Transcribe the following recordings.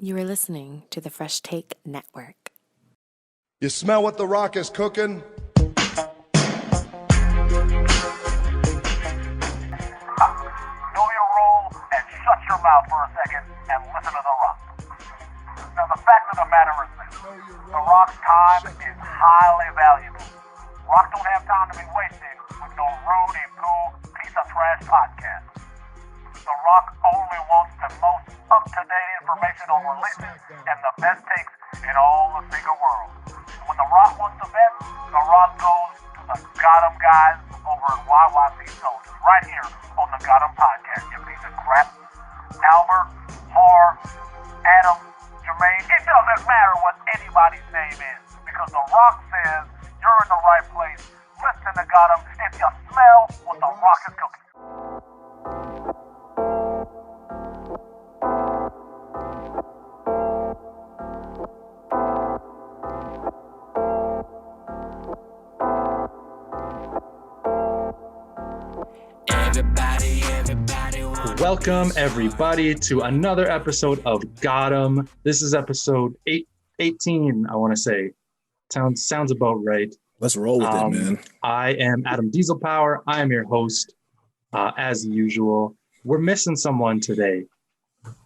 You are listening to the Fresh Take Network. You smell what The Rock is cooking? Do your role and shut your mouth for a second and listen to The Rock. Now, the fact of the matter is this. The Rock's time is highly valuable. Rock don't have time to be wasted with no Rudy Poo piece of trash podcast. The Rock only wants the most up-to-date information on releases and the best takes in all the figure world. When The Rock wants to bet, The Rock goes to the Got 'em guys over at YYCSOLEdiers right here on the Got 'em podcast, you piece of crap. Albert, Har, Adam, Jermaine, it doesn't matter what anybody's name is because The Rock says you're in the right place. Listen to Got 'em if you smell what The Rock is cooking. Welcome, everybody, to another episode of Got 'em. This is episode 18, I want to say. Sounds about right. Let's roll with it, man. I am Adam Diesel Power. I am your host, as usual. We're missing someone today.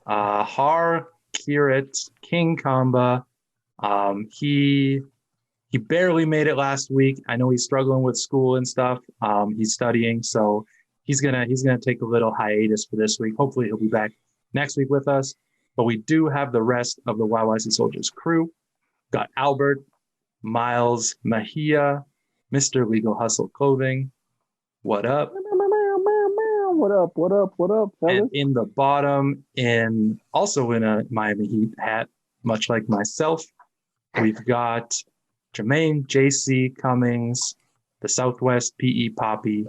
Har Kirit King Kamba. He barely made it last week. I know he's struggling with school and stuff. He's studying, so he's gonna take a little hiatus for this week. Hopefully he'll be back next week with us. But we do have the rest of the YYCSOLEdiers crew. Got Albert, Miles, Mahia, Mr. Legal Hustle Clothing. What up? What up, fellas? And in the bottom, also in a Miami Heat hat, much like myself, we've got Jermaine, JC Cummings, the Southwest PE Poppy.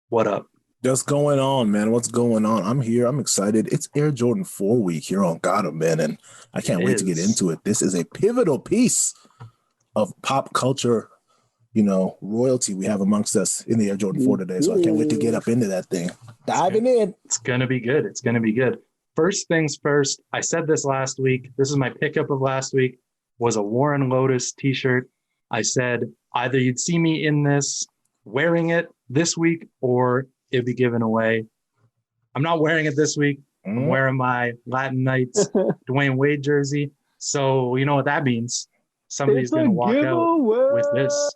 What up? What's going on, man? What's going on? I'm here. I'm excited. It's Air Jordan 4 week here on Got 'em, man, and I can't wait to get into it. This is a pivotal piece of pop culture, royalty we have amongst us in the Air Jordan 4 today, so I can't wait to get up into that thing. Diving in. It's going to be good. It's going to be good. First things first, I said this last week. This is my pickup of last week, was a Warren Lotus t-shirt. I said either you'd see me in this wearing it this week or it'd be given away. I'm not wearing it this week. I'm wearing my Latin Knights Dwayne Wade jersey. So you know what that means. Somebody's going to walk out with this.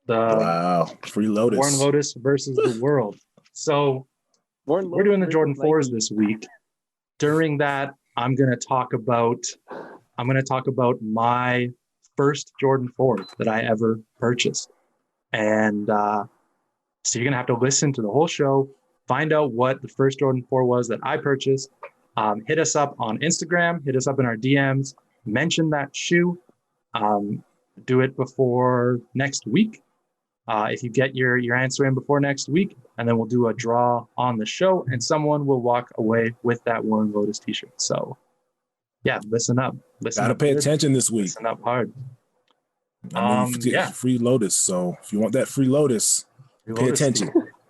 Wow. Free Lotus. Warren Lotus versus the world. So we're doing the Jordan 4s this week. During that, I'm going to talk about my first Jordan 4 that I ever purchased. And so you're going to have to listen to the whole show, find out what the first Jordan 4 was that I purchased. Hit us up on Instagram, hit us up in our DMs, mention that shoe. Do it before next week. If you get your answer in before next week, and then we'll do a draw on the show, and someone will walk away with that Warren Lotus t-shirt. So, yeah, listen up. Gotta pay attention this week. Listen up hard. Free Lotus. So if you want that free Lotus, pay attention.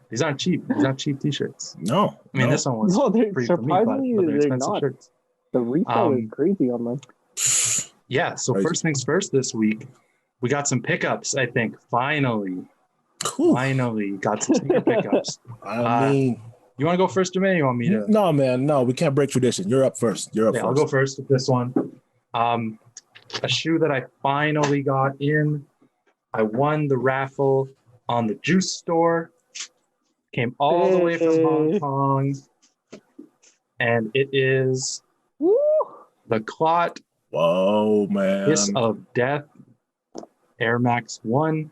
These aren't cheap. These aren't cheap t-shirts. No. I mean, this one was free for me, but they're expensive shirts. The retail is crazy on them. Yeah, so crazy. First things first this week, we got some pickups, I think. Finally got some sneaker pickups. I mean, you want to go first, Jermaine? You want me to? No, man. No, we can't break tradition. You're up first. I'll go first with this one. A shoe that I finally got in. I won the raffle on the Juice store. Came all the way from Hong Kong. And it is the Clot. Whoa, man. Kiss of Death Air Max 1.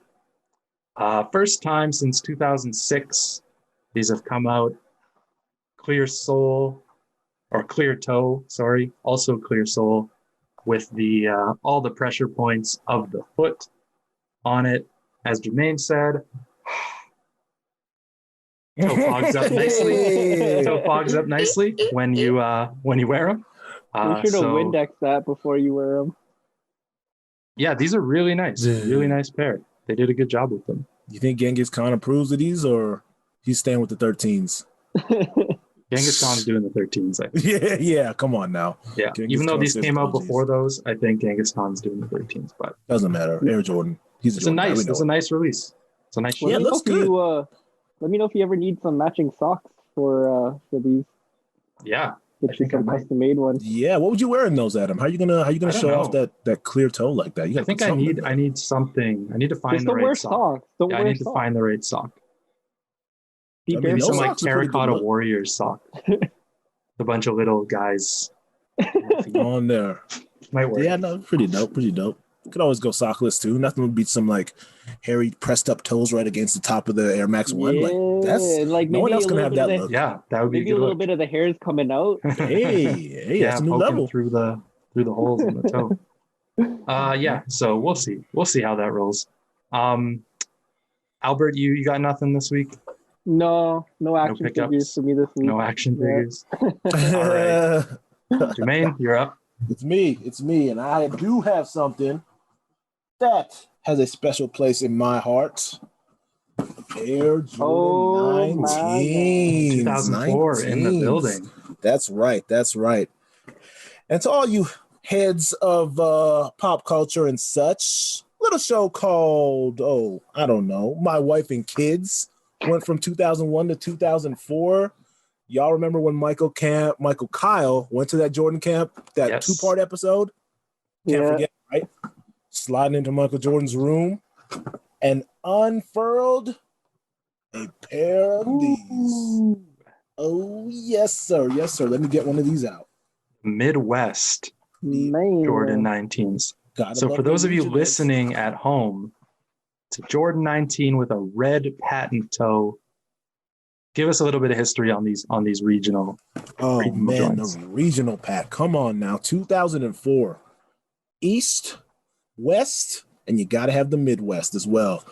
First time since 2006. These have come out. Clear toe, also clear sole with the all the pressure points of the foot on it. As Jermaine said, toe fogs up nicely when you wear them. You should have Windex that before you wear them. Yeah, these are really nice. Really nice pair. They did a good job with them. You think Genghis Khan approves of these, or he's staying with the 13s? Genghis Khan's doing the 13s. I think. Yeah. Come on now. Yeah, Genghis even though Khan these says came out OGs. before those, I think Genghis Khan's doing the 13s. But Doesn't matter. Air Jordan. He's a it's a Jordan guy. We nice, know it's a it. nice release. It's a nice shoe. Yeah, it looks good. Let me know if you ever need some matching socks for these. Yeah, Get I you think I some might. custom made ones. Yeah. What would you wear in those, Adam? How you gonna I don't show off know. that clear toe like that? You I gotta think put I something in need there. I need something. I need to find Just the don't right wear sock. socks. Don't Yeah, I wear need to socks. find the right sock. Be I mean, very no Some socks. like socks are pretty good terracotta look. warriors sock. A bunch of little guys. On there. Might work. Yeah, no, pretty dope. Could always go sockless too. Nothing would beat some like hairy pressed up toes right against the top of the Air Max One. Like that's like no one maybe else a gonna little have bit that of look. Yeah, that would be a maybe good a little look. bit of the hairs coming out. Hey, Yeah, that's a new poking level. through the holes in the toe. Yeah. So we'll see. We'll see how that rolls. Albert, you got nothing this week? No action pickups? figures for me this week. No action Yeah. figures. All right, Jermaine, you're up. It's me, and I do have something that has a special place in my heart. Air Jordan 19s. 2004 in the building. That's right. And to all you heads of pop culture and such, little show called, I don't know, My Wife and Kids went from 2001 to 2004. Y'all remember when Michael Kyle went to that Jordan camp, that Yes. 2-part episode? Can't Yeah. forget, right? Sliding into Michael Jordan's room and unfurled a pair of these. Oh, yes, sir. Let me get one of these out. Midwest Man. Jordan 19s. Gotta So love for the those of you regionals. listening at home, it's a Jordan 19 with a red patent toe. Give us a little bit of history on these regional. Oh regional man, joints. the regional pack. Come on now, 2004. East, West, and you gotta have the Midwest as well.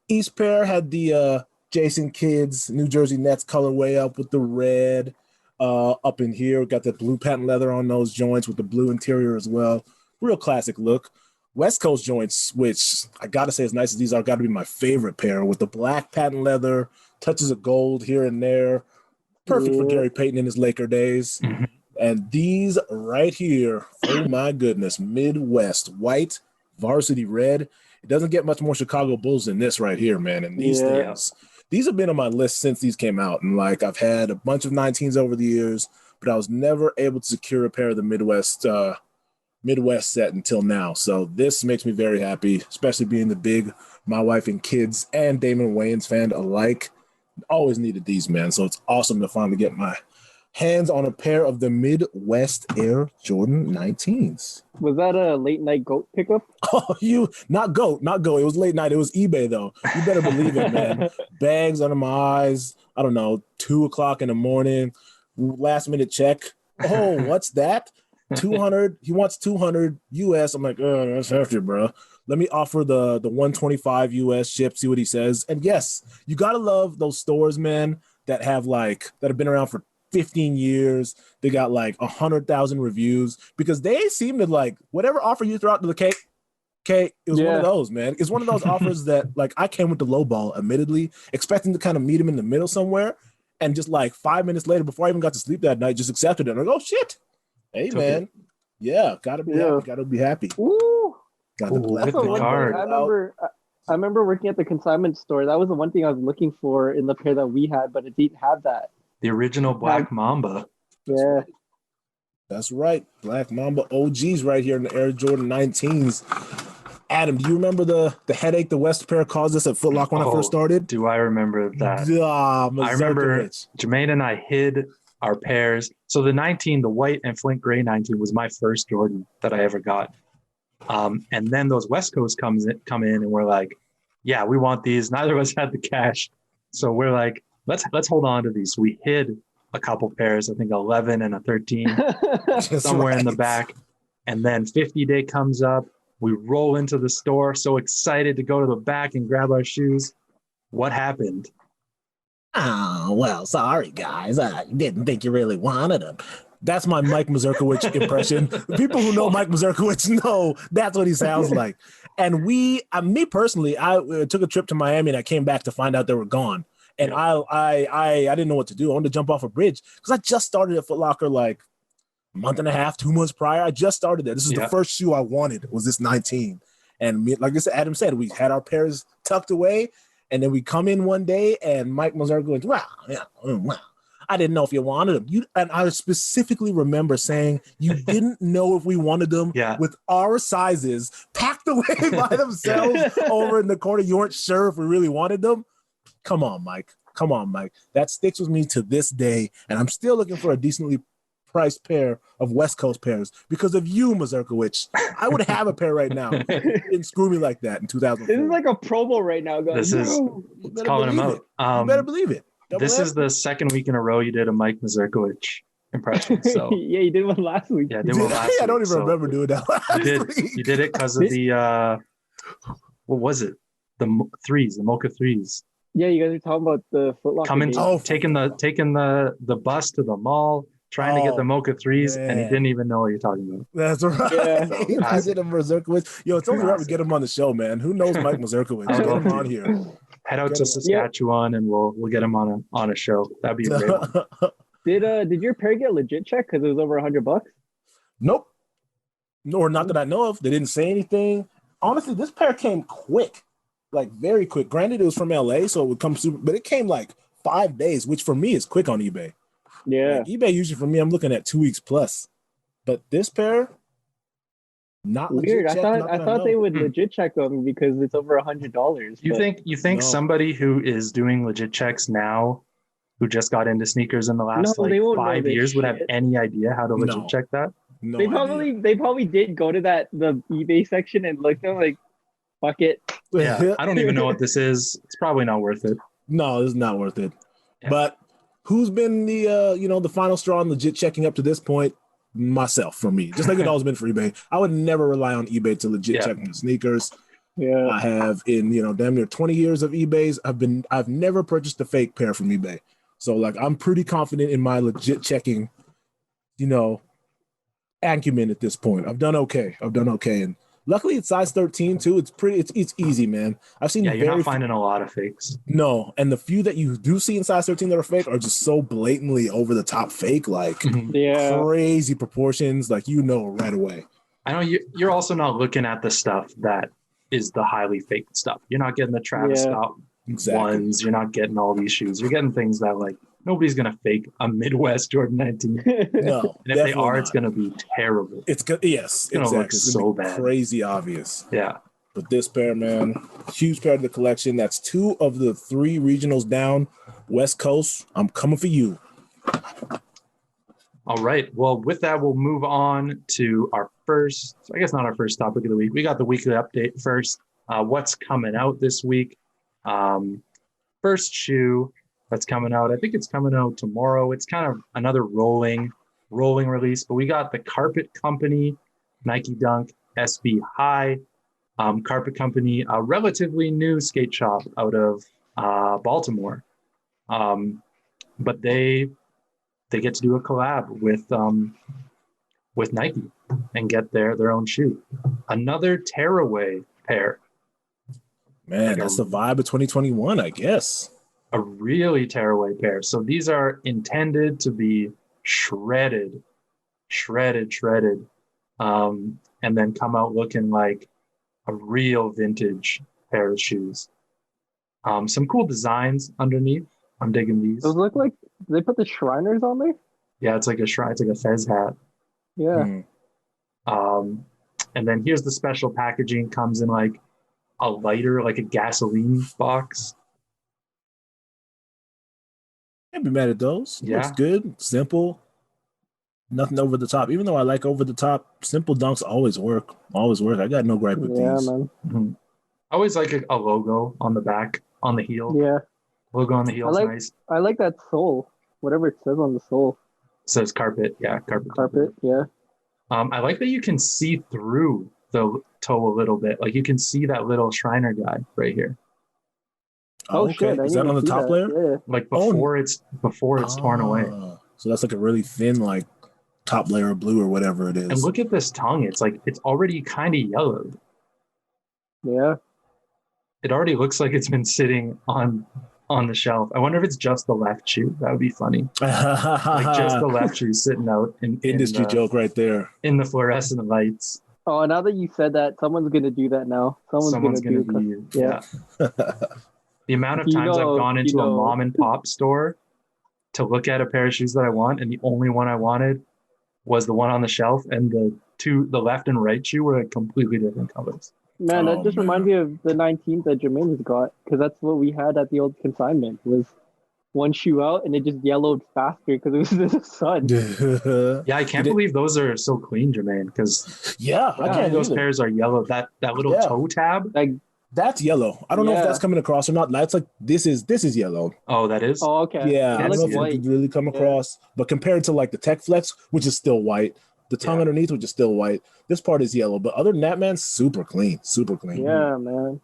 East pair had the Jason Kidd's New Jersey Nets colorway up with the red. Up in here, got the blue patent leather on those joints with the blue interior as well. Real classic look. West Coast joints, which I gotta say, as nice as these are, gotta be my favorite pair with the black patent leather, touches of gold here and there. Perfect for Gary Payton in his Laker days. Mhm. And these right here, oh my goodness, Midwest white, varsity red. It doesn't get much more Chicago Bulls than this right here, man. And these things, these have been on my list since these came out. And like I've had a bunch of 19s over the years, but I was never able to secure a pair of the Midwest set until now. So this makes me very happy, especially being the big My Wife and Kids and Damon Wayans fan alike. Always needed these, man. So it's awesome to finally get my hands on a pair of the Midwest Air Jordan 19s. Was that a late night goat pickup? Oh, not goat. It was late night. It was eBay though. You better believe it, man. Bags under my eyes. I don't know, 2:00 in the morning. Last minute check. Oh, what's that? 200. He wants 200 US. I'm like, oh, that's hefty, bro. Let me offer the 125 US ship. See what he says. And yes, you gotta love those stores, man, that have been around for 15 years. They got like 100,000 reviews because they seem to like whatever offer you throw out to the cake. Okay, it was one of those, man. It's one of those offers that like I came with the low ball, admittedly, expecting to kind of meet him in the middle somewhere, and just like 5 minutes later, before I even got to sleep that night, just accepted it. I'm like, oh shit, hey man, yeah, gotta be happy. Ooh. Got the black with the card. I remember working at the consignment store. That was the one thing I was looking for in the pair that we had, but it didn't have that. The original Black Mamba. Yeah. That's right. Black Mamba OGs right here in the Air Jordan 19s. Adam, do you remember the headache the West pair caused us at Foot Locker when I first started? Do I remember that? I remember Jermaine and I hid our pairs. So the 19, the white and flint gray 19 was my first Jordan that I ever got. And then those West Coast come in and we're like, yeah, we want these. Neither of us had the cash. So we're like, let's hold on to these. We hid a couple pairs, I think 11 and a 13 somewhere in the back. And then 50 day comes up. We roll into the store, so excited to go to the back and grab our shoes. What happened? Oh, well, sorry, guys. I didn't think you really wanted them. That's my Mike Mazurkiewicz impression. People who know Mike Mazurkiewicz know that's what he sounds like. And me personally, I took a trip to Miami and I came back to find out they were gone. And I didn't know what to do. I wanted to jump off a bridge because I just started at Foot Locker like a month and a half, 2 months prior. I just started there. This is the first shoe I wanted, was this 19. And like I said, Adam said, we had our pairs tucked away, and then we come in one day and Mike Mazur goes, wow. I didn't know if you wanted them. And I specifically remember saying you didn't know if we wanted them with our sizes packed away by themselves over in the corner. You weren't sure if we really wanted them. Come on, Mike. That sticks with me to this day, and I'm still looking for a decently priced pair of West Coast pairs because of you, Mazurkowicz. I would have a pair right now. You didn't screw me like that in 2004. This is like a promo right now, guys. It's calling him out. You better believe it. This is the second week in a row you did a Mike Mazurkowicz impression. So yeah, you did one last week. Yeah, I did one last week. I don't even remember doing that last week. You did it because of the what was it? The Mocha threes. Yeah, you guys are talking about the Foot Locker. Taking the bus to the mall, trying to get the Mocha threes, and he didn't even know what you're talking about. That's right. Yeah. I did a Mazurkowicz. Yo, it's only right we get him on the show, man. Who knows Mike Mazurkowicz? Get him on here. Head out to Saskatchewan, and we'll get him on a show. That'd be a great one. Did your pair get legit checked because it was over $100? Nope. Or not that I know of. They didn't say anything. Honestly, this pair came quick, like very quick. Granted, it was from LA, so it would come super, but it came like 5 days, which for me is quick on eBay. Yeah. Like eBay usually for me, I'm looking at 2 weeks plus. But this pair, not weird. I thought they would legit check them because it's over $100. You think somebody who is doing legit checks now, who just got into sneakers in the last 5 years, would have any idea how to legit check that? No, they probably did go to the eBay section and looked at like, fuck it. Yeah, I don't even know what this is. It's probably not worth it. No, it's not worth it. Yeah. But who's been the final straw on legit checking up to this point? Myself, for me. Just like it always been for eBay. I would never rely on eBay to legit check my sneakers. Yeah. I have in damn near 20 years of eBay's, I've never purchased a fake pair from eBay. So like I'm pretty confident in my legit checking, acumen at this point. I've done okay. And luckily it's size 13 too. It's easy, man. I've seen you're not finding a lot of fakes. No, and the few that you do see in size 13 that are fake are just so blatantly over the top fake, like crazy proportions, like right away. I know you're also not looking at the stuff that is the highly faked stuff. You're not getting the Travis Scott ones. You're not getting all these shoes. You're getting things that like nobody's gonna fake a Midwest Jordan 19. No, and if they are, it's gonna be terrible. It's gonna look so bad, crazy obvious. Yeah, but this pair, man, huge pair of the collection. That's 2 of the 3 regionals down. West Coast, I'm coming for you. All right. Well, with that, we'll move on to our first. I guess not our first topic of the week. We got the weekly update first. What's coming out this week? First shoe that's coming out. I think it's coming out tomorrow. It's kind of another rolling release, but we got the Carpet Company Nike Dunk SB High. Carpet Company, a relatively new skate shop out of Baltimore, but they get to do a collab with Nike and get their own shoe. Another tearaway pair. Man, that's the vibe of 2021, I guess. A really tearaway pair. So these are intended to be shredded, and then come out looking like a real vintage pair of shoes. Some cool designs underneath. I'm digging these. Those look like, they put the Shriners on there? Yeah, it's like a shrine. It's like a fez hat. Yeah. And then here's the special packaging. Comes in like a lighter, like a gasoline box. Can't be mad at those. Yeah. Looks good, simple, nothing over the top. Even though I like over the top, simple dunks always work. I got no gripe with these. Yeah, man. Mm-hmm. I always like a logo on the back, on the heel. Yeah. Logo on the heel is nice. I like that sole, whatever it says on the sole. It says carpet. Yeah, carpet. Carpet, yeah. I like that you can see through the toe a little bit. Like you can see that little Shriner guy right here. Oh, okay. Shit, is that on the top layer? Yeah. Like before it's torn away. So that's like a really thin, like top layer of blue or whatever it is. And look at this tongue. It's like it's already kind of yellowed. Yeah. It already looks like it's been sitting on on the shelf. I wonder if it's just the left shoe. That would be funny. Like just the left shoe sitting out in Industry the, joke right there. in the fluorescent lights. Oh, now that you said that, someone's gonna do that now. Someone's gonna gonna do be yeah. The amount of You times know- I've gone into you a know- mom and pop store to look at a pair of shoes that I want, and the only one I wanted was the one on the shelf, and the left and right shoe were like completely different colors. Man, that Oh, just man. reminds me of the 19th that Jermaine's got, because that's what we had at the old consignment, was one shoe out and it just yellowed faster because it was in the sun. Yeah, I can't believe those are so clean, Jermaine, because Yeah, I can't those either. pairs are yellow. That little Yeah. toe tab. Like, That's yellow. I don't know if Yeah. that's coming across or not. That's like this is yellow. Oh, that is. oh, okay. Yeah, I It don't know looks if it white. could really come Yeah. across. But compared to like the Tech Flex, which is still white, the tongue Yeah. underneath, which is still white, this part is yellow. But other than that, man, super clean, super clean. Yeah, man.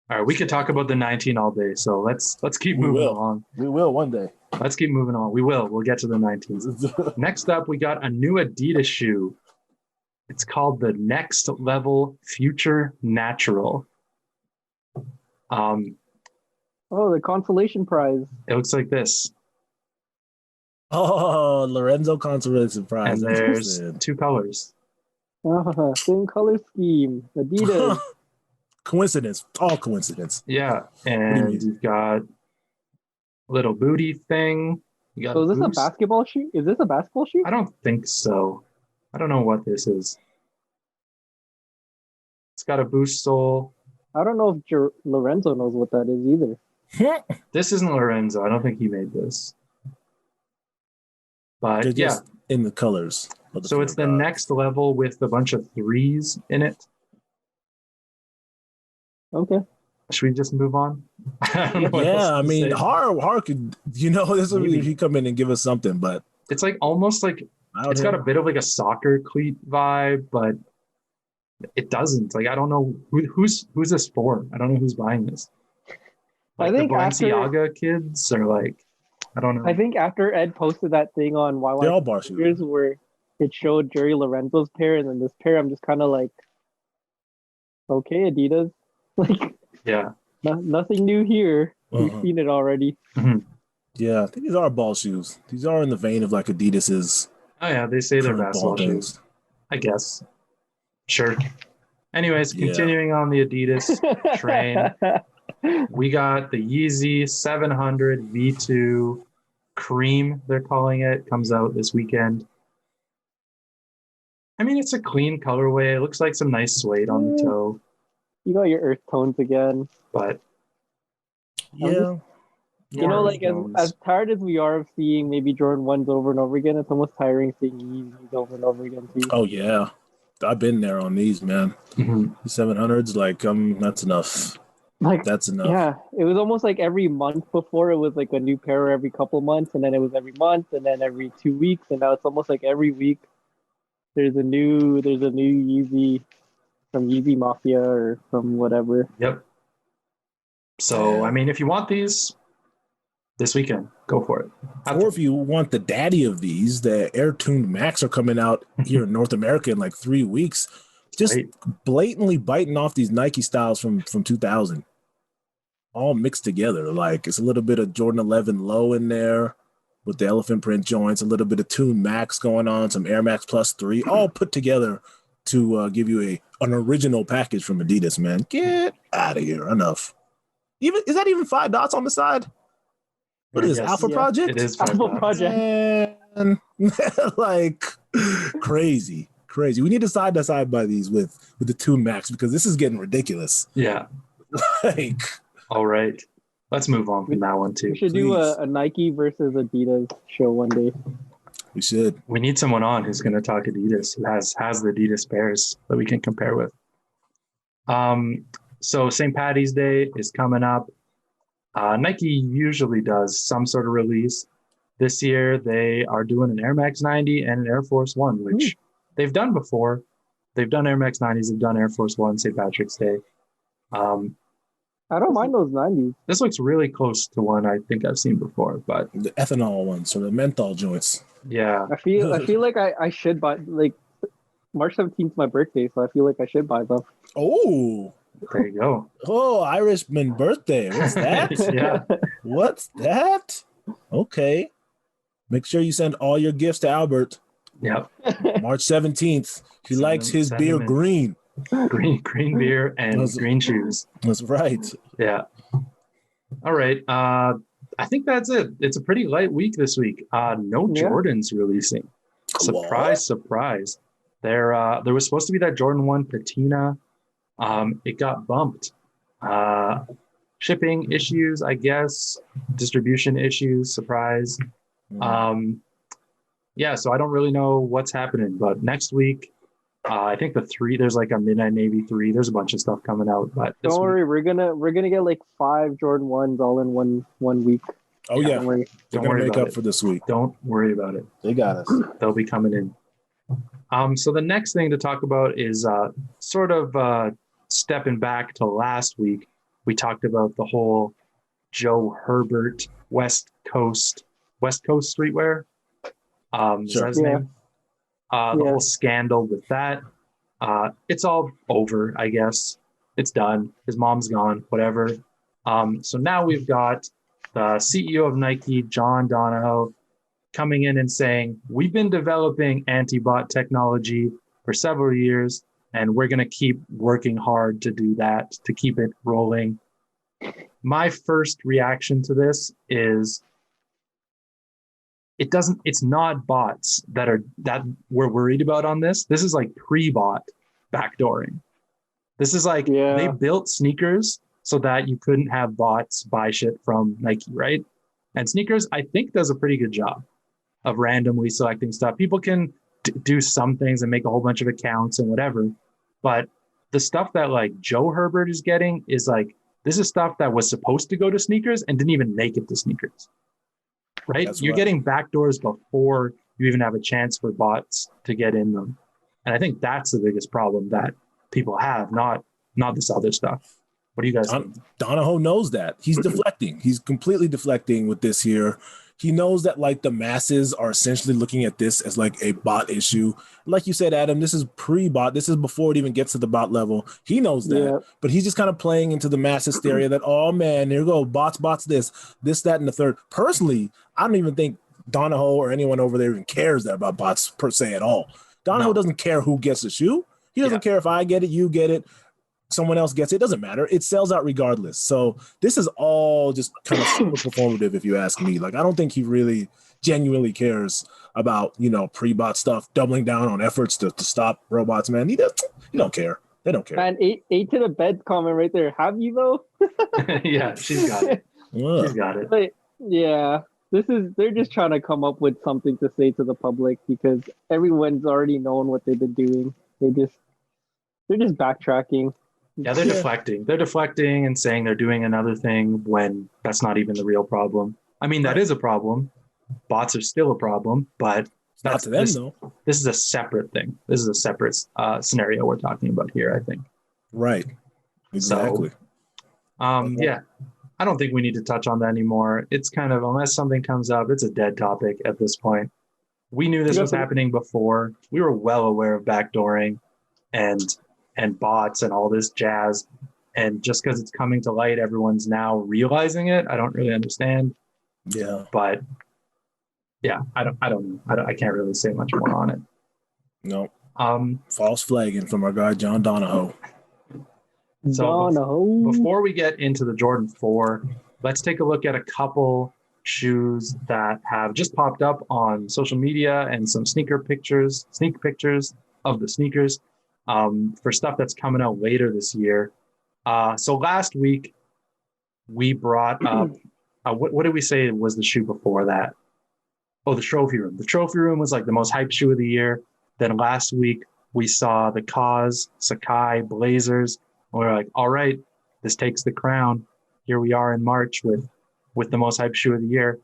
All right, we could talk about the 19 all day, so let's keep We moving will. along. We will one day. Let's keep moving on. We will. We'll get to the 19s. Next up, we got a new Adidas shoe. It's called the Next Level Future Natural. Oh, the consolation prize. It looks like this, Oh, Lorenzo consolation prize. and there's two colors. Same color scheme. Adidas. Coincidence. All coincidence. Yeah, do you and mean? you've got a little booty thing. You got So is this a boost. basketball shoe? Is this a basketball shoe? I don't think so. I don't know what this is. It's got a boost sole. I don't know if Lorenzo knows what that is either. This isn't Lorenzo. I don't think he made this. But They're yeah, just in the colors. Of the so it's the Fear God. next level with a bunch of threes in it. Okay. Should we just move on? I don't know what else Yeah, to I mean, say. Har could, this would Maybe. he come in and give us something, but It's like almost like I it's don't got a know. bit of like a soccer cleat vibe, but it doesn't. Like I don't know who's this for. I don't know who's buying this. I Like think the after- Balenciaga kids or like I don't know. I think after Ed posted that thing on They're all bar shoes. YYCSOLEdiers where it showed Jerry Lorenzo's pair and then this pair, I'm just kind of like, okay, Adidas. Like, Yeah. nothing new here. We've Uh-huh. seen it already. Yeah, I think these are ball shoes. These are in the vein of like Adidas's Oh yeah, they say they're current basketball ball shoes. things. I guess. Sure. Anyways, Yeah. continuing on the Adidas train, we got the Yeezy 700 V2 Cream, they're calling it. Comes out this weekend. I mean, it's a clean colorway. It looks like some nice suede on the toe, You got your earth tones again. but Yeah. You know, Orange like tones. as tired as we are of seeing maybe Jordan 1s over and over again, it's almost tiring seeing Yeezys over and over again too. Oh yeah. I've been there on these, man. Mhm. The 700s, like, that's enough. Like, That's enough. yeah, it was almost like every month before it was like a new pair every couple months, and then it was every month, and then every 2 weeks, and now it's almost like every week there's a new Yeezy from Yeezy Mafia or from whatever. Yep. So, I mean, if you want these this weekend, go for it. Or if you want the daddy of these, the Air Tuned Max are coming out here in North America in like 3 weeks. Just Right. blatantly biting off these Nike styles from 2000, all mixed together. Like it's a little bit of Jordan 11 low in there with the elephant print joints, a little bit of Tune Max going on, some Air Max Plus 3, all put together to give you an original package from Adidas. Man, get out of here! Enough. Is that even 5 dots on the side? What is Yes. Alpha Yeah. Project? It is Apple $5. Project. Man, like crazy. We need to side by side by these with the Tune Max because this is getting ridiculous. Yeah. Like, All right. Let's move on from that one too. We should do please. a Nike versus Adidas show one day. we should. We need someone on who's going to talk Adidas, who has the Adidas pairs that we can compare with. So St. Patty's Day is coming up. Nike usually does some sort of release. This year they are doing an Air Max 90 and an Air Force One, which they've done before. They've done Air Max 90s, they've done Air Force One, St. Patrick's Day. I don't mind those 90s. This looks really close to one I think I've seen before, but The ethanol ones or the menthol joints. yeah. I feel like I should buy, like, March 17th is my birthday, so I feel like I should buy them. Oh, There you go. Oh, Irishman birthday. What's that? Yeah. What's that? Okay. Make sure you send all your gifts to Albert. Yep. March 17th. He Send likes him- his send beer him in. green. Green beer and That's- green shoes. That's right. Yeah. All right. I think that's it. It's a pretty light week this week. No Yeah. Jordans releasing. Surprise, surprise. There was supposed to be that Jordan 1 patina. It got bumped. Shipping issues, I guess. Distribution issues. Surprise. Yeah, so I don't really know what's happening, but next week, I think there's like a Midnight Navy 3. There's a bunch of stuff coming out, but this Don't worry, week, we're gonna get like 5 Jordan 1s all in one week. Oh, yeah. Don't worry. They're don't going worry to make about up it. for this week. Don't worry about it. They got us. They'll be coming in. So the next thing to talk about is sort of stepping back to last week. We talked about the whole Joe Herbert West Coast streetwear. Is Sure. that his Yeah. name? The Yeah. whole scandal with that. It's all over, I guess. It's done. His mom's gone, whatever. So now we've got the CEO of Nike, John Donahoe, coming in and saying, we've been developing anti-bot technology for several years, and we're going to keep working hard to do that, to keep it rolling. My first reaction to this is it's not bots that we're worried about on this. This is like pre-bot backdooring. This is like they built sneakers so that you couldn't have bots buy shit from Nike, right? And sneakers, I think, does a pretty good job of randomly selecting stuff. People can do some things and make a whole bunch of accounts and whatever. But the stuff that like Joe Herbert is getting is like, this is stuff that was supposed to go to sneakers and didn't even make it to sneakers, right? That's You're right. getting backdoors before you even have a chance for bots to get in them. And I think that's the biggest problem that people have, not this other stuff. What do you guys think? Donahoe knows that. He's deflecting. He's completely deflecting with this here. He knows that like the masses are essentially looking at this as like a bot issue. Like you said, Adam, this is pre-bot. This is before it even gets to the bot level. He knows that, Yeah. but he's just kind of playing into the mass hysteria that, oh man, here you go, bots, this, that, and the third. Personally, I don't even think Donahoe or anyone over there even cares that about bots per se at all. Donahoe doesn't care who gets the shoe. He doesn't care if I get it, you get it, someone else gets it. It doesn't matter. It sells out regardless. So this is all just kind of super performative, if you ask me. Like, I don't think he really genuinely cares about, pre-bot stuff, doubling down on efforts to stop robots, man. He don't care. They don't care. Man, eight to the bed comment right there. Have you though? Yeah, she's got it. Ugh. She's got it. Like, yeah. They're just trying to come up with something to say to the public because everyone's already known what they've been doing. They're just backtracking. Yeah, they're deflecting. They're deflecting and saying they're doing another thing when that's not even the real problem. I mean, that is a problem. Bots are still a problem, but Not to them, though. This is a separate thing. This is a separate scenario we're talking about here, I think. Right. Exactly. Yeah, I don't think we need to touch on that anymore. It's kind of, unless something comes up, it's a dead topic at this point. We knew this was happening before. We were well aware of backdooring and bots and all this jazz. And just because it's coming to light, everyone's now realizing it. I don't really understand. Yeah. But yeah, I don't know. I can't really say much more on it. No. False flagging from our guy, John Donahoe. So Donahoe. before we get into the Jordan 4, let's take a look at a couple shoes that have just popped up on social media and some sneak pictures of the sneakers for stuff that's coming out later this year. So last week we brought up, what did we say was the shoe before that? Oh, the Trophy Room. The Trophy Room was like the most hyped shoe of the year. Then last week we saw the Cause, Sakai, Blazers. And we were like, all right, this takes the crown. Here we are in March with the most hyped shoe of the year.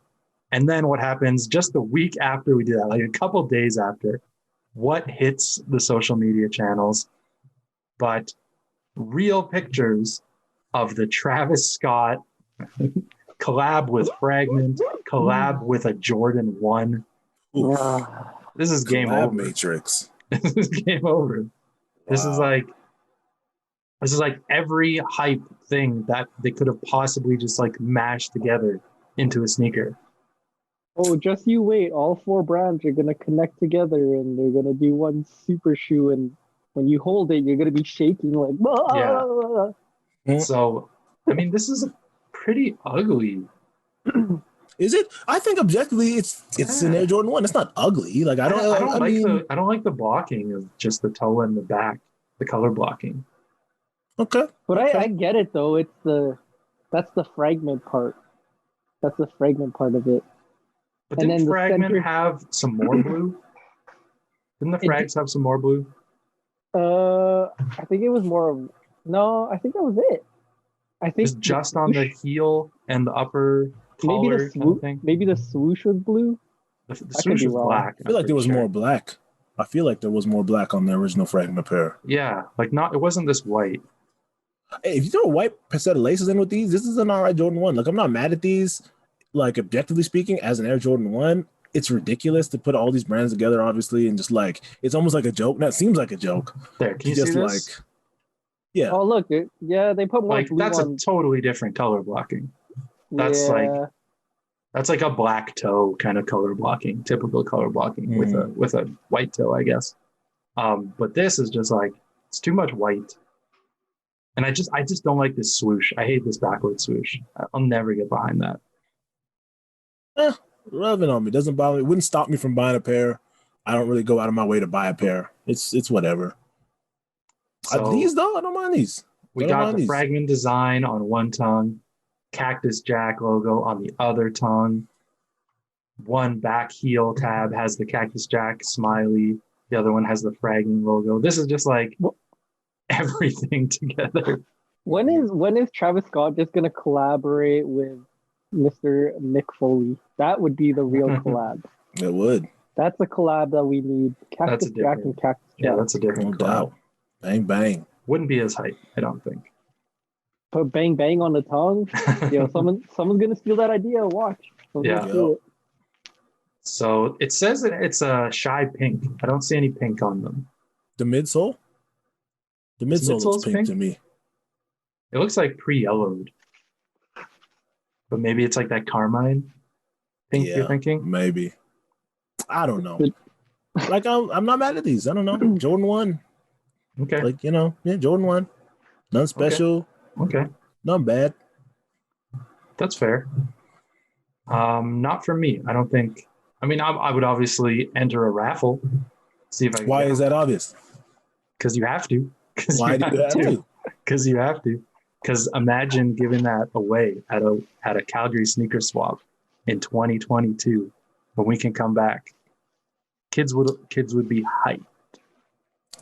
And then what happens just the week after we do that, like a couple days after, what hits the social media channels but real pictures of the Travis Scott collab with Fragment, collab with a Jordan 1. This is game Collab over. Matrix. This is game over. This is like, This is like every hype thing that they could have possibly just like mashed together into a sneaker. Oh, just you wait. All four brands are gonna connect together, and they're gonna do one super shoe. And when you hold it, you're gonna be shaking like. Yeah. So, I mean, this is pretty ugly. Is it? I think objectively, it's an Air Jordan 1. It's not ugly. Like I don't like the blocking of just the toe and the back, the color blocking. Okay. But okay. I get it though. That's the fragment part. That's the fragment part of it. But And didn't then the Fragment center- have some more blue? Didn't the Frags have some more blue? I think it was more of no. I think that was it. I think It's just on the heel and the upper maybe collar the kind of swoosh. thing. Maybe the swoosh was blue. The could swoosh be was wrong. black. I feel like there was more black. I feel like there was more black on the original Fragment pair. Yeah, like not. It wasn't this white. Hey, if you throw a white set of laces in with these, this is an alright Jordan 1. Like I'm not mad at these. Like objectively speaking, as an Air Jordan 1, it's ridiculous to put all these brands together, obviously, and just like it's almost like a joke. Now it seems like a joke. There, can you Just see this? like, yeah. Oh look, yeah, they put more Like blue that's on. a totally different color blocking. That's Yeah. That's like a black toe kind of color blocking, typical color blocking with a white toe, I guess. But this is just like it's too much white, and I just don't like this swoosh. I hate this backward swoosh. I'll never get behind that. Relevant on me. Doesn't bother me. It wouldn't stop me from buying a pair. I don't really go out of my way to buy a pair. It's whatever. So These though, I don't mind these. we I don't got mind the these. fragment design on one tongue, Cactus Jack logo on the other tongue. One back heel tab has the Cactus Jack smiley. The other one has the fragment logo. This is just like everything together. When is Travis Scott just gonna collaborate with Mr. Mick Foley? That would be the real collab. It would. That's a collab that we need. Cactus Jack different- and Cactus Jack. Yeah, that's a No different collab. doubt. Bang bang. Wouldn't be as hype, I don't think. Put bang bang on the tongue. Yo, someone's gonna steal that idea. Watch. Someone's Yeah. gonna steal it. So it says that it's a shy pink. I don't see any pink on them. The midsole? The midsole midsole's looks pink pink? to me. It looks like pre-yellowed. But maybe it's like that carmine pink you're thinking? Maybe. I don't know. But- Like I'm not mad at these. I don't know. Jordan 1. Okay. Like, yeah, Jordan 1. None special. Okay. None bad. That's fair. Not for me. I don't think. I mean, I would obviously enter a raffle. See if I can. Why is that obvious? Because you have to. Why do you have to? Because you have to. Because imagine giving that away at a Calgary sneaker swap in 2022 when we can come back. Kids would be hyped.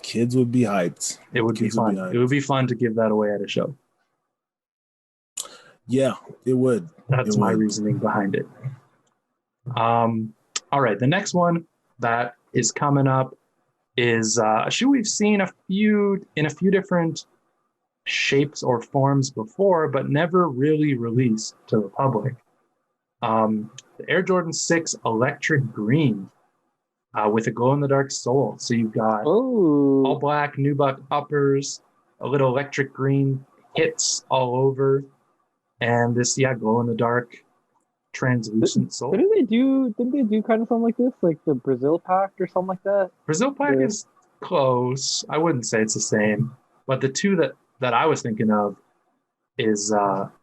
Kids would be hyped. It would be Kids would fun. be hyped. It would be fun to give that away at a show. Yeah, it would. That's It my would. reasoning behind it. All right, the next one that is coming up is a shoe we've seen in a few different shapes or forms before, but never really released to the public. The Air Jordan 6 Electric Green with a glow-in-the-dark sole. So you've got all Oh, black nubuck uppers, a little electric green hits all over, and this glow-in-the-dark translucent sole. didn't they do kind of something like this, like the Brazil Pact or something like that? Brazil Pack Yeah. is close. I wouldn't say it's the same, but the two that I was thinking of is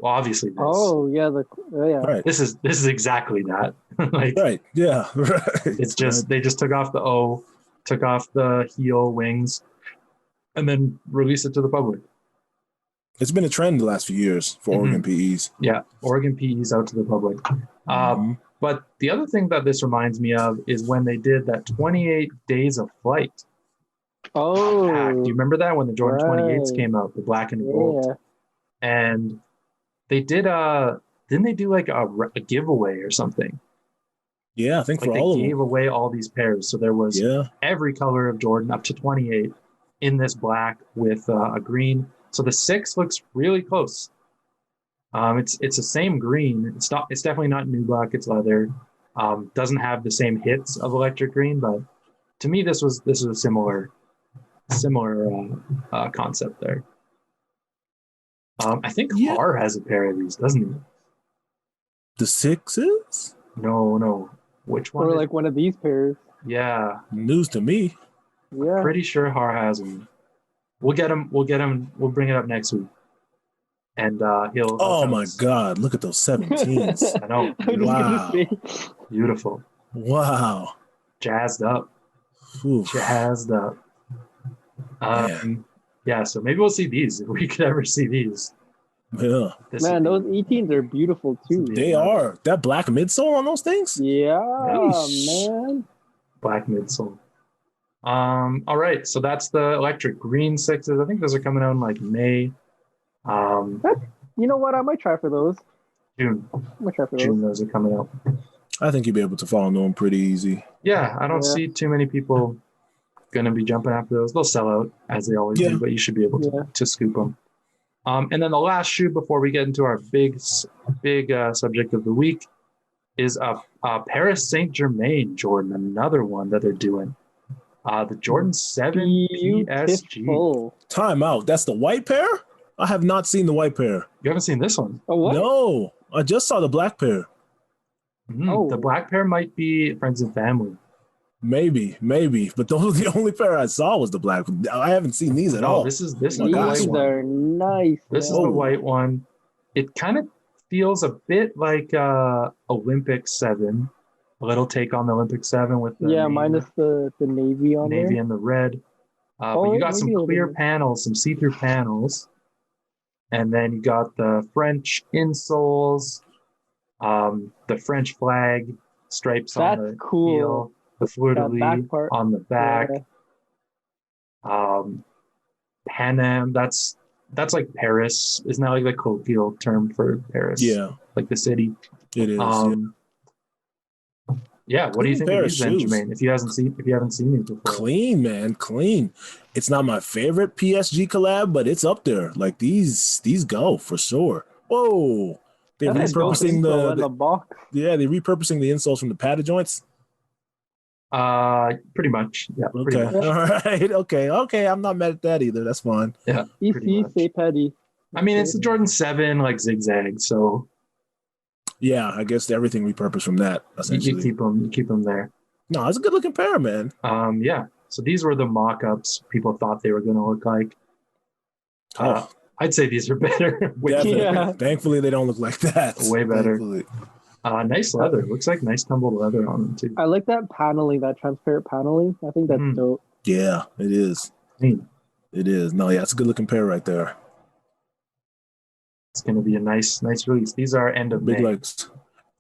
obviously this. Oh yeah, yeah. Right. This is exactly that. Like Right. Yeah. Right. it's just they just took off the O, took off the heel wings, and then released it to the public. It's been a trend the last few years for Mhm. Oregon PEs. Yeah, Oregon PE's out to the public. Mhm. But the other thing that this reminds me of is when they did that 28 Days of Flight pack. Oh, Do you remember that when the Jordan 28s right. came out, the black and gold? yeah. And they did didn't they do like a giveaway or something? Yeah, I think Like for they all of gave them. away all these pairs. So there was Yeah. every color of Jordan up to 28 in this black with a green. So the 6 looks really close. It's the same green. It's definitely not nubuck. It's leather. Doesn't have the same hits of electric green, but to me this was a similar concept there. I think Yeah. Har has a pair of these, doesn't he? The sixes? No. Which one? Or is- like one of these pairs. Yeah, News to me. Yeah. pretty sure Har has them. We'll get him. We'll bring it up next week, and he'll. Oh tell my us. God! Look at those 17s. I know. I was just Wow. gonna say. Beautiful, Wow. jazzed up. Oof. Jazzed up. Man. Yeah, so maybe we'll see these if we could ever see these. Yeah, This Man, would those 18s are beautiful too. be- they are. That black midsole on those things? Yeah, Yeesh. man. Black midsole. All right, so that's the electric green sixes. I think those are coming out in like May, You know what? I might try for those. June. I might try for June those. those are coming out. I think you'd be able to fall into them pretty easy. Yeah, I don't Yeah. see too many people gonna be jumping after those. They'll sell out as they always Yeah. do, but you should be able Yeah. to scoop them. And then the last shoe before we get into our big subject of the week is Paris Saint Germain Jordan, another one that they're doing. The Jordan 7 PSG. Beautiful. Time out. That's the white pair? I have not seen the white pair. You haven't seen this one? Oh, what? No, I just saw the black pair. Oh. The black pair might be friends and family. Maybe. But those the only pair I saw was the black. I haven't seen these at No, all. this is Oh the my gosh. white These one. are nice. This is man. the Oh. white one. It kind of feels a bit like Olympic 7. A little take on the Olympic 7 with the Yeah, navy, minus the navy on navy there. and the red. But Oh, you got some maybe a little clear bit. panels, some see-through panels. And then you got the French insoles, the French flag stripes on That's the cool. heel, the fleur-de-lis back part. on the back. Yeah. Pan Am, that's like Paris. Isn't that like the colloquial term for Paris? Yeah, Like the city. it is. Yeah, what do you Clean think pair of of these then, shoes. Jermaine? If you haven't seen these before. Clean, man, clean. It's not my favorite PSG collab, but it's up there. Like these go for sure. Whoa, they're That's a dope repurposing info in the the box. they're repurposing the insoles from the padded joints. Pretty much. Yeah, pretty Okay, much. all right, okay. I'm not mad at that either. That's fine. Yeah, pretty EC, much. say petty. I mean, it's the Jordan 7 like zigzag, so Yeah, I guess everything repurposed from that you essentially. keep them there. No, it's a good looking pair, man. Yeah. So these were the mock-ups people thought they were going to look like. Oh, I'd say these are better. Way definitely. Yeah. Thankfully, they don't look like that. Way better. Thankfully. Nice leather. Looks like nice tumbled leather on them too. I like that paneling, that transparent paneling. I think that's Mhm. dope. Yeah, it is. Clean. It is. No, yeah, it's a good looking pair right there. It's going to be a nice release. These are end of Big May. legs.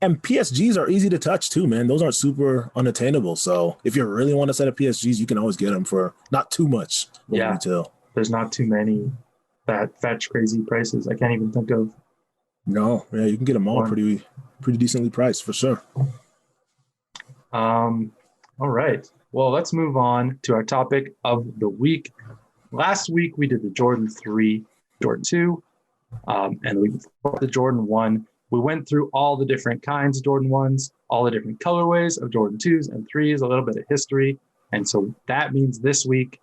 And PSGs are easy to touch too, man. Those aren't super unattainable. So if you really want a set of PSGs, you can always get them for not too much Yeah. retail. There's not too many that fetch crazy prices. I can't even think of. No, yeah, you can get them all One. pretty decently priced for sure. All right. Well, let's move on to our topic of the week. Last week we did the Jordan 3, Jordan 2, and the week before the Jordan 1. We went through all the different kinds of Jordan 1s, all the different colorways of Jordan 2s and 3s, a little bit of history. And so that means this week,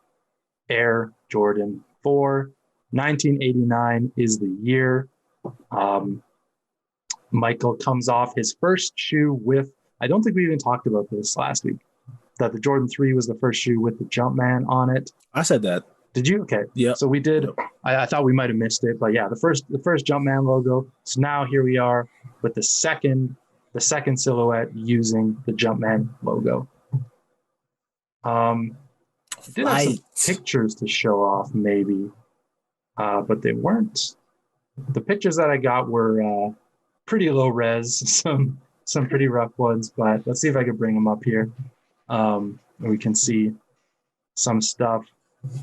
Air Jordan 4, 1989 is the year. Michael comes off his first shoe with, I don't think we even talked about this last week, that the Jordan 3 was the first shoe with the Jumpman on it. I said that. Did you? Okay. Yeah. So we did. Yep. I thought we might have missed it, but yeah, the first Jumpman logo. So now here we are with the second silhouette using the Jumpman logo. Did have some Right. pictures to show off, maybe, but they weren't. The pictures that I got were pretty low res, some pretty rough ones. But let's see if I can bring them up here. We can see some stuff.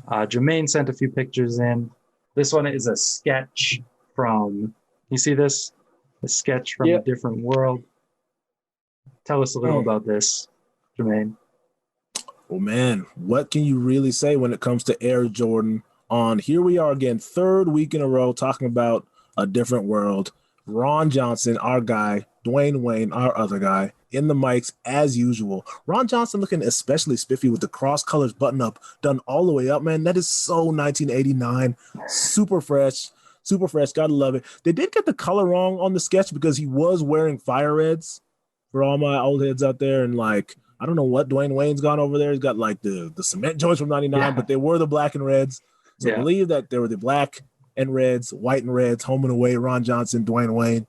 Jermaine sent a few pictures in. This one is a sketch from, you see this? A sketch from a different world. Tell us a little about this, Jermaine. Well, man, what can you really say when it comes to Air Jordan on? Here we are again, third week in a row talking about a different world. Ron Johnson, our guy, Dwayne Wayne, our other guy, in the mics as usual. Ron Johnson looking especially spiffy with the cross colors button up done all the way up, man. That is so 1989, super fresh, Super fresh. Gotta love it. They did get the color wrong on the sketch because he was wearing fire reds for all my old heads out there. And like, I don't know what Dwayne Wayne's got over there. He's got like the cement joints from 99, but they were the black and reds. So I believe that they were the black and reds, white and reds, home and away, Ron Johnson, Dwayne Wayne,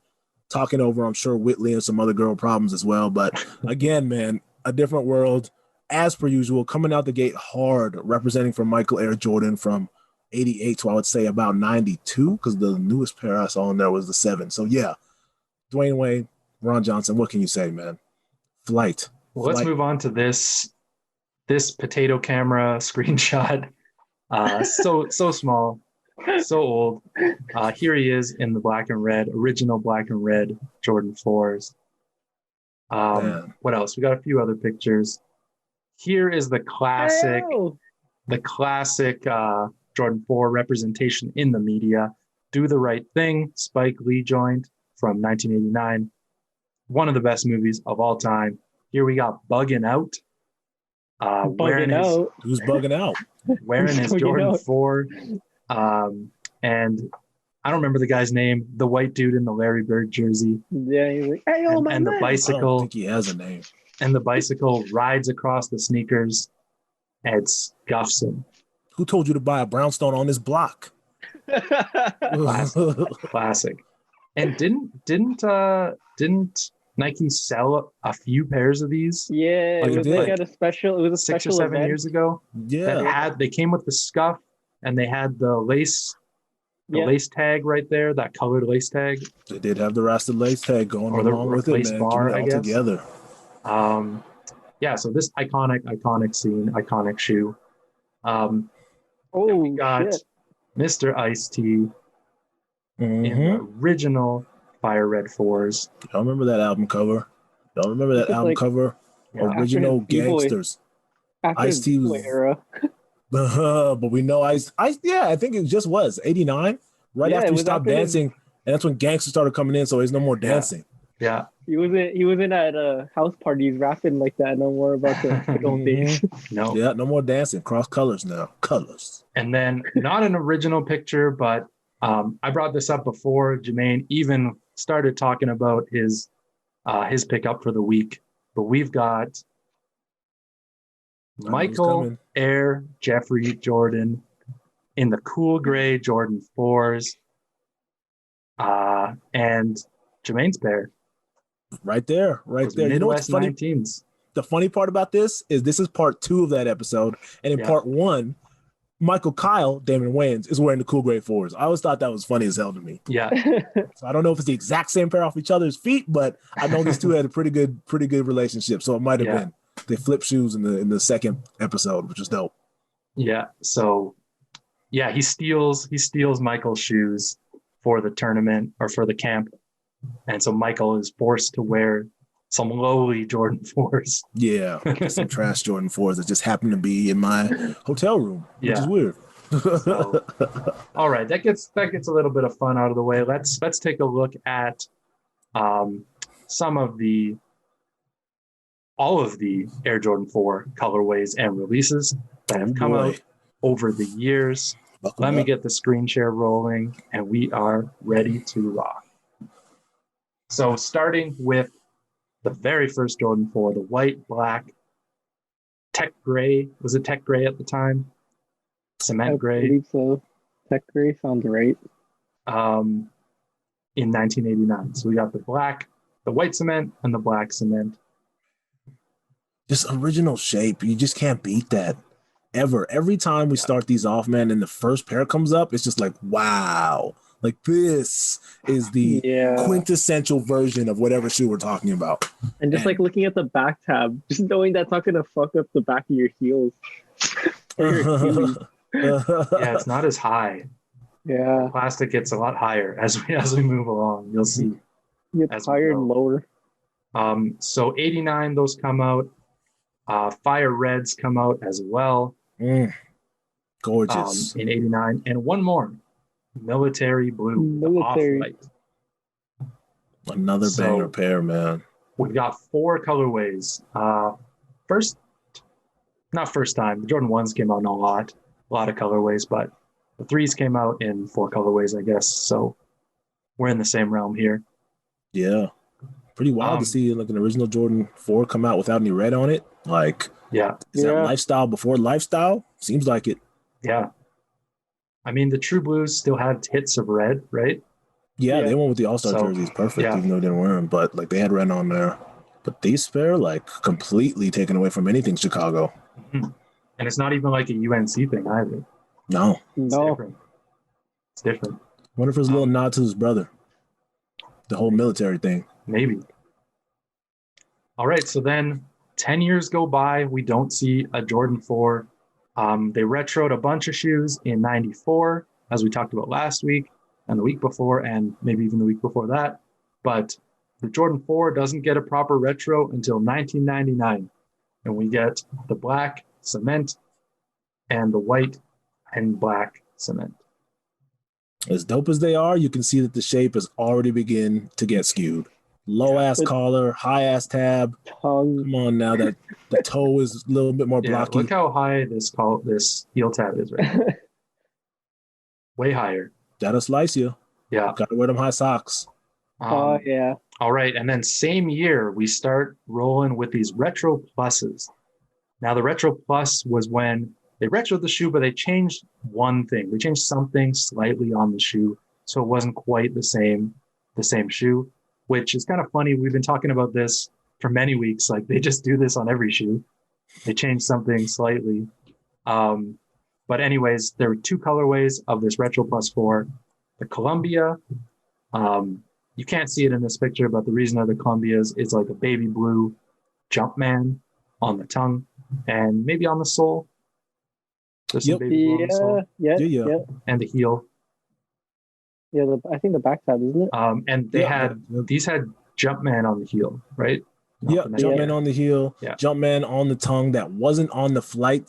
talking over, I'm sure, Whitley and some other girl problems as well. But again, man, a different world, as per usual, coming out the gate hard, representing for Michael Air Jordan from 88 to, I would say, about 92, because the newest pair I saw in there was the 7. So, yeah, Dwayne Wayne, Ron Johnson, what can you say, man? Flight. Well, let's move on to this potato camera screenshot. So small, so old. Here he is in the black and red, original black and red Jordan 4s. What else? We got a few other pictures. Here is the classic Jordan 4 representation in the media. Do the Right Thing, Spike Lee joint from 1989. One of the best movies of all time. Here we got Bugging Out. Who's bugging out? Wearing his Jordan 4. And I don't remember the guy's name. The white dude in the Larry Bird jersey. Yeah, he's like, hey, oh, and the bicycle. I don't think he has a name. And the bicycle rides across the sneakers and scuffs him. Who told you to buy a brownstone on this block? Classic. And didn't Nike sell a few pairs of these? Yeah, it was like at a special. It was a 6 special or 7 event. years ago. Yeah, they came with the scuff, and they had the lace. Lace tag right there, that colored lace tag. They did have the Rasta lace tag going along with it, man. Bar, Keep it all together. So this iconic scene, iconic shoe. We got shit. Mr. Ice-T in the original Fire Red 4s. Y'all remember that album cover? Y'all remember that album cover? Yeah. Original Gangsters. Ice-T was era. But we know Ice. Yeah, I think it just was 89, right after he stopped dancing, and that's when gangsters started coming in. So there's no more dancing. Yeah, he wasn't at house parties rapping like that no more about the old days. No, no more dancing. Cross colors now, colors. And then not an original picture, but I brought this up before. Jermaine even started talking about his pickup for the week, but we've got Michael Air Jeffrey Jordan in the cool gray Jordan 4s, and Jermaine's pair. Right there. You know what's funny? 19s. The funny part about this is part 2 of that episode, and in part 1, Michael Kyle, Damon Wayans, is wearing the cool gray 4s. I always thought that was funny as hell to me. Yeah. So I don't know if it's the exact same pair off each other's feet, but I know these two had a pretty good relationship. So it might have been. They flip shoes in the second episode, which is dope. Yeah. So yeah, he steals Michael's shoes for the tournament or for the camp. And so Michael is forced to wear some lowly Jordan 4s. Yeah, some trash Jordan 4s that just happen to be in my hotel room, which is weird. So, all right, that gets a little bit of fun out of the way. Let's take a look at some of all of the Air Jordan 4 colorways and releases that have come out over the years. Let me get the screen share rolling, and we are ready to rock. So starting with the very first Jordan 4, the white, black, tech gray. Was it tech gray at the time? Cement gray? I believe so. Tech gray sounds right. In 1989. So we got the white cement and the black cement. Just original shape. You just can't beat that. Ever. Every time we start these off, man, and the first pair comes up, it's just like, wow. Like, this is the quintessential version of whatever shoe we're talking about. And just like looking at the back tab, just knowing that's not going to fuck up the back of your heels. Yeah, it's not as high. Yeah. The plastic gets a lot higher as we move along. You'll see. It gets higher and lower. So 89, those come out. Fire Reds come out as well. Gorgeous. In 89. And one more. Military Blue. Off-white. Another banger pair, man. We've got 4 colorways. Not first time. The Jordan 1s came out in a lot of colorways, but The 3s came out in 4 colorways, I guess. So we're in the same realm here. Yeah. Pretty wild to see like an original Jordan 4 come out without any red on it. Like, Yeah. is that lifestyle before lifestyle? Seems like it. Yeah. I mean, the True Blues still had hits of red, right? Yeah, they went with the All-Star So, jerseys. Perfect, yeah. even though they didn't wear them. But like they had red on there. But these pair, like completely taken away from anything Chicago. Mm-hmm. And it's not even like a UNC thing either. No. It's different. It's different. Wonder if it's a little nod to his brother. The whole military thing. Maybe. All right, so then 10 years go by. We don't see a Jordan 4. They retroed a bunch of shoes in 94, as we talked about last week, and the week before, and maybe even the week before that. But the Jordan 4 doesn't get a proper retro until 1999. And we get the black cement and the white and black cement. As dope as they are, you can see that the shape has already begun to get skewed. Low ass collar, high ass tab. Tongue. Come on now, that the toe is a little bit more blocky. Look how high this heel tab is right now. Way higher. That'll slice you. Yeah. Gotta wear them high socks. Yeah. All right. And then same year, we start rolling with these Retro Pluses. Now, the Retro Plus was when they retroed the shoe, but they changed one thing. They changed something slightly on the shoe, so it wasn't quite the same shoe, which is kind of funny. We've been talking about this for many weeks. Like, they just do this on every shoe. They change something slightly. But anyways, there were 2 colorways of this Retro Plus 4. The Columbia, you can't see it in this picture, but the reason of the Columbias is like a baby blue Jumpman on the tongue and maybe on the sole. There's some baby blue on the sole. Yeah. And the heel. Yeah, I think the back tab, isn't it? And these had Jumpman on the heel, right? Jumpman on the heel, Jumpman on the tongue that wasn't on the flight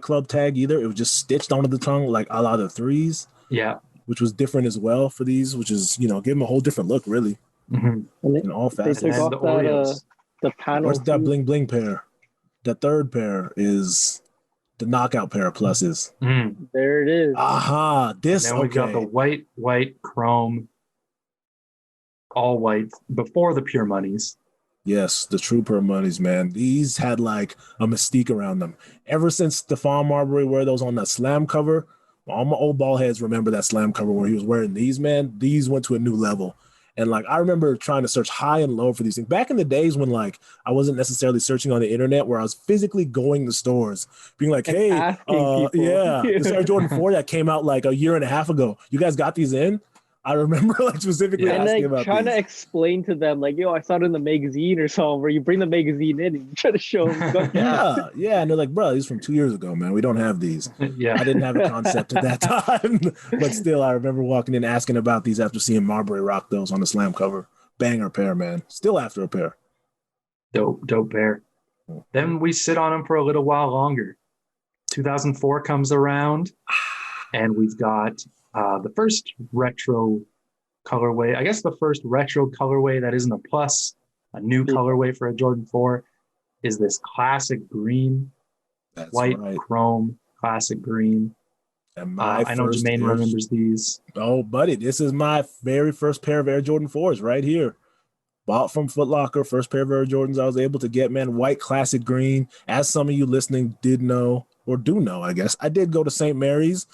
club tag either. It was just stitched onto the tongue like a lot of the 3s. Yeah. Which was different as well for these, which is, give them a whole different look, really. Mm-hmm. In all facets. They took off the panel. Where's that bling bling pair? The third pair is the knockout pair of pluses. There it is. Aha. Then we got the white chrome, all white before the Pure Monies. Yes, the true Pure Monies, man. These had like a mystique around them. Ever since Stephon Marbury wore those on that slam cover, all my old ball heads remember that slam cover where he was wearing these, man. These went to a new level. And like, I remember trying to search high and low for these things back in the days when like I wasn't necessarily searching on the internet, where I was physically going to stores being like, hey, this Air Jordan 4 that came out like a year and a half ago. You guys got these in? I remember like specifically asking about trying these. to explain to them like, yo, I saw it in the magazine or something, where you bring the magazine in and you try to show them. Yeah. And they're like, bro, these from 2 years ago, man. We don't have these. Yeah. I didn't have a concept at that time. But still, I remember walking in asking about these after seeing Marbury rock those on the slam cover. Banger pair, man. Still after a pair. Dope pair. Then we sit on them for a little while longer. 2004 comes around, and we've got the first retro colorway. I guess the first retro colorway that isn't a plus, a new colorway for a Jordan 4 is this classic green, white chrome classic green. And I know Jermaine remembers these. Oh, buddy, this is my very first pair of Air Jordan 4s right here. Bought from Foot Locker, first pair of Air Jordans I was able to get, man. White classic green. As some of you listening did know, or do know, I guess, I did go to St. Mary's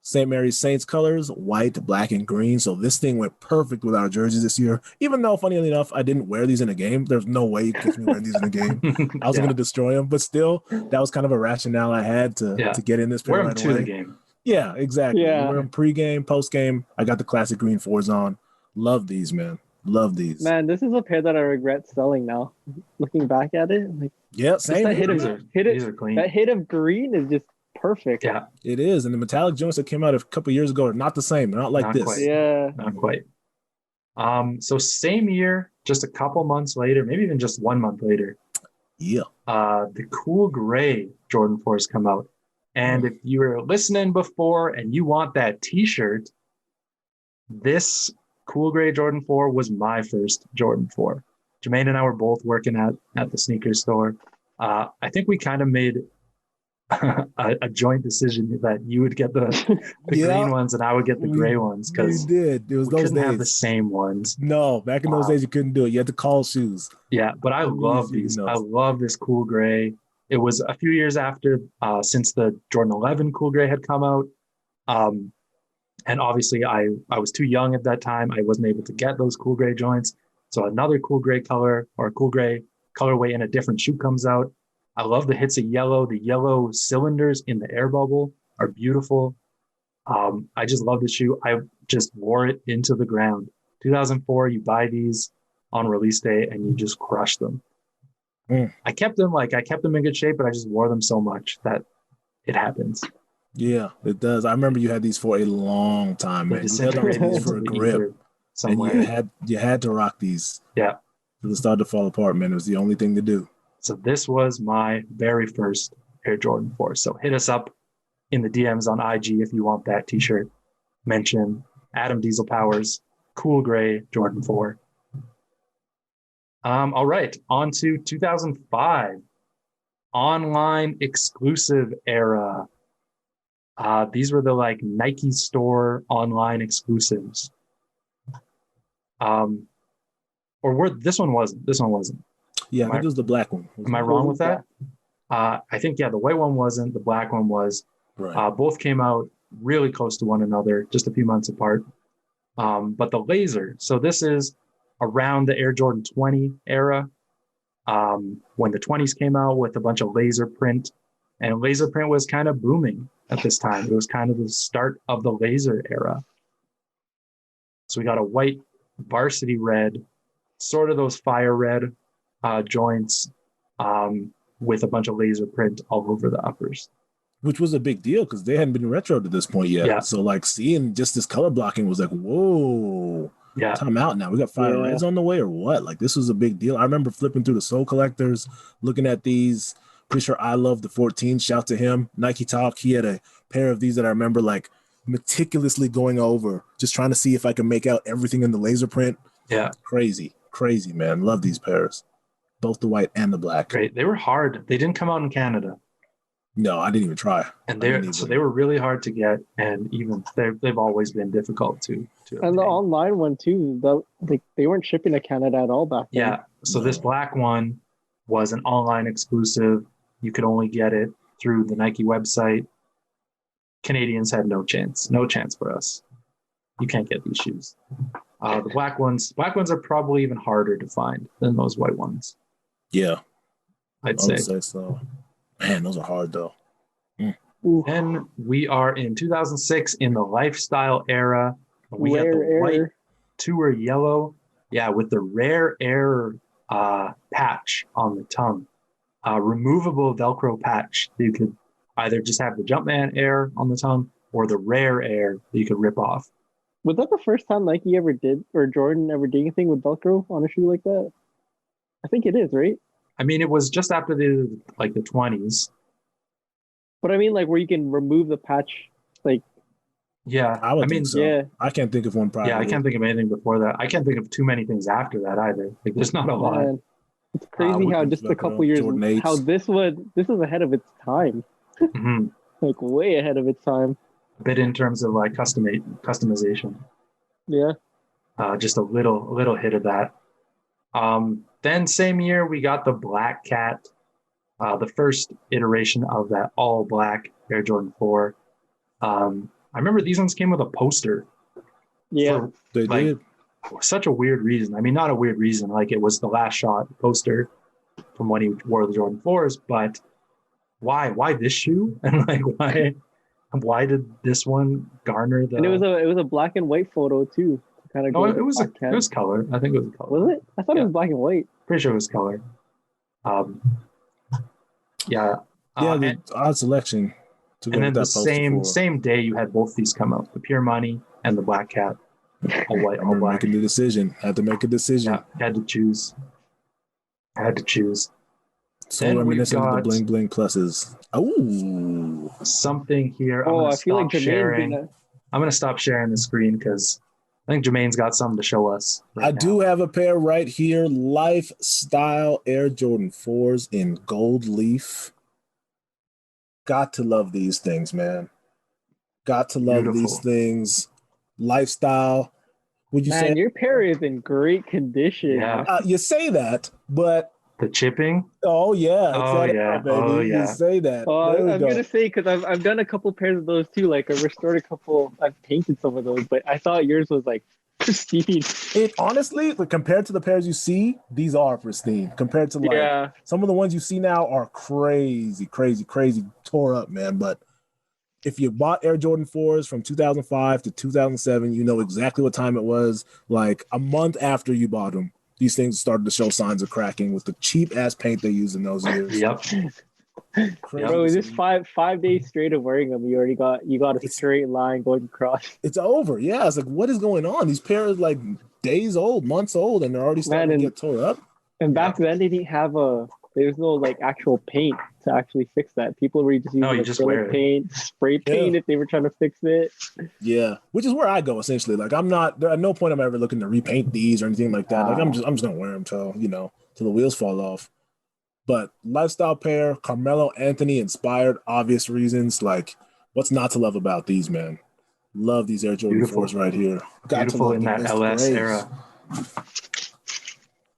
Saints colors, white, black, and green. So this thing went perfect with our jerseys this year. Even though, funny enough, I didn't wear these in a game. There's no way you could catch me wearing these in a game. I was going to destroy them. But still, that was kind of a rationale I had to get in this pair. Wear them to the game. Yeah, exactly. Yeah. Wear them pre-game, post-game. I got the classic green 4s on. Love these, man. Love these. Man, this is a pair that I regret selling now. Looking back at it, like, yeah, same. These are clean. That hit of green is just perfect. Yeah, it is. And the metallic joints that came out a couple years ago are not the same. They're not like this. Quite. Yeah, not quite. So same year, just a couple months later, maybe even just 1 month later. Yeah. The cool gray Jordan 4s come out. And if you were listening before and you want that T-shirt, this cool gray Jordan 4 was my first Jordan 4. Jermaine and I were both working at the sneaker store. I think we kind of made a joint decision that you would get the Yeah, green ones and I would get the gray ones You because did. It was we those couldn't have the days. same ones. No, back in those days you couldn't do it. You had to call shoes. Yeah, but I Let me love use these. I notes. love this cool gray. It was a few years after since the Jordan 11 cool gray had come out. Um, and obviously I was too young at that time. I wasn't able to get those cool gray joints. So another cool gray color or cool gray colorway in a different shoe comes out. I love the hits of yellow. The yellow cylinders in the air bubble are beautiful. I just love the shoe. I just wore it into the ground. 2004, you buy these on release day and you just crush them. I kept them in good shape, but I just wore them so much that it happens. Yeah, it does. I remember you had these for a long time, man. You held on to these for a grip, somewhere. and you had to rock these. Yeah, because it started to fall apart, man. It was the only thing to do. So this was my very first Air Jordan 4. So hit us up in the DMs on IG if you want that t-shirt. Mention Adam Diesel Powers, cool gray Jordan 4. All right, on to 2005, online exclusive era. These were the like Nike store online exclusives. This one wasn't. Yeah, I think it was the black one. Am I wrong with that? I think, the white one wasn't, the black one was. Right. Both came out really close to one another, just a few months apart. But the laser, so this is around the Air Jordan 20 era, when the 20s came out with a bunch of laser print, and laser print was kind of booming at this time. It was kind of the start of the laser era. So we got a white varsity red, sort of those fire red joints, with a bunch of laser print all over the uppers. Which was a big deal because they hadn't been retro to this point yet. Yeah. So like seeing just this color blocking was like, whoa, time out now. We got fire reds on the way or what? Like this was a big deal. I remember flipping through the Soul Collectors, looking at these. Pretty sure I love the 14. Shout to him. Nike Talk. He had a pair of these that I remember like meticulously going over, just trying to see if I can make out everything in the laser print. Yeah. Crazy, man. Love these pairs. Both the white and the black. Great. They were hard. They didn't come out in Canada. No, I didn't even try. And they were really hard to get, and even they've always been difficult to and obtain. the online one too. They weren't shipping to Canada at all back then. Yeah. So this black one was an online exclusive. You could only get it through the Nike website. Canadians had no chance for us. You can't get these shoes. The black ones are probably even harder to find than those white ones. Yeah, I'd say so. Man, those are hard though. Then we are in 2006 in the lifestyle era. We had the white tour yellow, with the rare air patch on the tongue. Removable Velcro patch. You could either just have the Jumpman Air on the tongue or the rare air that you could rip off. Was that the first time Nike ever did, or Jordan ever did anything with Velcro on a shoe like that? I think it is, right? I mean, it was just after the 20s. But I mean, like where you can remove the patch, like. Yeah, I would think so. Yeah. I can't think of one prior. Yeah, I can't think of anything before that. I can't think of too many things after that either. Like, there's not a lot. Man, it's crazy how just a couple years, how this is ahead of its time. Mm-hmm. Like way ahead of its time. A bit in terms of like customization. Yeah. Just a little hit of that. Then same year we got the Black Cat, the first iteration of that all black Air Jordan 4. I remember these ones came with a poster. Yeah, they did. Such a weird reason. I mean, not a weird reason. Like it was the last shot poster from when he wore the Jordan 4s, but why this shoe? And like why did this one garner the? And it was a black and white photo too. Kind of. No, it was color. I think it was color. Was it? I thought it was black and white. Pretty sure it was color. The odd selection. And then the same day you had both these come out, the Pure Money and the Black Cat, all white, all black. Making the decision. Had to make a decision. Yeah, had to choose. So reminiscent of the bling bling pluses. Oh, something here. I feel like Jermaine's I'm gonna stop sharing the screen because I think Jermaine's got something to show us. I do have a pair right here, Lifestyle Air Jordan 4s in gold leaf. Got to love these things, man. Got to love these Beautiful. things. Lifestyle. Would you say Man, your pair is in great condition. Yeah. you say that, but The chipping. oh yeah, it's Oh, that yeah. era, baby. Oh, You yeah. say that. Oh, There we I'm go. gonna say because I've done a couple pairs of those too. Like I restored a couple. I've painted some of those, but I thought yours was like pristine. It honestly, like, compared to the pairs you see, these are pristine. Compared to like Yeah. some of the ones you see now are crazy, tore up, man. But if you bought Air Jordan 4s from 2005 to 2007, you know exactly what time it was. Like a month after you bought them, these things started to show signs of cracking with the cheap ass paint they used in those years. Yep. Crazy. Bro, just 5 days straight of wearing them, you got a straight line going across. It's over. Yeah, it's like, what is going on? These pairs like days old, months old, and they're already starting to get tore up. And back then they didn't have there was no like actual paint to actually fix that. People were just using you just acrylic wear it. paint, spray paint if they were trying to fix it. Yeah, which is where I go essentially. Like I'm not at no point am I ever looking to repaint these or anything like that. Like I'm just gonna wear them till the wheels fall off. But lifestyle pair, Carmelo Anthony inspired, obvious reasons. Like what's not to love about these, man? Love these Air Jordan Beautiful. 4s right here. Got Beautiful in that LS era.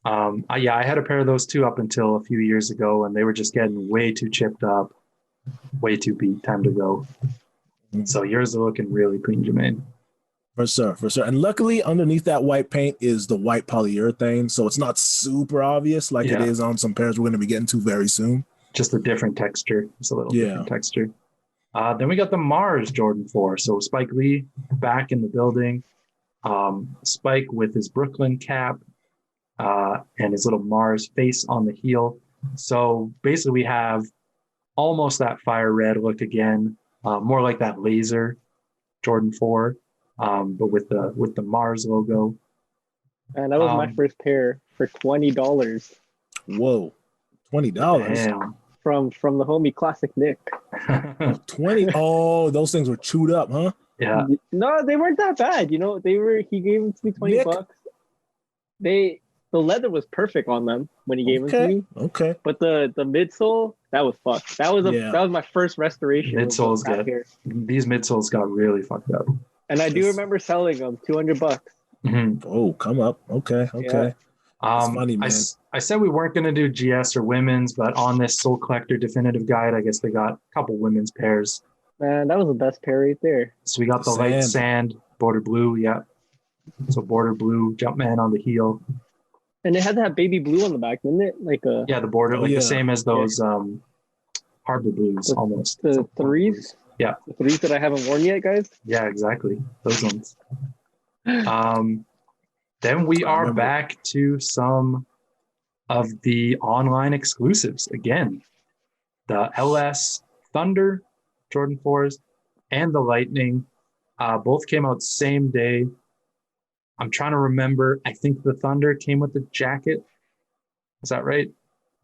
I had a pair of those too up until a few years ago, and they were just getting way too chipped up, way too beat. Time to go. So yours are looking really clean, Jermaine. For sure. And luckily, underneath that white paint is the white polyurethane, so it's not super obvious like it is on some pairs we're going to be getting to very soon. Just a different texture. It's a little different texture. Then we got the Mars Jordan 4. So Spike Lee back in the building. Spike with his Brooklyn cap and his little Mars face on the heel. So basically we have almost that fire red look again, more like that laser Jordan 4, but with the Mars logo. And that was my first pair for $20. Whoa, $20 from the homie Classic Nick. 20. Oh, those things were chewed up, huh? Yeah. No, they weren't that bad. He gave them to me $20. The leather was perfect on them when he gave them to me. Okay. But the midsole, that was fucked. That was my first restoration. Midsoles these midsoles got really fucked up. And I do remember selling them $200. Mm-hmm. Oh, come up. Okay. Yeah. That's funny, man. I said we weren't going to do GS or women's, but on this Soul Collector definitive guide, I guess they got a couple women's pairs. Man, that was the best pair right there. So we got the light sand, border blue, yeah. So border blue, Jumpman on the heel. And it had that baby blue on the back, didn't it? The border, the same as those Harbor Blues almost. The threes? Yeah. The threes that I haven't worn yet, guys? Yeah, exactly. Those ones. Then we are back to some of the online exclusives again. The LS Thunder Jordan 4s and the Lightning both came out same day. I'm trying to remember. I think the Thunder came with the jacket. Is that right?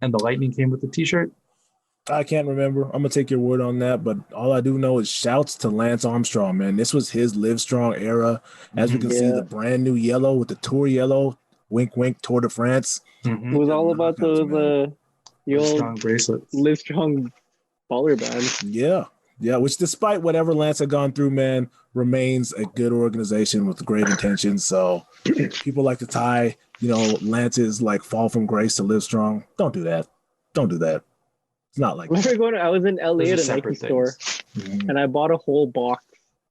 And the Lightning came with the t-shirt? I can't remember. I'm going to take your word on that. But all I do know is shouts to Lance Armstrong, man. This was his Live Strong era. As we can see, the brand new yellow with the Tour yellow. Wink, wink, Tour de France. Mm-hmm. It was all about the old strong bracelets. Live Strong baller bands. Yeah, which despite whatever Lance had gone through, man, remains a good organization with great intentions. So people like to tie, Lance's fall from grace to Live Strong. Don't do that. It's not like that. I was in LA at a Nike store, and I bought a whole box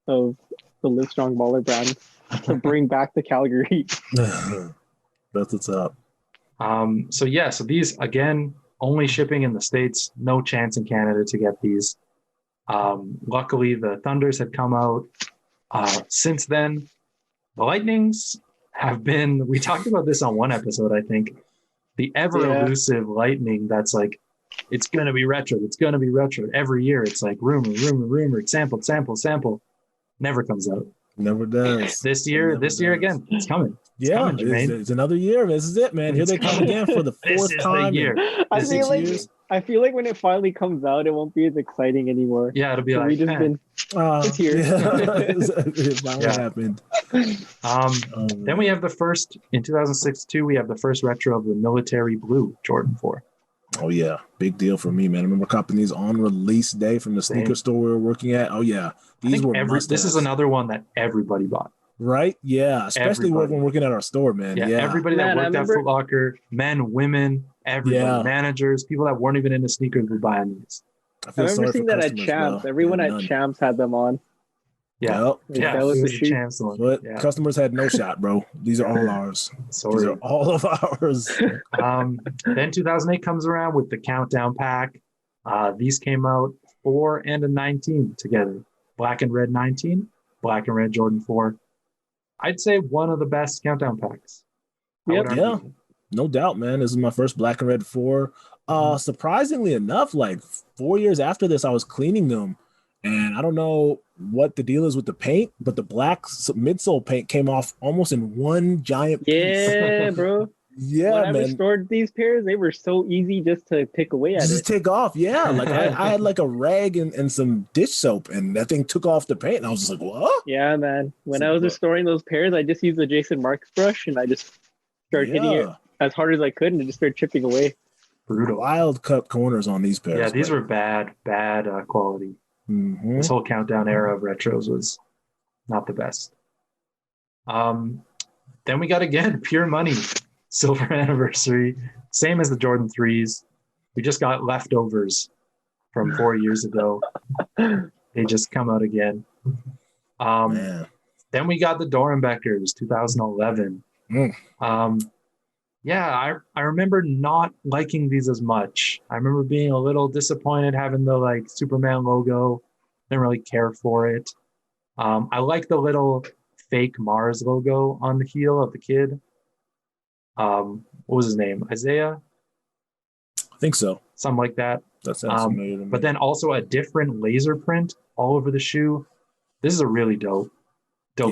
of the Live Strong baller brand to bring back to Calgary. That's what's up. So these, again, only shipping in the States. No chance in Canada to get these. Luckily, the Thunders had come out. Since then, the Lightnings have been, we talked about this on one episode, I think, the ever elusive Lightning that's it's going to be retro. It's going to be retro. Every year, it's rumor, sample. Never comes out. Never does. This year again, it's coming. It's another year. This is it, man. Here they come again for the fourth time. I feel like when it finally comes out, it won't be as exciting anymore. Yeah, it'll be it's here. It finally happened. Then we have the first, in 2006 too, we have the first retro of the military blue Jordan 4. Oh yeah, big deal for me, man. I remember copping these on release day from the sneaker store we were working at. Oh yeah, these were this is another one that everybody bought. Right? Yeah, especially Everybody. when working at our store, man. Yeah, Yeah. everybody that worked at Foot Locker, men, women, everybody, managers, people that weren't even into sneakers were buying these. I I feel remember sorry seeing for that at customers, Champs. bro. Everyone Yeah, at none. Champs had them on. Yeah, Yep. yeah, That was it the was a shoe. chance one. But Yeah. customers had no shot, bro. These are all ours. Sorry. These are all of ours. Then 2008 comes around with the Countdown Pack. These came out 4 and a 19 together. Black and red 19, black and red Jordan 4. I'd say one of the best Countdown Packs. Yep. Yeah, no doubt, man. This is my first black and red 4. Surprisingly enough, like 4 years after this, I was cleaning them. And I don't know what the deal is with the paint, but the black midsole paint came off almost in one giant piece. Yeah, bro. Yeah, when I man. restored these pairs, they were so easy just to pick away at Just take off. Yeah. Like I had like a rag and some dish soap, and that thing took off the paint. And I was just like, what? Yeah, man. When I was restoring those pairs, I just used the Jason Marks brush and I just started hitting it as hard as I could and it just started chipping away. Brutal. Wild cut corners on these pairs. Yeah, these were bad quality. Mm-hmm. This whole Countdown era of retros was not the best. Then we got again Pure Money silver anniversary, same as the Jordan 3s. We just got leftovers from 4 years ago. They just come out again. Then we got the Dorenbeckers 2011. I remember not liking these as much. I remember being a little disappointed having the like Superman logo. Didn't really care for it. I like the little fake Mars logo on the heel of the kid. What was his name? Isaiah? I think so. Something like that. That sounds familiar to me. But then also a different laser print all over the shoe. This is a really dope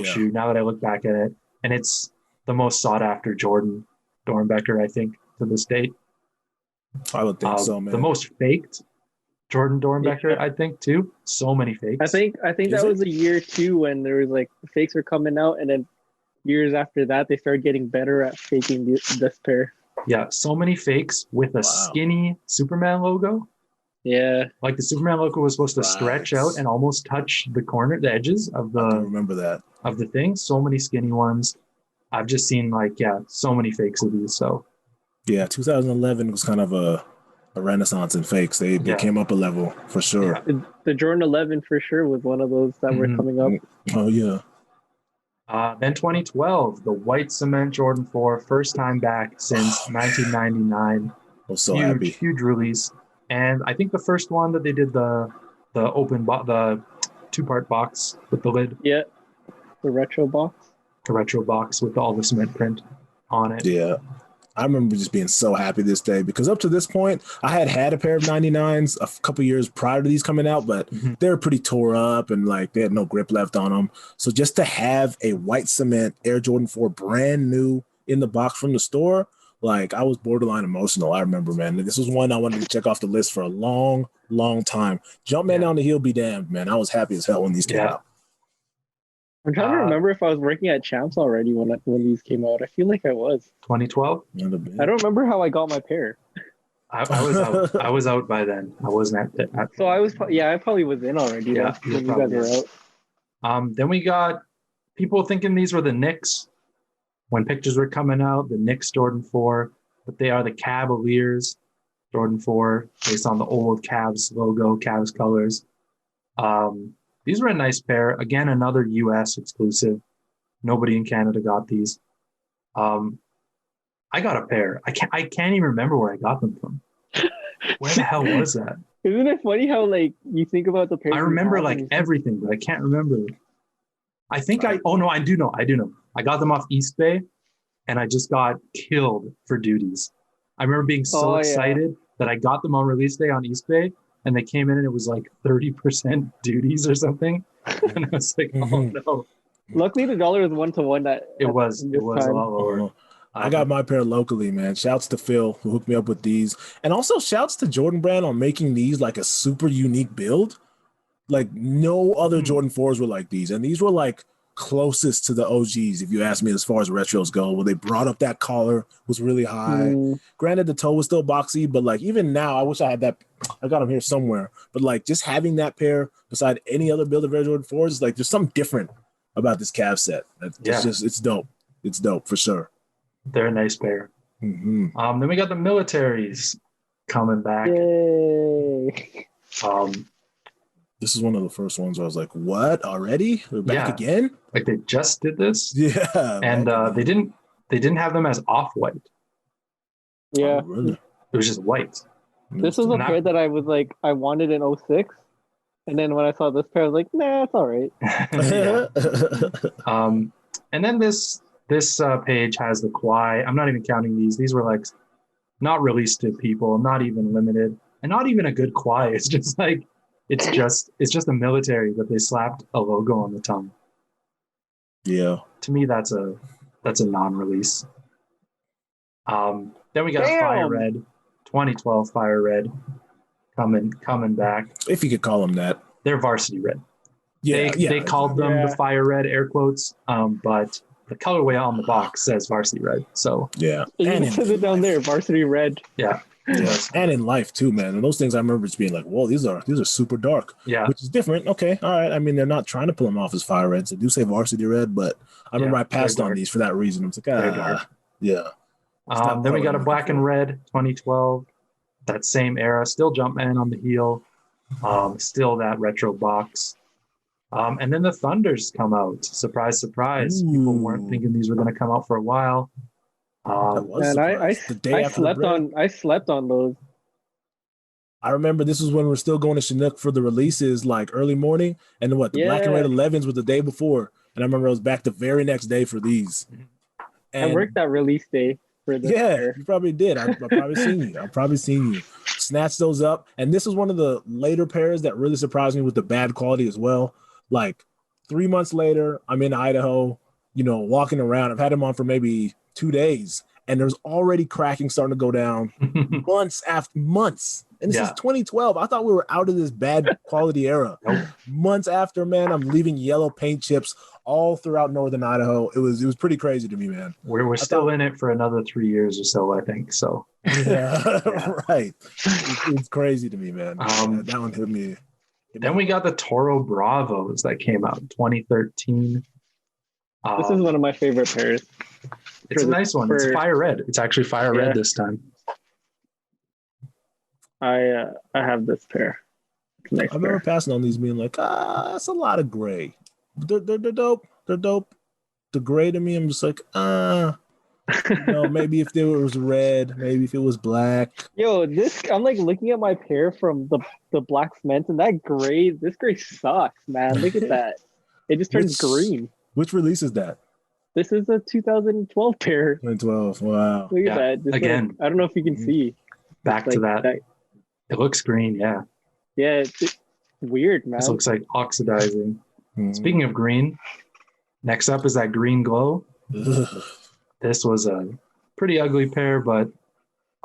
shoe now that I look back at it. And it's the most sought after Jordan Dorenbecker, I think, to this date. I would think so, man. The most faked Jordan Dorenbecker, I think, too. So many fakes. I think that was a year too when there was like the fakes were coming out, and then years after that they started getting better at faking this pair. Yeah, so many fakes with a skinny Superman logo. Yeah, like the Superman logo was supposed to stretch out and almost touch the edges of the. I remember that of the thing. So many skinny ones. I've just seen so many fakes of these. So yeah, 2011 was kind of a renaissance in fakes. They came up a level for sure. Yeah. The Jordan 11 for sure was one of those that were coming up. Oh yeah. Then 2012, the white cement Jordan 4, first time back since 1999. I was so happy. Huge release. And I think the first one that they did the the 2-part box with the lid. Yeah, the retro box. The retro box with all the cement print on it. Yeah. I remember just being so happy this day because up to this point, I had a pair of 99s a couple years prior to these coming out, but they were pretty tore up and like they had no grip left on them. So just to have a white cement Air Jordan 4 brand new in the box from the store, like I was borderline emotional. I remember, man, this was one I wanted to check off the list for a long, long time. Jumpman down the hill be damned, man. I was happy as hell when these came out. I'm trying to remember if I was working at Champs already when these came out. I feel like I was. 2012? I don't remember how I got my pair. I was out. I was out by then. I wasn't at so I was. I probably was in already. Yeah, when you guys were out. Then we got people thinking these were the Knicks when pictures were coming out. The Knicks Jordan 4, but they are the Cavaliers Jordan 4 based on the old Cavs logo, Cavs colors. These were a nice pair. Again, another U.S. exclusive. Nobody in Canada got these. I got a pair. I can't even remember where I got them from. Where the hell was that? Isn't it funny how like you think about the pairs? I remember like everything, but I can't remember. I think I do know. I got them off East Bay, and I just got killed for duties. I remember being so excited that I got them on release day on East Bay, and they came in and it was like 30% duties or something. And I was like, oh no. Luckily the dollar was 1-to-1 that it was a lot lower. I got my pair locally, man. Shouts to Phil who hooked me up with these. And also shouts to Jordan Brand on making these like a super unique build. Like no other Jordan 4s were like these. And these were like closest to the OGs, if you ask me, as far as retros go. Where they brought up that collar was really high. Granted, the toe was still boxy, but like even now, I wish I had that. I got them here somewhere, but like just having that pair beside any other build of Air Jordan 4s is like there's something different about this calf set. It's dope. It's dope for sure. They're a nice pair. Then we got the militaries coming back. Yay. This is one of the first ones where I was like, what, already? They're back again? Like they just did this? Yeah. And they didn't have them as off-white. Yeah. Oh, really? It was just white. This was a pair that I was like, I wanted in 06. And then when I saw this pair, I was like, nah, it's all right. And then this page has the Kwai. I'm not even counting these. These were like not released to people, not even limited, and not even a good Kwai. It's just like it's just a military, but they slapped a logo on the tongue. Yeah. To me, that's a non-release. Then we got Fire Red, 2012 Fire Red, coming back. If you could call them that. They're varsity red. Yeah, they called them the Fire Red, air quotes, but the colorway on the box says varsity red. So yeah, and it says it down there, varsity red. Yeah. Yes. And in life too, man. And those things I remember just being like, whoa, these are super dark. Yeah. Which is different. Okay. All right. I mean, they're not trying to pull them off as fire reds. They do say varsity red, but I remember I passed on these for that reason. I'm like, yeah. Then we got a black and red 2012. That same era, still Jumpman on the heel. Still that retro box. And then the Thunders come out. Surprise, surprise. Ooh. People weren't thinking these were going to come out for a while. And I slept on those. I remember this was when we are still going to Chinook for the releases, like early morning, and then the black and red 11s was the day before, and I remember I was back the very next day for these. And I worked that release day for this. Yeah, you probably did. I've probably seen you snatch those up, and this was one of the later pairs that really surprised me with the bad quality as well. Like 3 months later, I'm in Idaho, walking around. I've had them on for maybe 2 days, and there's already cracking starting to go down months after months. And this is 2012. I thought we were out of this bad quality era. Months after, man, I'm leaving yellow paint chips all throughout northern Idaho. It was pretty crazy to me, man. We're still in it for another 3 years or so, I think. So right. It's crazy to me, man. That one hit me. Then we got the Toro Bravos that came out in 2013. This is one of my favorite pairs. It's a nice one. It's fire red. It's actually fire red this time. I have this pair. Nice I remember passing on these being like, that's a lot of gray. They're dope. They're dope. The gray to me, I'm just like, maybe if there was red, maybe if it was black. Yo, I'm like looking at my pair from the black cement, and this gray sucks, man. Look at that. It just turns green. Which release is that? This is a 2012 pair. 2012. Wow. Look at that. Just again, I don't know if you can see. Back to that. It looks green, yeah. Yeah, it's weird, man. This looks like oxidizing. Speaking of green, next up is that green glow. This was a pretty ugly pair, but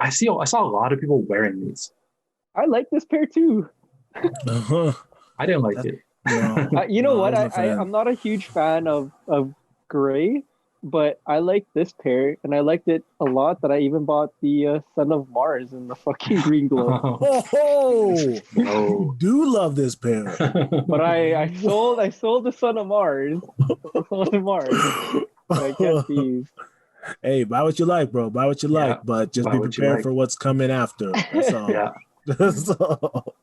I saw a lot of people wearing these. I like this pair too. I didn't like it. No, I'm not a huge fan of gray, but I like this pair, and I liked it a lot that I even bought the Son of Mars in the fucking green glow. You do love this pair. But I sold the Son of Mars. I kept these. Hey, buy what you like, bro. Buy what you like, but just be prepared for what's coming after. That's all. Yeah. That's all.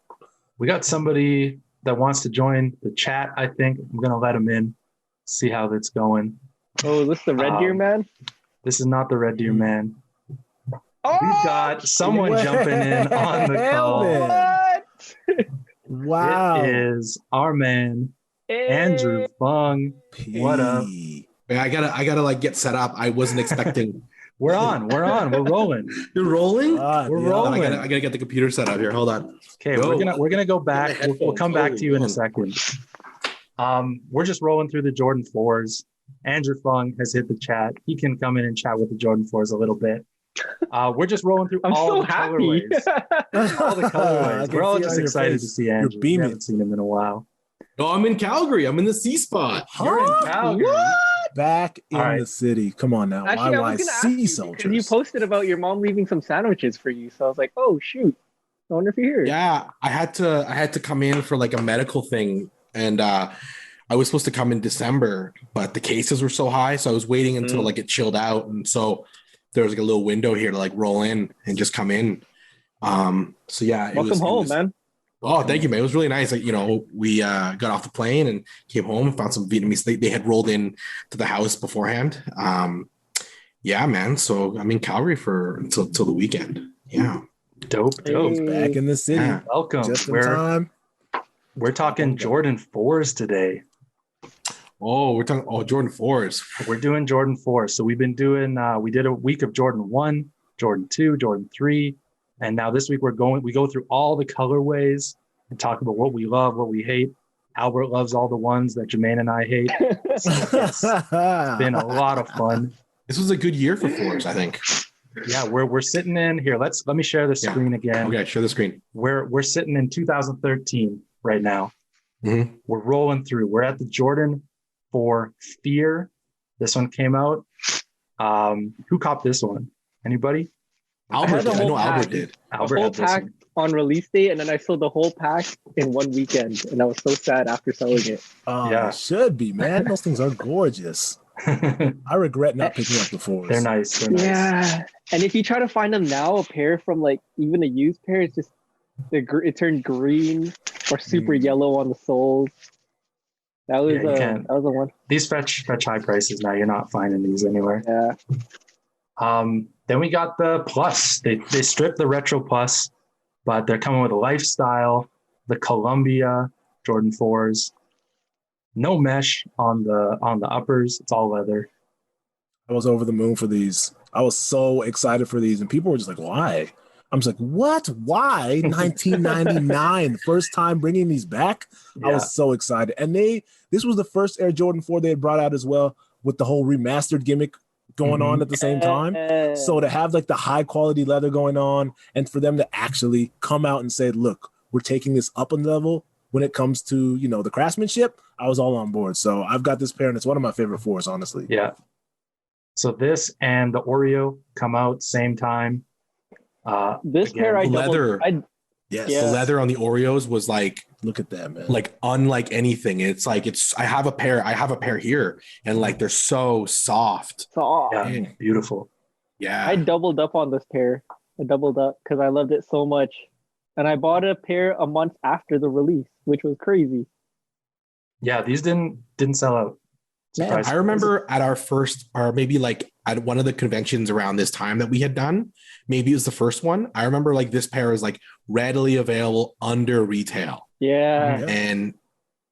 We got somebody that wants to join the chat, I think. I'm going to let him in, see how that's going. Oh, is this the Red Deer man? This is not the Red Deer man. Oh! We've got someone jumping in on the call. What? Wow. It is our man, Andrew Phung. What up? I gotta like get set up. I wasn't expecting. We're on. We're rolling. You're rolling? We're rolling. I gotta get the computer set up here. Hold on. Okay, we're gonna go back. We'll come back to you in a second. We're just rolling through the Jordan 4s. Andrew Phung has hit the chat. He can come in and chat with the Jordan 4s a little bit. We're just rolling through all the colorways. All the colorways. We're all just excited to see Andrew. We haven't seen him in a while. Oh, I'm in Calgary. I'm in the C spot. You're in Calgary. Back in All right. the city. Come on now. Actually, I was gonna ask you because YYC you soldiers. posted about your mom leaving some sandwiches for you, so I was like, oh shoot, I wonder if you're here. Yeah, I had to come in for like a medical thing, and I was supposed to come in December, but the cases were so high, so I was waiting until like it chilled out, and so there was like a little window here to like roll in and just come in. So yeah, Welcome home, man. Oh, thank you, man. It was really nice. Like, we got off the plane and came home and found some Vietnamese. They had rolled in to the house beforehand. Yeah, man. So I'm in Calgary till the weekend. Yeah. Dope. Hey. Back in the city. Yeah. Welcome. Just in time. We're talking Jordan 4s today. Oh, we're talking Jordan 4s. We're doing Jordan 4. So we've been doing, we did a week of Jordan 1, Jordan 2, Jordan 3. And now this week we go through all the colorways and talk about what we love, what we hate. Albert loves all the ones that Jermaine and I hate. So it's been a lot of fun. This was a good year for 4s, I think. Yeah, we're sitting in here. Let me share the screen again. Okay, share the screen. We're sitting in 2013 right now. Mm-hmm. We're rolling through. We're at the Jordan 4 Fear. This one came out. Who copped this one? Anybody? Albert, I know Albert did. Albert A whole had this pack one. on release day, and then I sold the whole pack in one weekend, and I was so sad after selling it. Yeah. Should be, man. Those things are gorgeous. I regret not picking up the 4s. They're nice. They're nice. Yeah, and if you try to find them now, a pair from like even a used pair, it's just it turned green or super yellow on the soles. That was Yeah, you can't. that was the one. These fetch high prices now. You're not finding these anywhere. Yeah. Then we got the Plus. They stripped the Retro Plus, but they're coming with a lifestyle, the Columbia Jordan 4s. No mesh on the uppers. It's all leather. I was over the moon for these. I was so excited for these, and people were just like, "Why?" I'm just like, "What? Why?" 1999, first time bringing these back. Yeah. I was so excited, and this was the first Air Jordan 4 they had brought out as well, with the whole remastered gimmick going on at the same time. So to have like the high quality leather going on, and for them to actually come out and say, "Look, we're taking this up a level." When it comes to, the craftsmanship, I was all on board. So I've got this pair, and it's one of my favorite 4s, honestly. Yeah. So this and the Oreo come out same time. This again, pair I leather. Yes. Yeah. The leather on the Oreos was like, Look at that, man. like unlike anything. I have a pair here, and like they're so soft. Yeah, beautiful. Yeah. I doubled up on this pair. I doubled up because I loved it so much. And I bought a pair a month after the release, which was crazy. Yeah, these didn't sell out. Surprised. I remember at our first, or maybe like at one of the conventions around this time that we had done, maybe it was the first one. I remember like this pair is like readily available under retail. Yeah. And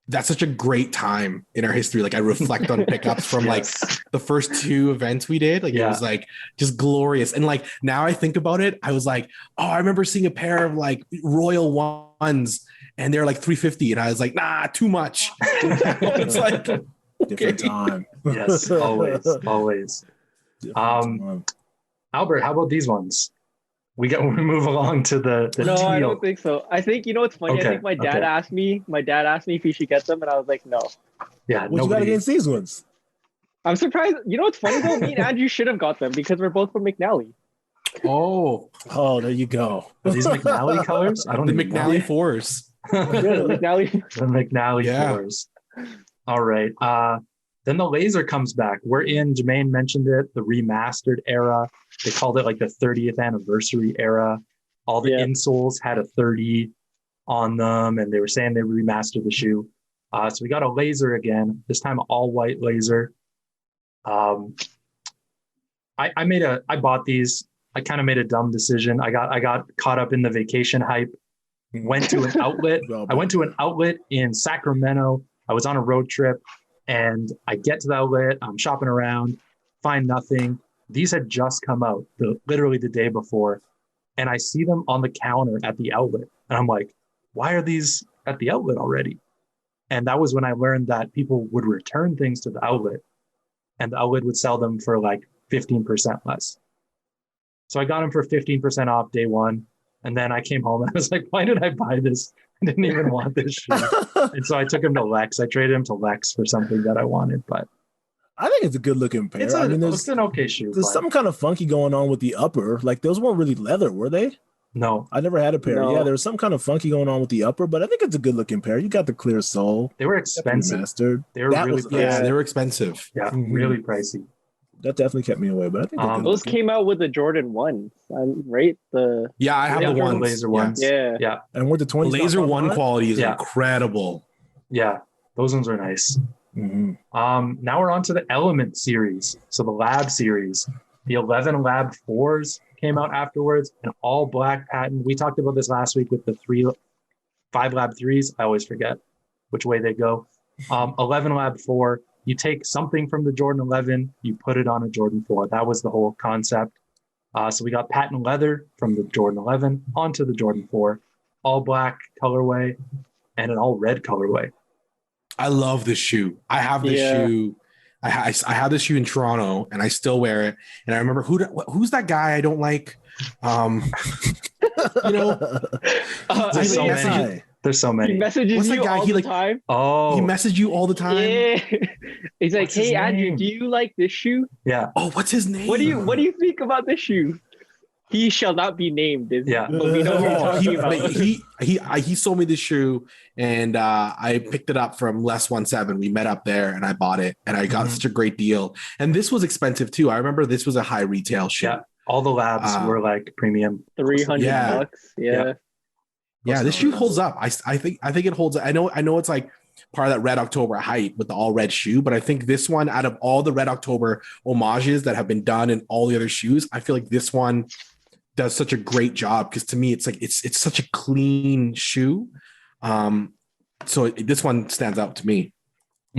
that's such a great time in our history. Like I reflect on pickups from like the first 2 events we did. Like it was like just glorious. And like now I think about it, I was like, oh, I remember seeing a pair of like Royal Ones and they're like $350. And I was like, nah, too much. It's like different time. Yes, always. Time. Albert, how about these ones? We move along to the No, teal. I don't think so. I think what's funny. Okay, I think my dad asked me. My dad asked me if he should get them, and I was like, no. Yeah, What you got against these ones? I'm surprised. You know what's funny though? Me and Andrew should have got them because we're both from McNally. oh, There you go. Are these McNally colors? I don't the even know. McNally 4s. Yeah, McNally. The McNally Yeah. fours. All right. Then the laser comes back. We're in, Jermaine mentioned it, the remastered era. They called it like the 30th anniversary era. All the insoles had a 30 on them, and they were saying they remastered the shoe. So we got a laser again, this time all white laser. I bought these. I kind of made a dumb decision. I got caught up in the vacation hype. Went to an outlet. I went to an outlet in Sacramento. I was on a road trip, and I get to the outlet. I'm shopping around, find nothing. These had just come out, literally the day before, and I see them on the counter at the outlet, and I'm like, "Why are these at the outlet already?" And that was when I learned that people would return things to the outlet, and the outlet would sell them for like 15% less. So I got them for 15% off day one. And then I came home and I was like, why did I buy this didn't even want this shoe. And so I took him to Lex. I traded him to Lex for something that I wanted, but I think it's a good looking pair. it's there's an okay shoe. there's but something kind of funky going on with the upper. Like those weren't really leather, were they? no, I never had a pair. No. Yeah, there was some kind of funky going on with the upper, but I think it's a good looking pair. You got the clear sole. they were expensive. Remastered. They were That really was- pricey. Yeah, they were expensive. Yeah, Mhm. really pricey. That definitely kept me away, but I think they're good Those looking. came out with the Jordan ones, right? The Yeah, I have Yeah, the Jordan ones. laser ones. yeah. Yeah, And were the 20 Laser one quality is Yeah. incredible. yeah, those ones are nice. Mm-hmm. Now we're on to the Element series. So the Lab series, the 11 Lab 4s came out afterwards, an all black patent. We talked about this last week with the 5 Lab 3s. I always forget which way they go. 11 Lab 4, you take something from the Jordan 11, you put it on a Jordan 4. That was the whole concept. So we got patent leather from the Jordan 11 onto the Jordan 4, all black colorway and an all red colorway. I love this shoe. I have this Yeah. shoe. I have this shoe in Toronto, and I still wear it. And I remember who's that guy I don't like. You know, There's so message many. you- There's so He many. messages What's that you guy? all He, the like- time. Oh, he messaged you all the time. Yeah. He's like, What's his "Hey Andrew, name? do you like this shoe? yeah. Oh, what's his name? What do you think about this shoe?" He shall not be named. Yeah. But we know what you're Oh, talking about. he sold me this shoe, and I picked it up from Les 17. We met up there, and I bought it, and I got Mhm. such a great deal. And this was expensive too. I remember this was a high retail shoe. Yeah. All the labs were like premium. $300 Yeah. bucks. Yeah. Yeah, this shoe holds up. I think it holds up. I know it's like part of that Red October hype with the all red shoe, but I think this one, out of all the Red October homages that have been done in all the other shoes, I feel like this one does such a great job, because to me it's like it's such a clean shoe. So this one stands out to me.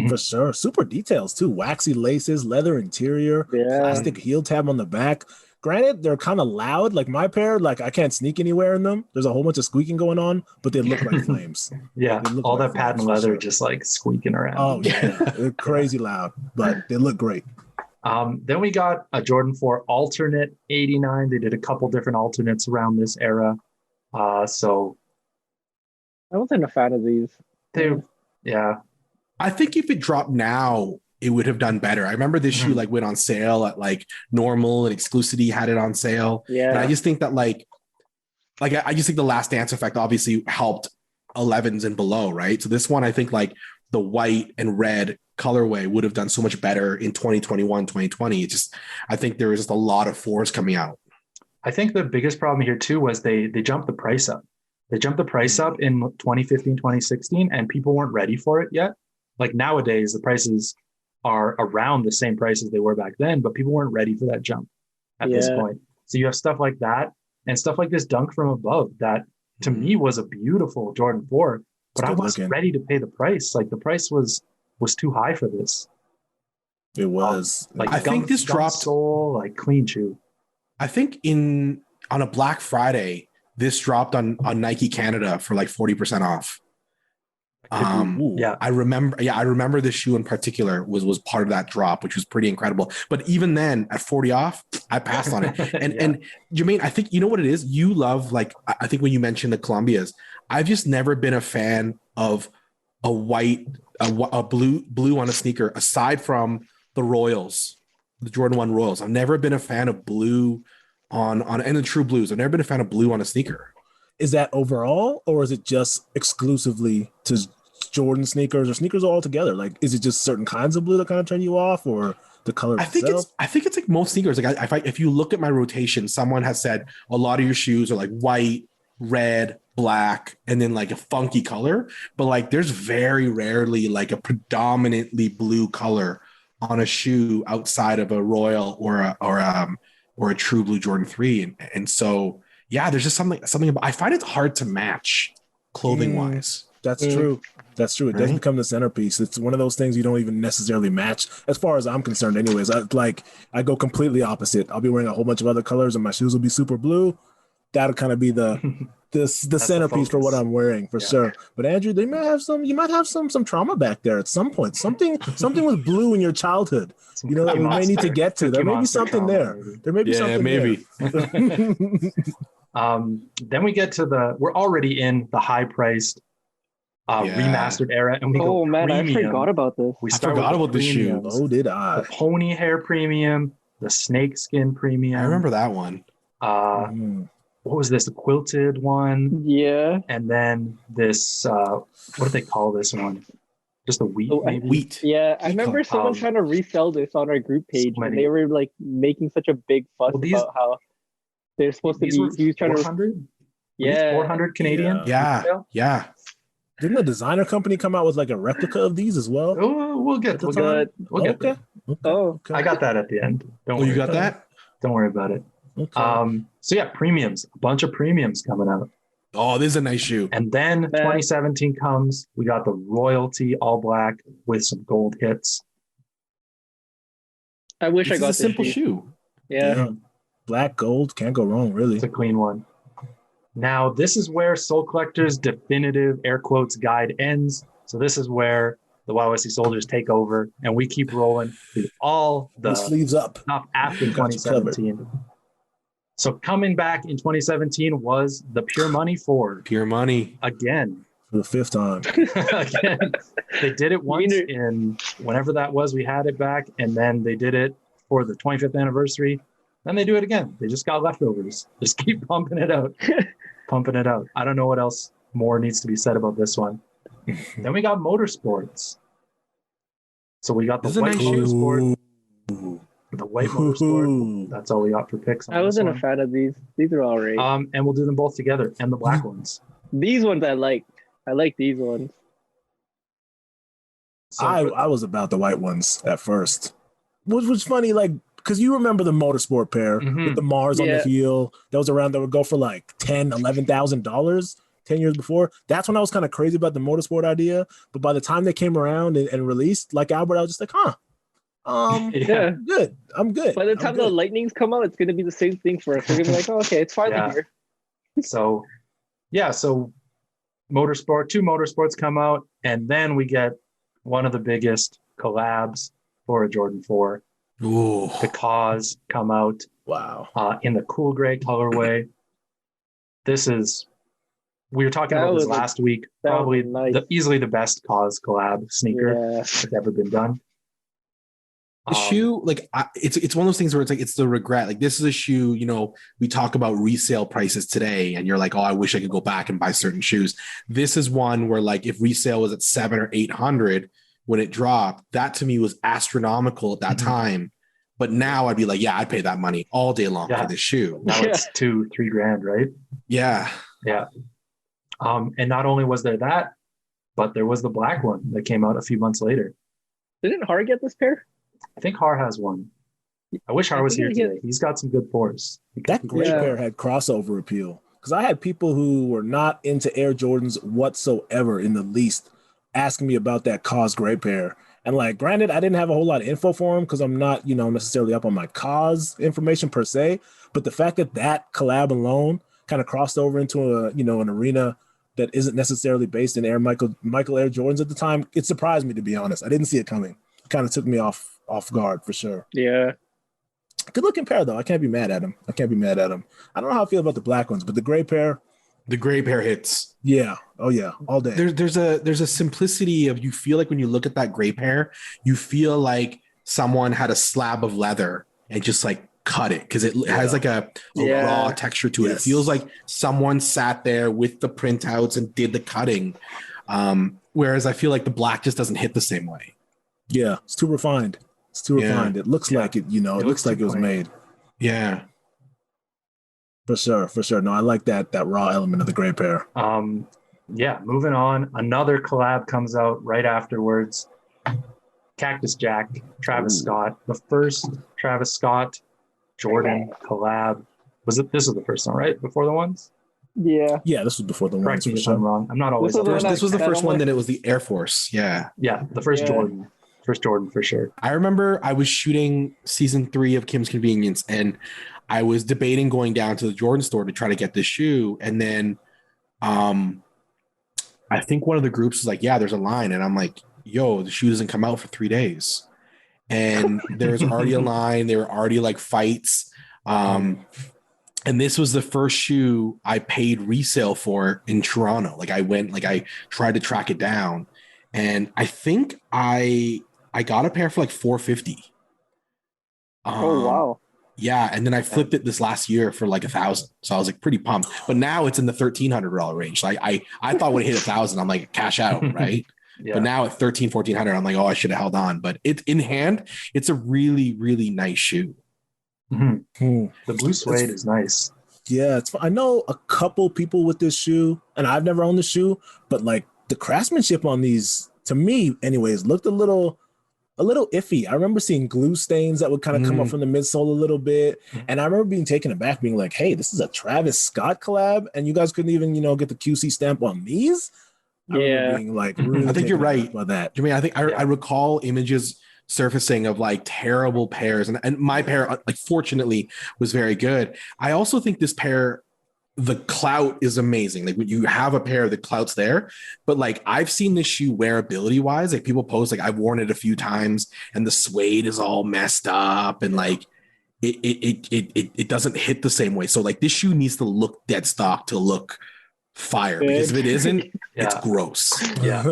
For sure. Super details too. Waxy laces, leather interior, Yeah. plastic heel tab on the back. Granted, they're kind of loud. Like my pair, like I can't sneak anywhere in them. There's a whole bunch of squeaking going on, but they look like flames. Yeah. They look All like that patent flames, for leather sure. just like squeaking around. Oh yeah, they're crazy loud, but they look great. Then we got a Jordan 4 alternate 89. They did a couple different alternates around this era. So I wasn't a fan of these. they, yeah. I think if it dropped now, it would have done better. I remember this shoe Mhm. like went on sale at like Normal, and Exclusivity had it on sale. And Yeah. I just think that like I just think the Last Dance effect obviously helped 11s and below, right? So this one, I think like the white and red colorway would have done so much better in 2021, 2020. I think there was just a lot of 4s coming out. I think the biggest problem here too was they jumped the price up. They jumped the price up in 2015, 2016, and people weren't ready for it yet. Like nowadays, the prices are around the same prices they were back then, but people weren't ready for that jump at this Yeah. point. So you have stuff like that and stuff like this dunk from above that to me was a beautiful Jordan 4, but It's I good wasn't looking. ready to pay the price. Like the price was too high for this. It was. Like I think this gum dropped- sole, like clean shoe. I think on a Black Friday, this dropped on Nike Canada for like 40% off. Ooh. Yeah. I remember this shoe in particular was part of that drop, which was pretty incredible. But even then, at 40 off, I passed on it. And Yeah. and Jermaine, I think you know what it is. You love, like, I think when you mentioned the Columbias, I've just never been a fan of a blue on a sneaker, aside from the Royals, the Jordan 1 Royals. I've never been a fan of blue on and the True Blues. I've never been a fan of blue on a sneaker. Is that overall, or is it just exclusively to Jordan sneakers or sneakers altogether? Like, is it just certain kinds of blue that kind of turn you off, or the color I think itself? it's like most sneakers. Like if you look at my rotation, someone has said a lot of your shoes are like white, red, black, and then like a funky color. But like there's very rarely like a predominantly blue color on a shoe outside of a Royal or a True Blue Jordan 3. And so yeah, there's just something about, I find it hard to match clothing wise. That's true. That's true. It does Right? become the centerpiece. It's one of those things you don't even necessarily match, as far as I'm concerned. Anyways, I go completely opposite. I'll be wearing a whole bunch of other colors, and my shoes will be super blue. That'll kind of be the centerpiece for what focus. I'm wearing for Yeah. sure. But Andrew, you might have some trauma back there at some point. Something with blue in your childhood. You know that we may need to get to. There may be something there. There may be something maybe. there. Then we get to we're already in the high priced remastered era, and we go Oh man, I premium. forgot about this. We I start forgot with about the shoe. premiums. Oh, did The I? pony hair premium, the snake skin premium. I remember that one. Mhm. What was this? The quilted one, Yeah. and then this. What do they call this one? Just the wheat, Oh, maybe. Wheat. Yeah, I remember someone Um, trying to resell this on our group page, many. and they were like making such a big fuss Well, these- about how they're supposed to These be. were He was trying to. 400. Yeah. 400 Canadian. Yeah. Yeah. Didn't the designer company come out with like a replica of these as well? Oh, we'll get. At the We'll time? get. We'll get there. Okay. Oh. Okay. I got that at the end. Don't Oh, worry. you got that? Don't worry about it. Okay. So yeah, premiums. A bunch of premiums coming out. Oh, this is a nice shoe. And then 2017 comes. We got the royalty all black with some gold hits. I wish This I got is a simple shoe. Yeah. Black, gold, can't go wrong, really. It's a clean one. Now, this is where Soul Collector's definitive air quotes guide ends. So this is where the YYC soldiers take over, and we keep rolling through all the sleeves up. stuff after You got you covered. 2017. So coming back in 2017 was the Pure Money 4 Pure money. again. For the fifth time. Again, they did it once in whenever that was. We had it back, and then they did it for the 25th anniversary. Then they do it again. They just got leftovers. Just keep pumping it out, pumping it out. I don't know what else more needs to be said about this one. Then we got motorsports. So we got the This is a white nice shoe. motorsport. Ooh. The white motorsport. That's all we got for picks. On I wasn't this a fan of these. These are all right. one. And we'll do them both together, and the black ones. These ones I like. I like these ones. So I was about the white ones at first. Which was funny, like, because you remember the motorsport pair Mhm. with the Mars on the Yeah. heel that was around that would go for like $11,000 10 years before. That's when I was kind of crazy about the motorsport idea. But by the time they came around and released, like Albert, I was just like, Yeah. good. I'm good. By the I'm time good. the lightnings come out, it's gonna be the same thing for us. We're gonna be like, oh, okay, it's finally Yeah. here. So, yeah, so two motorsports come out, and then we get one of the biggest collabs for a Jordan 4. Ooh. The Cause come out Wow. in the cool gray colorway. This is, we were talking That about this was- last week, that was probably nice. easily the best Cause collab sneaker Yeah. that's ever been done. The shoe, like it's one of those things where it's like it's the regret. Like this is a shoe, you know, we talk about resale prices today, and you're like, oh, I wish I could go back and buy certain shoes. This is one where like if resale was at 700 or 800 when it dropped, that to me was astronomical at that Mhm. time. But now I'd be like, yeah, I'd pay that money all day long Yeah. for this shoe. Now it's $2-3 grand, right? Yeah. Yeah. And not only was there that, but there was the black one that came out a few months later. Didn't Har get this pair? I think Har has one. I wish Har was here think he today. He's got some good fours. That gray Yeah. pair had crossover appeal because I had people who were not into Air Jordans whatsoever in the least asking me about that Cause gray pair. And like, granted, I didn't have a whole lot of info for him because I'm not, necessarily up on my Cause information per se. But the fact that that collab alone kind of crossed over into an arena that isn't necessarily based in Michael Air Jordans at the time, it surprised me, to be honest. I didn't see it coming. It kind of took me off guard for sure. Yeah. Good looking pair though. I can't be mad at him. I don't know how I feel about the black ones, but the gray pair, The gray pair hits. yeah. Oh yeah, all day. There's a simplicity of, you feel like when you look at that gray pair, you feel like someone had a slab of leather and just like cut it, because it has like a Yeah. raw texture to it. Yes. It feels like someone sat there with the printouts and did the cutting. Whereas I feel like the black just doesn't hit the same way. Yeah, it's too refined. It looks like it, it looks like it was too plain. made. Yeah. For sure. No, I like that raw element of the gray pair. Yeah, moving on. Another collab comes out right afterwards. Cactus Jack, Travis Scott. The first Travis Scott Jordan collab. This was the first one, right? Before the ones? Yeah. Yeah, this was before the Correct ones me for if I'm sure. wrong. I'm not always This up was on This was the that first one, almost- then it was the Air Force. Yeah. Yeah, the first Yeah. Jordan. First Jordan for sure. I remember I was shooting season 3 of Kim's Convenience, and I was debating going down to the Jordan store to try to get this shoe. And then I think one of the groups was like, yeah, there's a line. And I'm like, yo, the shoe doesn't come out for 3 days. And there was already a line. There were already like fights. And this was the first shoe I paid resale for in Toronto. Like I tried to track it down, and I think I got a pair for like $450. Oh wow. Yeah, and then I flipped it this last year for like $1,000. So I was like pretty pumped. But now it's in the $1,300 range. So I thought when it hit $1,000, I'm like cash out, right? Yeah. But now at $1,300-$1,400, I'm like, oh, I should have held on. But it in hand, it's a really, really nice shoe. The blue suede is nice. Yeah, I know a couple people with this shoe, and I've never owned the shoe, but like the craftsmanship on these, to me, anyways, looked a little iffy. I remember seeing glue stains that would kind of come up from the midsole a little bit, and I remember being taken aback, being like, "Hey, this is a Travis Scott collab, and you guys couldn't even, get the QC stamp on these." Yeah, being like, really I think you're right about that. I mean, I think I recall images surfacing of like terrible pairs, and my pair, like, fortunately, was very good. I also think this pair, the clout is amazing. Like when you have a pair, the clout's there. But like I've seen this shoe wearability wise, like people post, like I've worn it a few times, and the suede is all messed up, and like it doesn't hit the same way. So like this shoe needs to look dead stock to look fire, because if it isn't, it's gross. Yeah.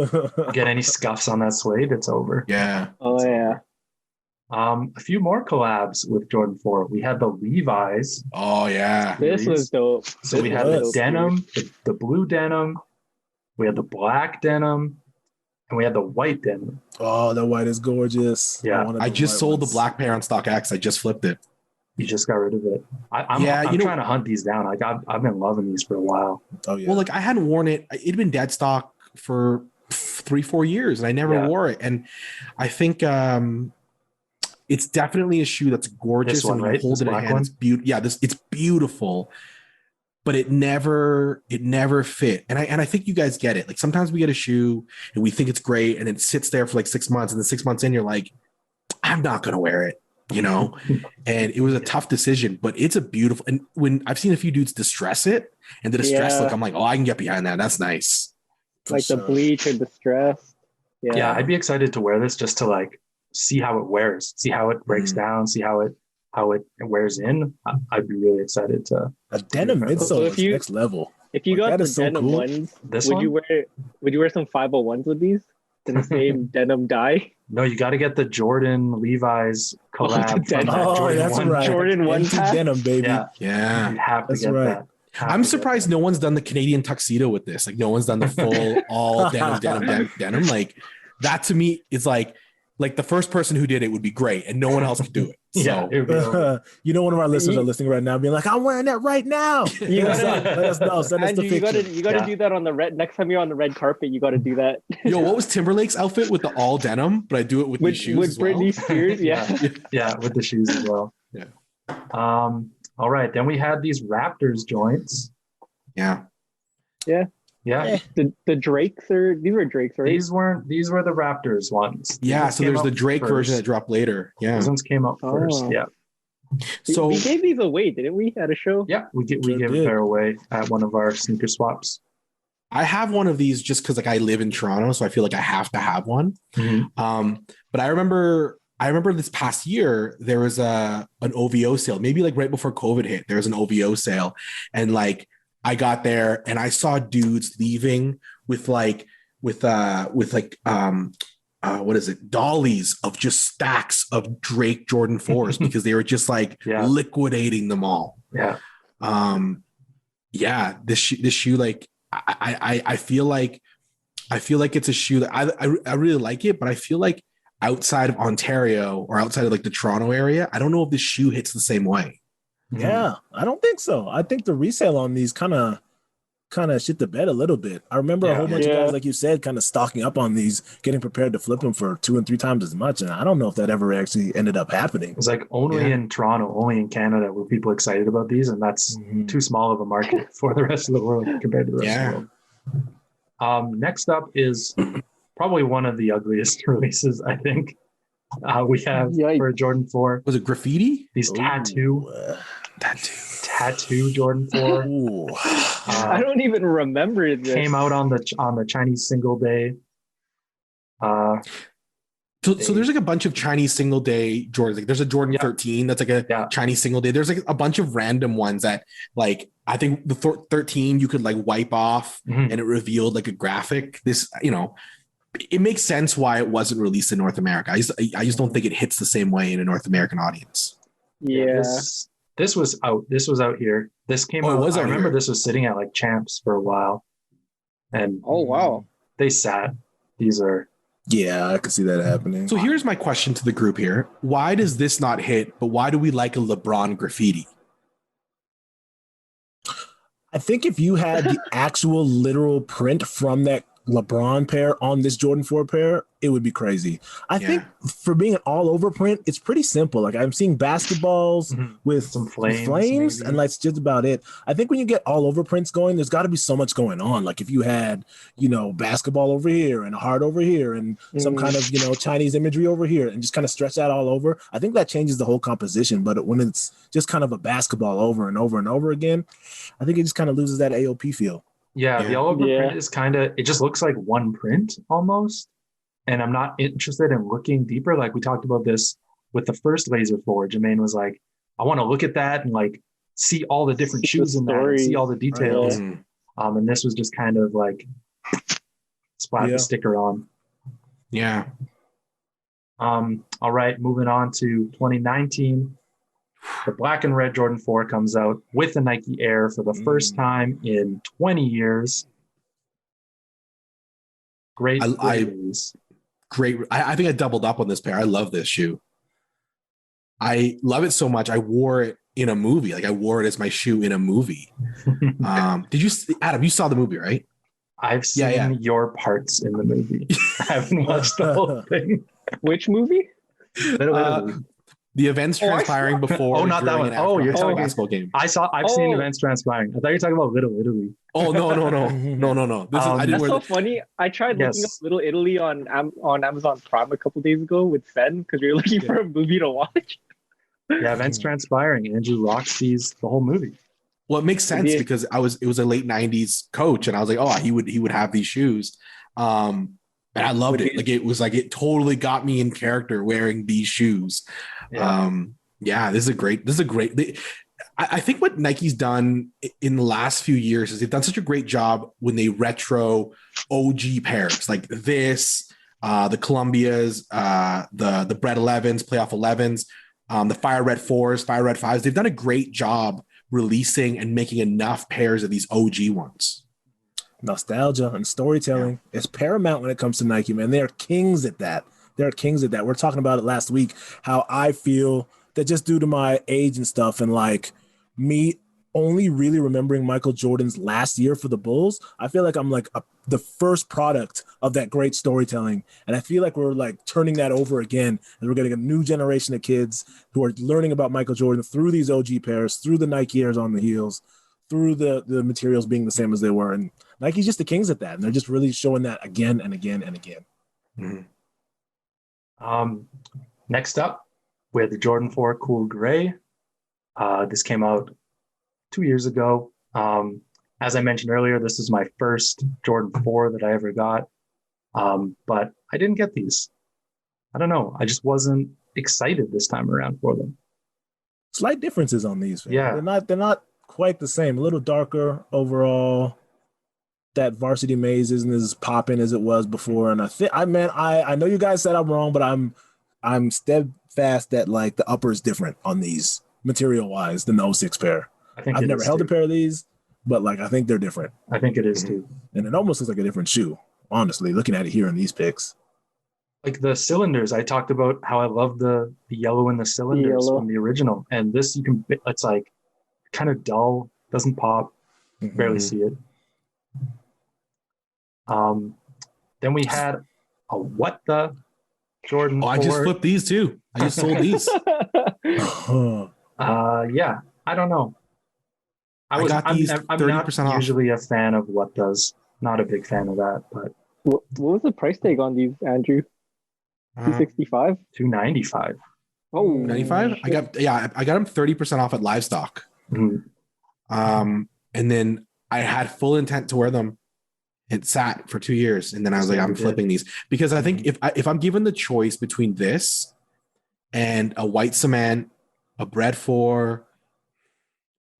Get any scuffs on that suede, it's over. Yeah. Oh yeah. A few more collabs with Jordan 4. We had the Levi's. Oh yeah. This was dope. So we had the denim, the blue denim, we had the black denim, and we had the white denim. Oh, the white is gorgeous. Yeah. I just sold the black pair on StockX. I just flipped it. You just got rid of it. I'm trying to hunt these down. I've been loving these for a while. Oh yeah. Well, like I hadn't worn it. It'd been dead stock for 3-4 years, and I never wore it. And I think it's definitely a shoe that's gorgeous. This one, and when right? you hold This it in black hand, one? it's beautiful. Yeah, it's beautiful, but it never fit. And I think you guys get it. Like sometimes we get a shoe and we think it's great, and it sits there for like 6 months, and then 6 months in, you're like, I'm not gonna wear it. And it was a tough decision, but it's a beautiful. And when I've seen a few dudes distress it, and the distress look, I'm like, oh, I can get behind that. That's nice. Like the bleach or distressed. Yeah, I'd be excited to wear this just to like see how it wears, see how it breaks down, see how it wears in. I'd be really excited to. A denim midsole is next level. If you got the denim ones, would you wear some 501s with these in the same denim dye? No, you got to get the Jordan Levi's collab. Jordan 1 denim, baby. Yeah. You have to get that. I'm surprised no one's done the Canadian tuxedo with this. Like no one's done the full all denim. Like that to me is like the first person who did it would be great, and no one else could do it. So one of our listeners are listening right now, being like, "I'm wearing that right now." You gotta, let us know. Send us the picture. You gotta do that on the red. Next time you're on the red carpet, you gotta do that. Yo, what was Timberlake's outfit with the all denim? But I do it with these shoes with as well. Britney Spears. Yeah, with the shoes as well. Yeah. All right, then we had these Raptors joints. Yeah. The Drakes these were Drakes, right? These were the Raptors ones. Yeah, so there's the Drake version that dropped later. Yeah. Those ones came out first. Yeah. So we gave these away, didn't we, at a show? Yeah, we gave a pair away at one of our sneaker swaps. I have one of these just because like I live in Toronto, so I feel like I have to have one. But I remember this past year there was an OVO sale, maybe like right before COVID hit. There was an OVO sale, and like I got there and I saw dudes leaving with what is it? Dollies of just stacks of Drake Jordan 4s because they were just like liquidating them all. Yeah. This shoe, like I feel like it's a shoe that I really like it, but I feel like outside of Ontario or outside of like the Toronto area, I don't know if this shoe hits the same way. Yeah, I don't think so. I think the resale on these kind of shit the bed a little bit. I remember a whole bunch of guys, like you said, kind of stocking up on these, getting prepared to flip them for 2 and 3 times as much. And I don't know if that ever actually ended up happening. It's like only in Toronto, only in Canada were people excited about these, and that's too small of a market for the rest of the world compared to the rest of the world. Next up is probably one of the ugliest releases, I think. We have for Jordan 4. Was it graffiti? These tattoo Jordan 4. I don't even remember this. Came out on the Chinese single day. So there's like a bunch of Chinese single day Jordans. Like there's a Jordan 13 that's like a Chinese single day. There's like a bunch of random ones that like I think the 13 you could like wipe off and it revealed like a graphic. This, it makes sense why it wasn't released in North America. I just don't think it hits the same way in a North American audience. Yeah. This was out. This was out here. This came out. I remember this was sitting at like Champs for a while. And oh wow. They sat. These are Yeah, I could see that happening. So here's my question to the group here. Why does this not hit, but why do we like a LeBron graffiti? I think if you had the actual literal print from that LeBron pair on this Jordan 4 pair, it would be crazy. I think for being an all over print, it's pretty simple. Like I'm seeing basketballs with some flames and that's just about it. I think when you get all over prints going, there's got to be so much going on. Like if you had, basketball over here and a heart over here and some kind of, Chinese imagery over here and just kind of stretch that all over, I think that changes the whole composition. But when it's just kind of a basketball over and over and over again, I think it just kind of loses that AOP feel. Yeah, the all over print is it just looks like one print almost. And I'm not interested in looking deeper. Like we talked about this with the first Laser 4. Jermaine was like, I want to look at that and like see all the different shoes in there and see all the details. And this was just kind of like splat the sticker on. Yeah. All right, moving on to 2019. The black and red Jordan 4 comes out with a Nike Air for the first time in 20 years. Great release. Great. I think I doubled up on this pair. I love this shoe. I love it so much. I wore it in a movie. Like I wore it as my shoe in a movie. Did you, Adam, you saw the movie, right? I've seen your parts in the movie. I haven't watched the whole thing. Which movie? The events transpiring before. Oh, not that one. Oh, you're talking basketball game. I've seen events transpiring. I thought you were talking about Little Italy. Oh no. This is that's so funny. I tried looking up Little Italy on Amazon Prime a couple days ago with Sen because we were looking for a movie to watch. Yeah, events transpiring. Andrew Rock sees the whole movie. Well, it makes sense because it was a late 90s coach, and I was like, oh, he would have these shoes. And I loved it. Like it totally got me in character wearing these shoes. This is a great. I think what Nike's done in the last few years is they've done such a great job when they retro OG pairs like this, the Columbias, the Bred 11s, Playoff 11s, the Fire Red 4s, Fire Red 5s. They've done a great job releasing and making enough pairs of these OG ones. Nostalgia and storytelling is paramount when it comes to Nike, man. They are kings at that. We're talking about it last week, how I feel that just due to my age and stuff and like me only really remembering Michael Jordan's last year for the Bulls, I feel like I'm like the first product of that great storytelling. And I feel like we're like turning that over again. And we're getting a new generation of kids who are learning about Michael Jordan through these OG pairs, through the Nike Airs on the heels, through the materials being the same as they were. And Nike's just the kings at that. And they're just really showing that again and again and again. Next up, we had the Jordan 4 Cool Gray. This came out 2 years ago. As I mentioned earlier, this is my first Jordan 4 that I ever got. But I didn't get these. I don't know. I just wasn't excited this time around for them. Slight differences on these. Man. Yeah. They're not quite the same. A little darker overall. That Varsity Maze isn't as popping as it was before. And I know you guys said I'm wrong, but I'm steadfast that like the upper is different on these material wise than the 06 pair. I've never held a pair of these, but like I think they're different. I think it is too. And it almost looks like a different shoe, honestly, looking at it here in these pics. Like the cylinders, I talked about how I love the yellow in the cylinders from the original. And this it's like kind of dull, doesn't pop, barely see it. Then we had a what the Jordan 4. I just flipped these too. I just sold these. Yeah, I don't know. I'm not usually a fan of what does. Not a big fan of that, but what was the price tag on these, Andrew? $265? $295. Oh, $95? I got them 30% off at Livestock. And then I had full intent to wear them It sat for 2 years, and then I was like, Yeah, I'm we did. flipping these because I think if I'm given the choice between this and a white cement, a bread for,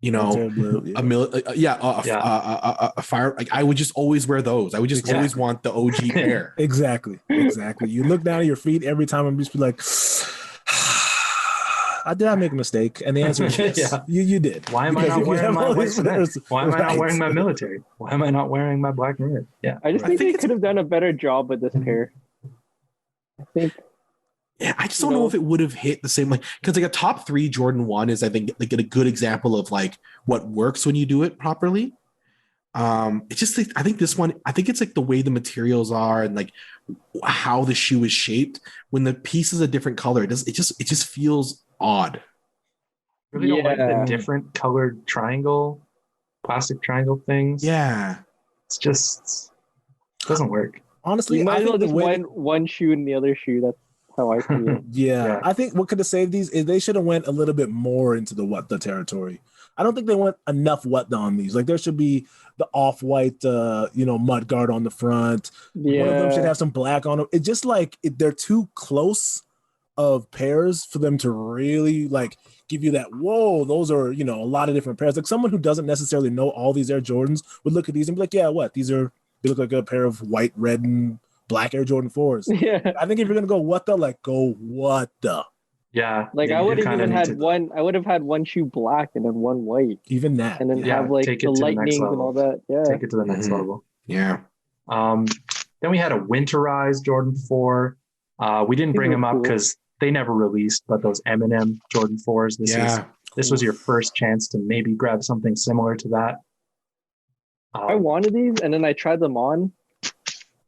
Military blue, yeah. a fire. Like I would just always wear those. I would just always want the OG pair. Exactly. You look down at your feet every time and just be like, did I make a mistake? And the answer is yes. Yeah. You did. Why am I Because not if you wearing have my all white these cement? pairs- Why am I not Right. wearing my military? Why am I not wearing my black and red? Yeah. I just I think think they could have done a better job with this pair. I think Yeah, I just don't know if it would have hit the same, like, because like a top 3 Jordan 1 is, I think, like a good example of like what works when you do it properly. It's just like, I think this one, I think it's like the way the materials are and like how the shoe is shaped. When the piece is a different color, it just feels odd. Really don't like the Yeah. different colored triangle, plastic triangle things. Yeah. It's just doesn't work. Honestly, you I might as well think the just way one shoe in the other shoe. That's how I feel. Yeah, I think what could have saved these is they should have went a little bit more into the what the territory. I don't think they went enough what on these. Like there should be the off-white, mud guard on the front. Yeah. One of them should have some black on them. It's just like they're too close of pairs for them to really like give you that. Whoa, those are a lot of different pairs. Like someone who doesn't necessarily know all these Air Jordans would look at these and be like, yeah, what these are. They look like a pair of white, red, and black Air Jordan 4s. Yeah. I think if you're gonna go what the. Yeah. Like I would have even had one. I would have had one shoe black and then one white, Even that. and then Yeah, have like take it the to the next lightnings and level. all that. Yeah. Take it to the next Mhm. level. Yeah. Then we had a winterized Jordan 4. We didn't bring These them were up cool. because they never released, but those Eminem Jordan 4s, this was your first chance to maybe grab something similar to that. I wanted these, and then I tried them on,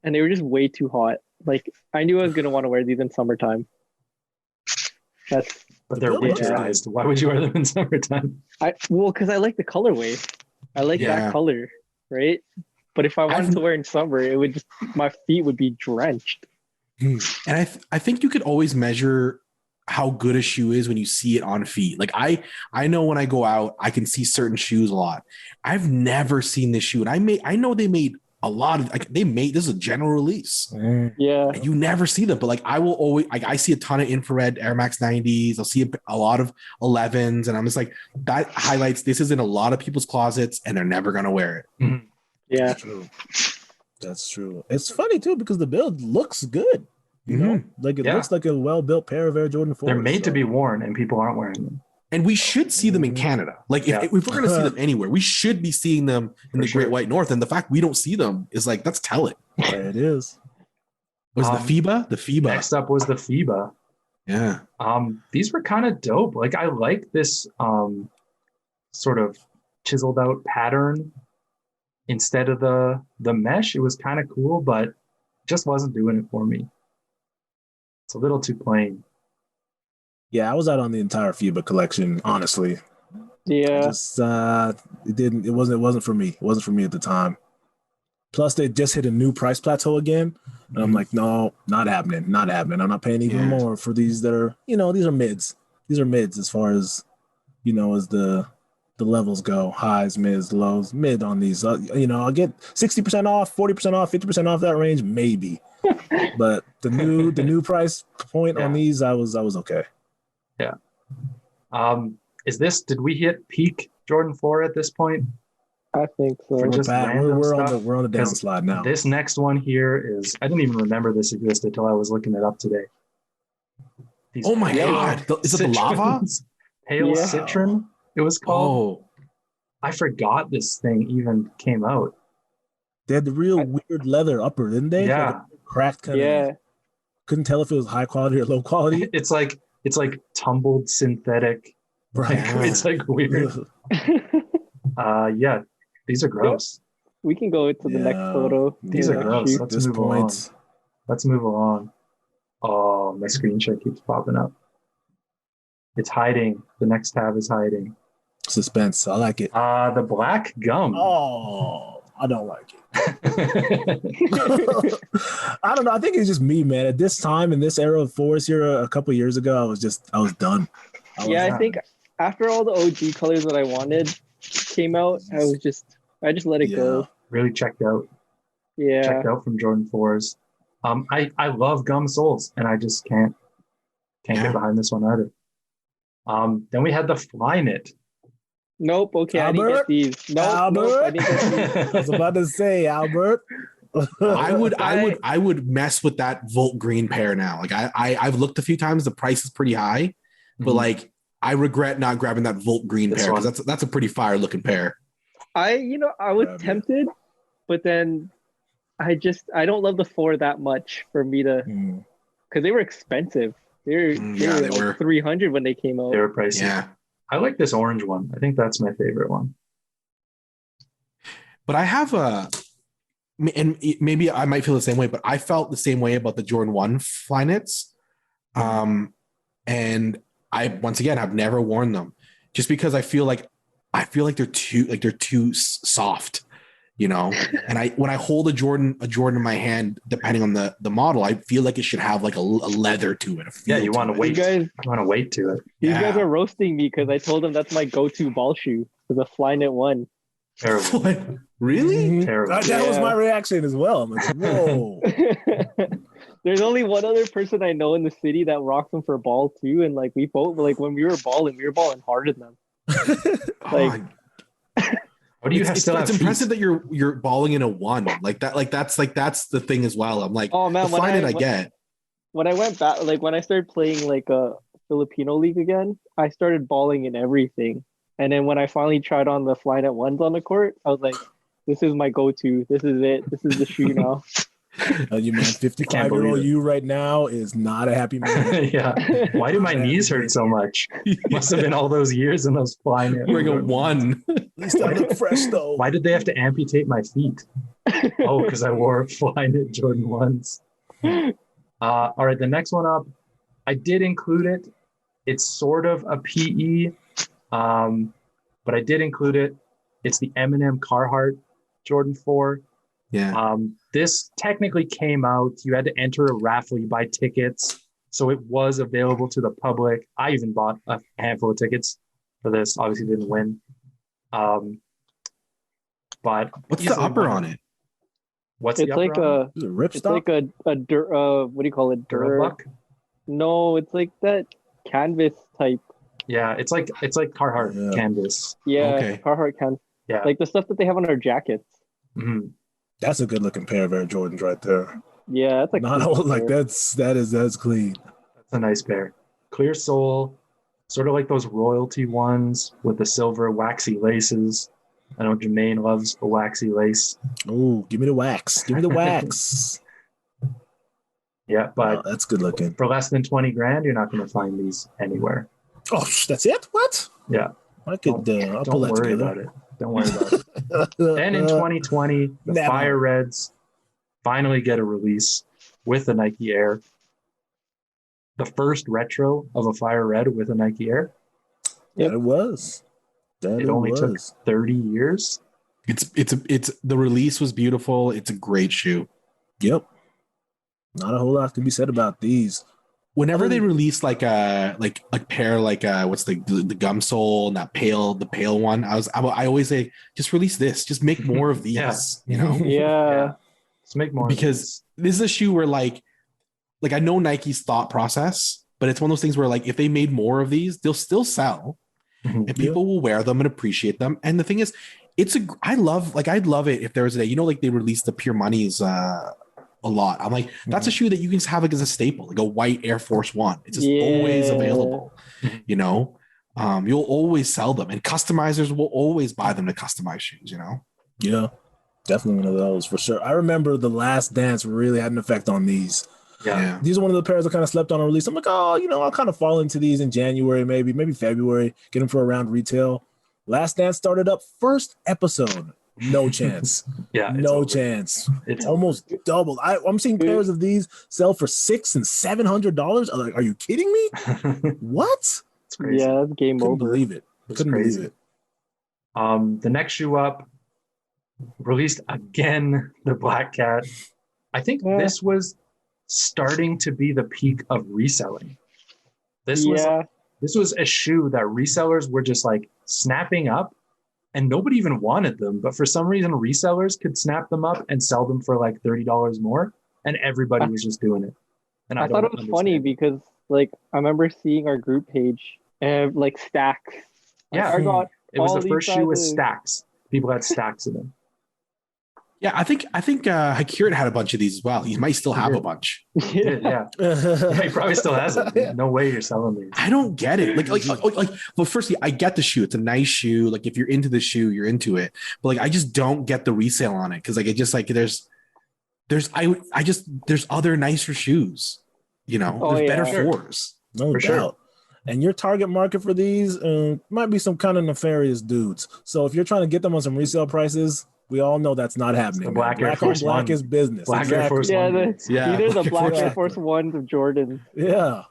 and they were just way too hot. Like I knew I was gonna want to wear these in summertime. But they're build looks winterized. Why would you wear them in summertime? Because I like the colorway. I like Yeah. that color, right? But if I wanted to wear in summer, it would just my feet would be drenched. And I think you could always measure how good a shoe is when you see it on feet. Like I know when I go out, I can see certain shoes a lot. I've never seen this shoe, and I know they made a lot of this is a general release. Yeah. And you never see them, but like I will always I see a ton of infrared Air Max 90s. I'll see a lot of 11s, and I'm just like, that highlights this is in a lot of people's closets, and they're never gonna wear it. Yeah. That's true. It's funny too because the build looks good. You know, like it Yeah. looks like a well-built pair of Air Jordan 4s. They're made to be worn, and people aren't wearing them. And we should see them in Canada. Like if we're going to see them anywhere, we should be seeing them in the Great White North. And the fact we don't see them is like, that's telling. There it is. Was the FIBA? The FIBA. Next up was the FIBA. Yeah. These were kind of dope. Like I like this sort of chiseled out pattern instead of the mesh. It was kind of cool, but just wasn't doing it for me. It's a little too plain. Yeah, I was out on the entire FIBA collection, honestly. Yeah. Just it wasn't for me. It wasn't for me at the time. Plus they just hit a new price plateau again. And I'm like, no, not happening. Not happening. I'm not paying even more for these that are, these are mids. These are mids as far as, as the levels go. Highs, mids, lows, mid on these. I'll get 60% off, 40% off, 50% off that range, maybe. But the new price point on these, I was okay. Yeah. Did we hit peak Jordan 4 at this point? I think so. For We're just back. random We're on stuff? the 'Cause downslide now. This next one here is, I didn't even remember this existed till I was looking it up today. These Oh my pale God. Is it the lava? citrons. Pale Yeah. citron, it was called. Oh, I forgot this thing even came out. They had the real weird leather upper, didn't they? Yeah. Like a cracked kind of. Yeah. Couldn't tell if it was high quality or low quality. It's like tumbled synthetic. Right. Yeah. It's like weird. Yeah, these are gross. We can go into the next Yeah. photo. These are gross. Shoot. At this point, Let's move along. Oh, my screen share keeps popping up. It's hiding. The next tab is hiding. suspense. I like it. The black gum. Oh, I don't like it. I don't know. I think it's just me, man. At this time in this era of fours here a couple years ago, I was done. I think after all the OG colors that I wanted came out, I just let it go. Really checked out. Yeah. checked out from Jordan 4s. I love gum soles, and I just can't Yeah. get behind this one either. Then we had the Flyknit. Nope. Okay, I didn't Albert? get these. Nope. I didn't get these. I was about to say, Albert. I would mess with that Volt Green pair now. Like I've looked a few times. The price is pretty high, but Mhm. like I regret not grabbing that Volt Green This pair one. because that's a pretty fire looking pair. I was Grab it. tempted, but then I don't love the 4 that much for me to, Mm. because they were expensive. They They were were. like 300 when they came out. They were pricey. Yeah, I like this orange one. I think that's my favorite one. but I have and maybe I might feel the same way, but I felt the same way about the Jordan 1 Flyknits. And I once again have never worn them just because I feel like they're too soft, you know. And when I hold a Jordan in my hand, depending on the model, I feel like it should have like a leather to it. Yeah, you want to wait. guys- You want to wait to it. These Yeah. guys are roasting me because I told them that's my go-to ball shoe, is a Flyknit 1. Terrible. What? Really? Mhm. Terrible. That was Yeah. my reaction as well. I'm like, whoa. There's only one other person I know in the city that rocks them for ball too, and like we both, like when we were balling harder than them. Like- How do you it's still have feet? impressive that you're balling in a 1 like that. Like that's the thing as well. I'm like, Oh man, the Flyknit I get. when I went back, like when I started playing like a Filipino league again, I started balling in everything. And then when I finally tried on the Flyknit 1s on the court, I was like, this is my go-to. This is it. This is the shoe now. You man, 55-year-old believe it. you right now is not a happy man. Yeah. Why do my knees hurt so much? Must have been all those years in those Flyknit. Wearing a 1. At least I look fresh though. Why did they have to amputate my feet? Oh, because I wore Flyknit Jordan 1s. All right, the next one up, I did include it. It's sort of a PE, but I did include it. It's the Eminem Carhartt Jordan 4. Yeah. This technically came out. You had to enter a raffle, you buy tickets. So it was available to the public. I even bought a handful of tickets for this. Obviously didn't win. But What's the easily upper won. on it? What's It's the upper like on it? Is it rip it's stop? like a dirt. What do you call it? Dirt. Buck? No, it's like that canvas type. Yeah, it's like Carhartt Yeah. canvas. Yeah, Okay. Carhartt canvas. Yeah. Like the stuff that they have on our jackets. Mhm. That's a good looking pair of Air Jordans right there. Yeah, that's like Not all like that's clean. That's a nice pair. Clear sole, sort of like those royalty ones with the silver waxy laces. I know Jermaine loves a waxy lace. Oh, give me the wax. Give me the wax. Yeah, Oh, but that's good looking. for less than 20 grand, you're not going to find these anywhere. Oh, that's it? What? Yeah. I could I'll Don't pull that worry together. about it. Don't worry about it. Then in 2020, the Never. Fire Reds finally get a release with the Nike Air. The first retro of a Fire Red with a Nike Air. That it was. That It it only took was. 30 years. It's the release was beautiful. It's a great shoe. Yep. Not a whole lot can be said about these. Whenever they release like a pair what's the gum sole and that the pale one, I always say just release this, just make more of these. Yeah. You know, Yeah. Let's make more. because this is a shoe where like I know Nike's thought process, but it's one of those things where like if they made more of these, they'll still sell Mhm. and people will wear them and appreciate them. And the thing is, I'd love it if there was a day, like they released the Pure Moneys a lot. I'm like, that's a shoe that you can just have like as a staple, like a white Air Force One. It's just always Yeah. available, you know. You'll always sell them, and customizers will always buy them to customize shoes, you know. Yeah. Definitely one of those for sure. I remember the Last Dance really had an effect on these. Yeah. These are one of the pairs I kind of slept on a release. I'm like, oh, I'll kind of fall into these in January, maybe February, get them for around retail. Last Dance started up first episode. No chance. Yeah. it's No over. chance. It's Almost doubled. I'm seeing pairs of these sell for $600 and $700. I'm like, are you kidding me? What? It's crazy. Yeah, that's game Couldn't over. believe it. It's Couldn't crazy. believe it. The next shoe up, released again, the Black Cat. I think Yeah. this was starting to be the peak of reselling. This Yeah. was a shoe that resellers were just like snapping up and nobody even wanted them. But for some reason, resellers could snap them up and sell them for like $30 more, and everybody was just doing it. And I thought it was funny because like I remember seeing our group page and like stacks. Yeah, I got it was all the first these shoe with sizes. stacks. People had stacks of them. Yeah, I think Hakirat had a bunch of these as well. He might still have a bunch. Yeah. He probably still has it. Yeah. No way you're selling these. I don't get it. Like, well, firstly, I get the shoe. It's a nice shoe. Like, if you're into the shoe, you're into it. But like, I just don't get the resale on it because like it just like there's other nicer shoes. You know, Oh, there's better yeah. fours. No For doubt. sure. And your target market for these might be some kind of nefarious dudes. So if you're trying to get them on some resale prices, we all know that's not happening. the black man. Air Black on Force black One. is business. Black Air Force Yeah, One. Yeah, these are the Black Air Force. Force Ones of Jordan. Yeah.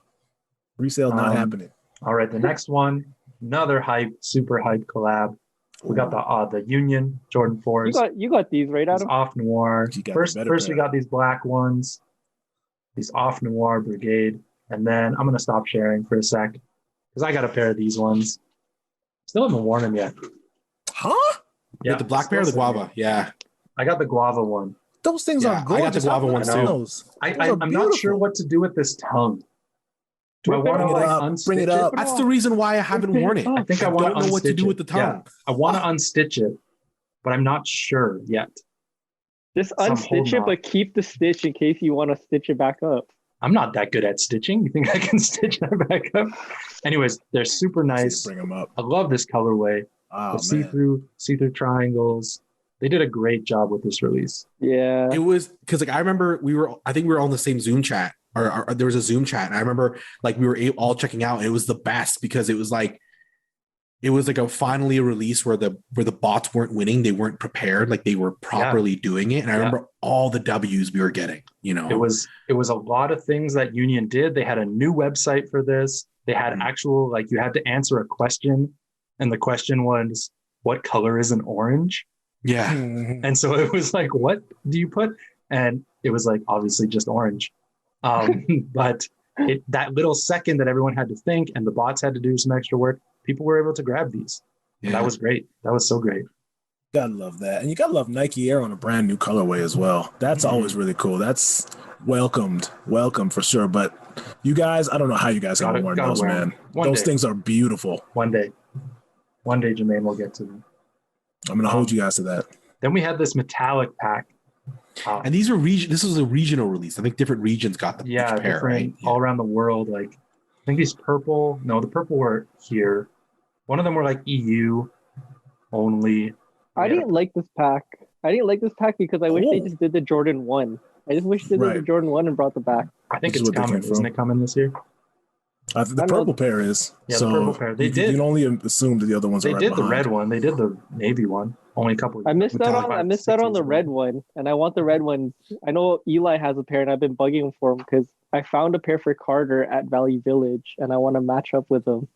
Resale not happening. All right, the next one, another super hype collab. We got the Union Jordan 4s. You got these right, These Adam? off noir. You got the First better we pair. got these black ones, these off noir Brigade, and then I'm gonna stop sharing for a sec because I got a pair of these ones. Still haven't worn them yet. Huh? Yeah, the black pair or the guava. Yeah, I got the guava one. Those things Yeah, are I got the gorgeous. guava How ones about too. those? I'm Those are not beautiful. sure what to do with this tongue. Do I Rip it want to Bring it like up, unstitch bring it up. that's the reason why I haven't worn it. I think I I want don't know what to do with the tongue. I want to unstitch it, but I'm not sure yet. Just I'm unstitch holding it, off. but keep the stitch in case you want to stitch it back up. I'm not that good at stitching. You think I can stitch that back up? Anyways, they're super nice. Bring them up. I love this colorway. Oh, The man. see-through triangles. They did a great job with this release. Yeah. It was because like I remember I think we were all in the same Zoom chat or there was a Zoom chat and I remember like we were all checking out and it was the best because it was like a finally a release where the bots weren't winning, they weren't prepared, like they were properly doing it. And I remember all the W's we were getting, you know. It was a lot of things that Union did. They had a new website for this. They had actual, like, you had to answer a question, and the question was, what color is an orange? Yeah. And so it was like, what do you put? And it was like, obviously just orange. But that little second that everyone had to think and the bots had to do some extra work, people were able to grab these. And that was great. That was so great. Gotta love that. And you gotta love Nike Air on a brand new colorway as well. That's always really cool. That's welcome for sure. But you guys, I don't know how you guys haven't worn those, wear man. them. One Those day. things are beautiful. One day, Jermaine, will get to them. I'm gonna hold you guys to that. Then we had this metallic pack. And these were this was a regional release. I think different regions got them. Yeah, each pair, different right? all around the world. Like, I think these purple. No, the purple were here. One of them were like EU only. I didn't like this pack. I didn't like this pack because I wish they Oh. just did the Jordan 1. I just wish they did the Right. Jordan 1 and brought the back. I think This is it's what they coming. came Isn't from. it coming this year? The I know. purple pair is. Yeah, the so purple pair. They you did. can only assume that the other ones They are right did the behind. red one. They did the navy one. Only a couple. I missed out Metallic on five, 6 the years red ago. one, and I want the red one. I know Eli has a pair, and I've been bugging him for him because I found a pair for Carter at Valley Village, and I want to match up with him.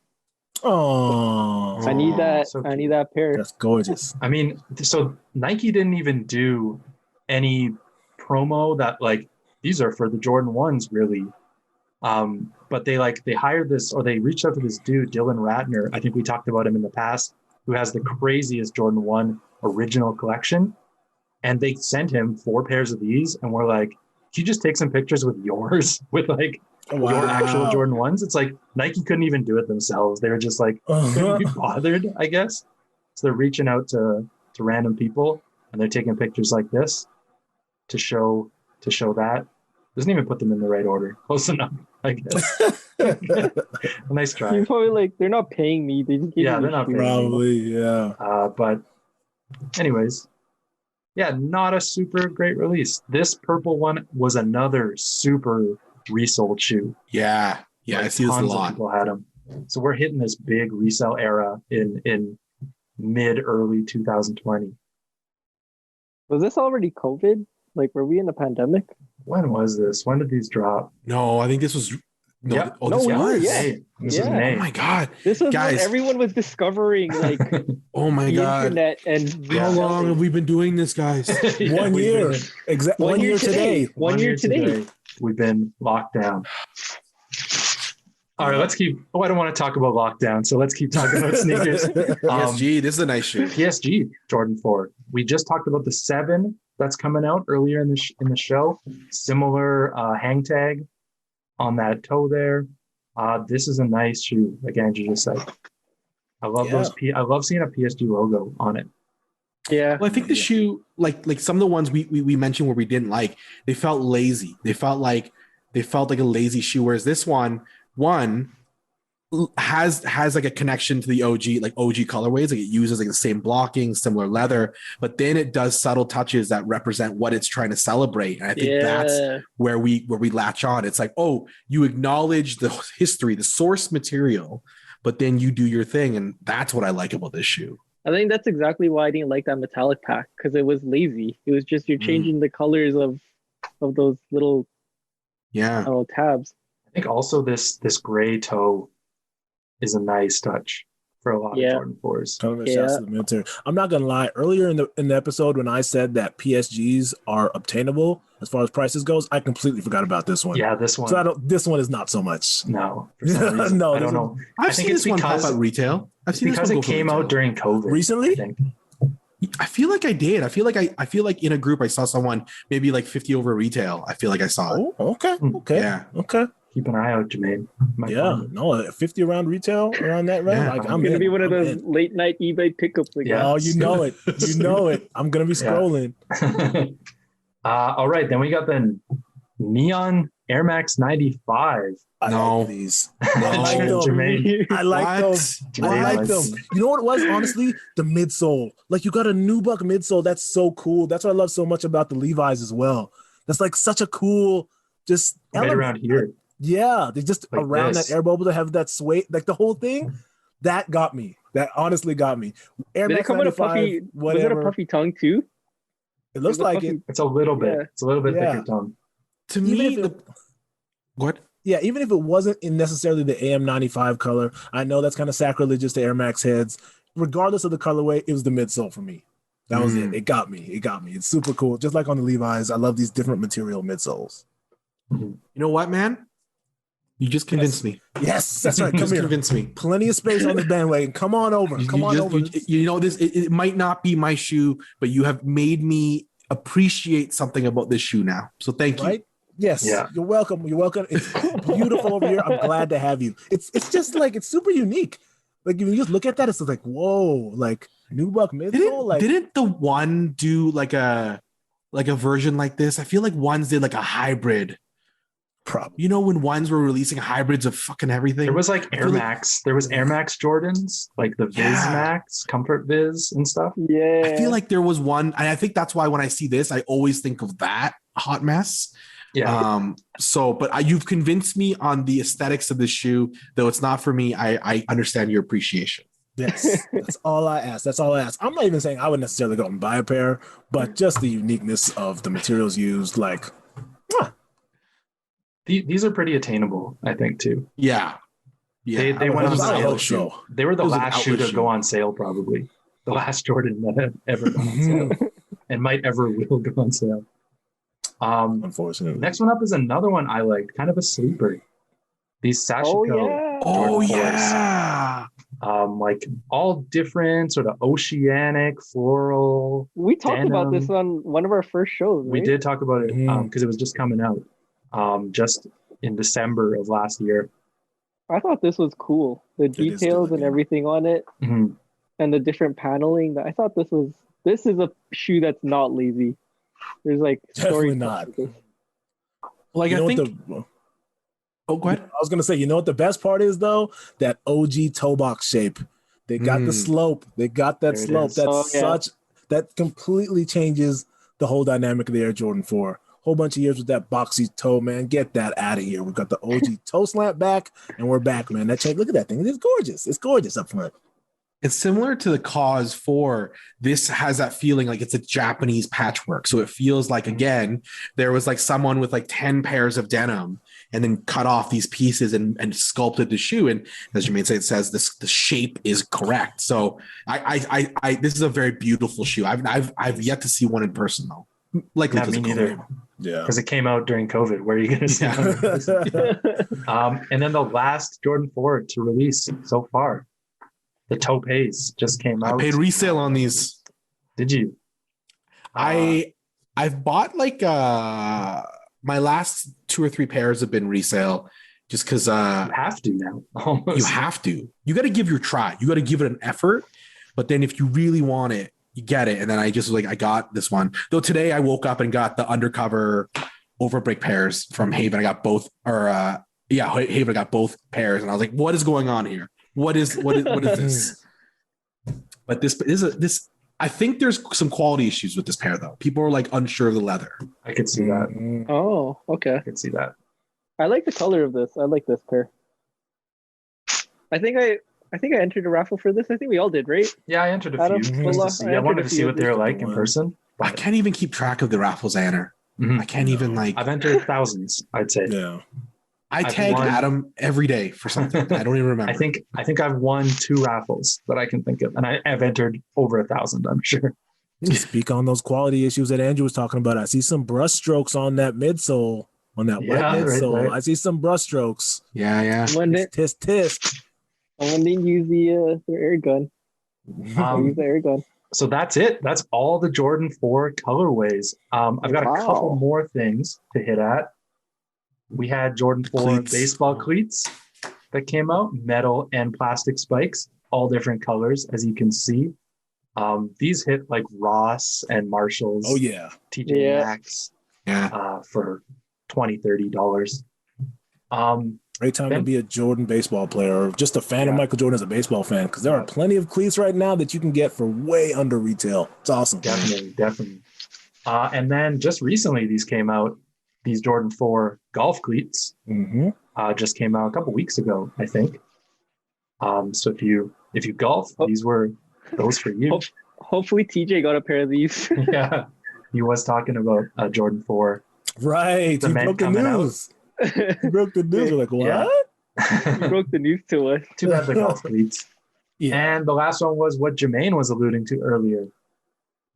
Oh, I need that. so I cute. need that pair. that's gorgeous. I mean, so Nike didn't even do any promo that like these are for the Jordan 1s really. But they hired this, or they reached out to this dude, Dylan Ratner. I think we talked about him in the past, who has the craziest Jordan 1 original collection. And they sent him 4 pairs of these and we're like, can you just take some pictures with yours with like your actual Jordan 1s? It's like Nike couldn't even do it themselves. They were just like, couldn't be bothered, I guess. So they're reaching out to random people and they're taking pictures like this to show that. Doesn't even put them in the right order. Close enough, I guess. Nice try. He's probably like, they're not paying me. They just gave Yeah, me they're not shoes. paying. Probably, yeah. But anyways, yeah, not a super great release. This purple one was another super resold shoe. Yeah. Yeah, Like, I see this a tons of lot. people had them. So we're hitting this big resale era in mid-early 2020. Was this already COVID? Like, were we in a pandemic? When was this? When did these drop? No, I think this was no. Yep. Oh, No, this we were, was. yeah. May. This is Yeah. May. Oh my god. This was Guys. when everyone was discovering like Oh my the god. internet and How long have we been doing this, guys? Yeah, 1 we've year. been- Exactly. 1 year today. One year today. We've been locked down. All right, let's keep. Oh, I don't want to talk about lockdown, so let's keep talking about sneakers. PSG, this is a nice shoe. PSG Jordan 4. We just talked about the 7 that's coming out earlier in the show. Similar hang tag on that toe there. This is a nice shoe. Like Andrew just said, I love those. I love seeing a PSG logo on it. Yeah. Well, I think the shoe, like some of the ones we mentioned where we didn't like, they felt lazy. They felt like a lazy shoe. Whereas this one has like a connection to the OG colorways. Like it uses like the same blocking, similar leather, but then it does subtle touches that represent what it's trying to celebrate. And I think that's where we latch on. It's like, oh, you acknowledge the history, the source material, but then you do your thing, and that's what I like about this shoe. I think that's exactly why I didn't like that metallic pack, because it was lazy. It was just you're changing the colors of those little tabs. I think also this gray toe is a nice touch for a lot of Jordan 4s. Kind of a shout to the military. I'm not gonna lie. Earlier in the episode, when I said that PSGs are obtainable as far as prices goes, I completely forgot about this one. Yeah, this one. So this one is not I don't know. I think it's one pop at retail. I've seen because it came out during COVID recently. I feel like I did. I feel like in a group I saw someone maybe like 50 over retail. I feel like I saw it. Oh, okay. Yeah. Okay. Keep an eye out, Jermaine. No, 50 around retail, around that range. Like, I'm gonna be one of those late night eBay pickups again. Oh, you know it. I'm gonna be scrolling. All right, then we got the neon Air Max 95. I like these. I like them. Jermaine. I like those. I like them. You know what it was? Honestly, the midsole. Like, you got a nubuck midsole. That's so cool. That's what I love so much about the Levi's as well. That's like such a cool, just right around here. Yeah, they just like around this. that air bubble to have that sway, like the whole thing. That got me. That honestly got me. Air Did Max it come with a puffy? whatever. Was it a puffy tongue too? It looks like it. It's a little bit. It's a little bit thicker tongue. To me, what? Yeah, even if it wasn't in necessarily the AM95 color, I know that's kind of sacrilegious to Air Max heads. Regardless of the colorway, it was the midsole for me. That was it. It got me. It's super cool. Just like on the Levi's, I love these different material midsoles. You know what, man? You just convinced me. Yes, that's right. Come here. Convince me. Plenty of space on the bandwagon. Come on over. You know this. It might not be my shoe, but you have made me appreciate something about this shoe now. So thank you. Right? Yes. Yeah. You're welcome. It's beautiful over here. I'm glad to have you. It's just like it's super unique. Like when you just look at that, it's like whoa, like nubuck midsole. Didn't the one do like a version like this? I feel like ones did like a hybrid. Probably. You know when ones were releasing hybrids of fucking everything? There was like Air Max. There was Air Max Jordans, like the Viz Max, Comfort Viz and stuff. Yeah. I feel like there was one, and I think that's why when I see this, I always think of that hot mess. Yeah. But you've convinced me on the aesthetics of the shoe, though it's not for me. I understand your appreciation. Yes, that's all I ask. I'm not even saying I would necessarily go and buy a pair, but just the uniqueness of the materials used, like. These are pretty attainable, I think, too. Yeah. They went on sale. Show. They were the last shoe to go on sale, probably. The last Jordan that had ever gone on sale. And might ever will go on sale. Unfortunately. Next one up is another one I liked, kind of a sleeper. These Sashiko. Oh, yeah. Like all different sort of oceanic, floral. We talked about this on one of our first shows. Right? We did talk about it because it was just coming out. Just in December of last year. I thought this was cool. The details and everything on it, and the different paneling. I thought this is a shoe that's not lazy. There's like story. Definitely not. Like you I think. Oh, go ahead. I was gonna say, you know what the best part is though? That OG toe box shape. They got the slope. They got that slope. That's that completely changes the whole dynamic of the Air Jordan 4. Whole bunch of years with that boxy toe, man. Get that out of here. We got the OG toe slant back, and we're back, man. That change. Look at that thing. It's gorgeous. It's gorgeous up front. It's similar to the Cause 4. This has that feeling like it's a Japanese patchwork. So it feels like, again, there was like someone with like 10 pairs of denim and then cut off these pieces and sculpted the shoe. And as Jermaine said, it says the shape is correct. So I this is a very beautiful shoe. I've yet to see one in person though. Likely because of COVID. Yeah. because it came out during COVID. Where are you going to see it? And then the last Jordan 4 to release so far, the Topes just came I out. paid resale on these. Did you? I've bought like my last 2 or 3 pairs have been resale just because You have to now. Almost. you have to. You got to give your try. You got to give it an effort. But then if you really want it, you get it. And then I just was like, I got this one. Though today I woke up and got the undercover overbreak pairs from Haven. I got both, Haven. I got both pairs, and I was like, what is going on here? What is this? But this. I think there's some quality issues with this pair, though. People are like unsure of the leather. I could see that. Oh, okay. I could see that. I like the color of this. I like this pair. I think I entered a raffle for this. I think we all did, right? Yeah, I entered a Adam, few. Willa, Just to see. I I wanted entered a to see few what of they're these. like in person. I can't even keep track of the raffles I enter. Mhm. I can't even like. I've entered thousands, I'd say. Yeah. I I've tag won- Adam every day for something. I don't even remember. I think I've won 2 raffles that I can think of, and I've entered over 1,000. I'm sure. To speak on those quality issues that Andrew was talking about, I see some brush strokes on that midsole, on that wet Yeah, right, midsole. right. I see some brush strokes. Yeah. Tisk. Someone didn't use their air gun. I use the air gun. So that's it. That's all the Jordan 4 colorways. I've got a Wow. couple more things to hit at. We had Jordan 4 Cleats. baseball cleats that came out, metal and plastic spikes, all different colors, as you can see. These hit like Ross and Marshalls. Oh yeah. TJ Yeah. Maxx Yeah. for $20-$30. Great time to Ben? be a Jordan baseball player or just a fan of Michael Jordan as a baseball fan, because there are plenty of cleats right now that you can get for way under retail. It's awesome. Definitely. And then just recently, these came out. These Jordan 4 golf cleats Mm-hmm. just came out a couple weeks ago, I think. So if you golf, these were those for you. Hopefully TJ got a pair of these. Yeah, he was talking about Jordan 4. Right. The You men broke the coming out. news. You broke the news. We're like, what? Yeah. He broke the news to us. Too bad the golf cleats. Yeah. And the last one was what Jermaine was alluding to earlier.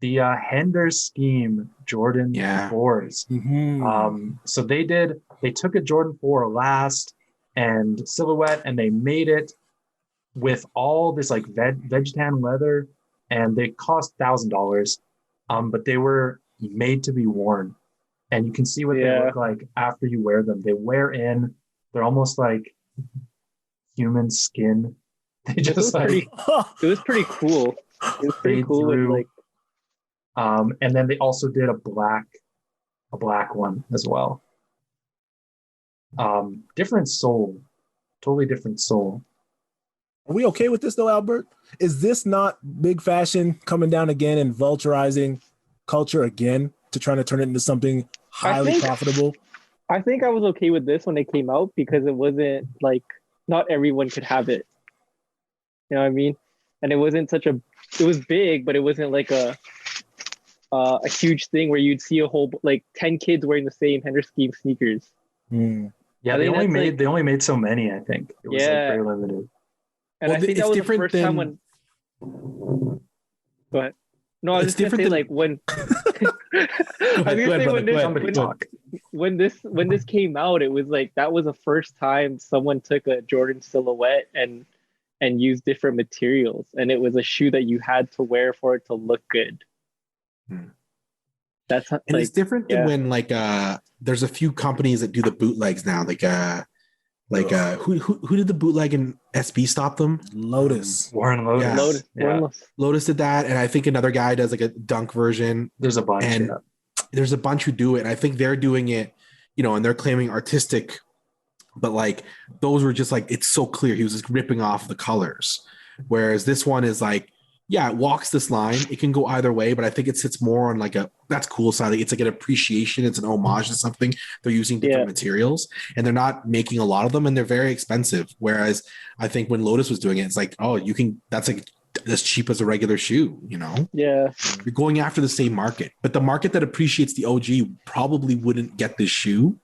The Hender Scheme Jordan Yeah. 4s. Mm-hmm. So they took a Jordan 4 last and silhouette, and they made it with all this like vegetan leather, and they cost $1,000. But they were made to be worn, and you can see what they look like after you wear them. They wear in. They're almost like human skin. They just like It was pretty cool. It was pretty fade cool with through. like and then they also did a black one as well. Different soul, totally different soul. Are we okay with this though, Albert? Is this not big fashion coming down again and vulturizing culture again to trying to turn it into something highly profitable? I think I was okay with this when it came out because it wasn't like not everyone could have it. You know what I mean? And it wasn't it was big, but it wasn't like a huge thing where you'd see a whole like 10 kids wearing the same Hender Scheme sneakers. Yeah, I they think only made so many. I think it was like very limited. And Well, I think it's that was the different first time than- when. Go ahead. No, I was It's just gonna say different like when. I was Go gonna ahead, say brother. Somebody talk. when this came out, it was like that was the first time someone took a Jordan silhouette and used different materials, and it was a shoe that you had to wear for it to look good. That's And like, it's different than when like there's a few companies that do the bootlegs now. Who did the bootleg and SB stop them? Lotus. Warren Lotus. Yeah. Lotus. Yeah. Lotus did that, and I think another guy does like a dunk version. There's a bunch. And yeah. there's a bunch who do it, and I think they're doing it, and they're claiming artistic, but like those were just like it's so clear he was just ripping off the colors, whereas this one is like, yeah, it walks this line. It can go either way, but I think it sits more on like that's cool side. It's like an appreciation. It's an homage to something. They're using different materials, and they're not making a lot of them, and they're very expensive. Whereas I think when Lotus was doing it, it's like, oh, you can. That's like as cheap as a regular shoe. Yeah. You're going after the same market, but the market that appreciates the OG probably wouldn't get this shoe.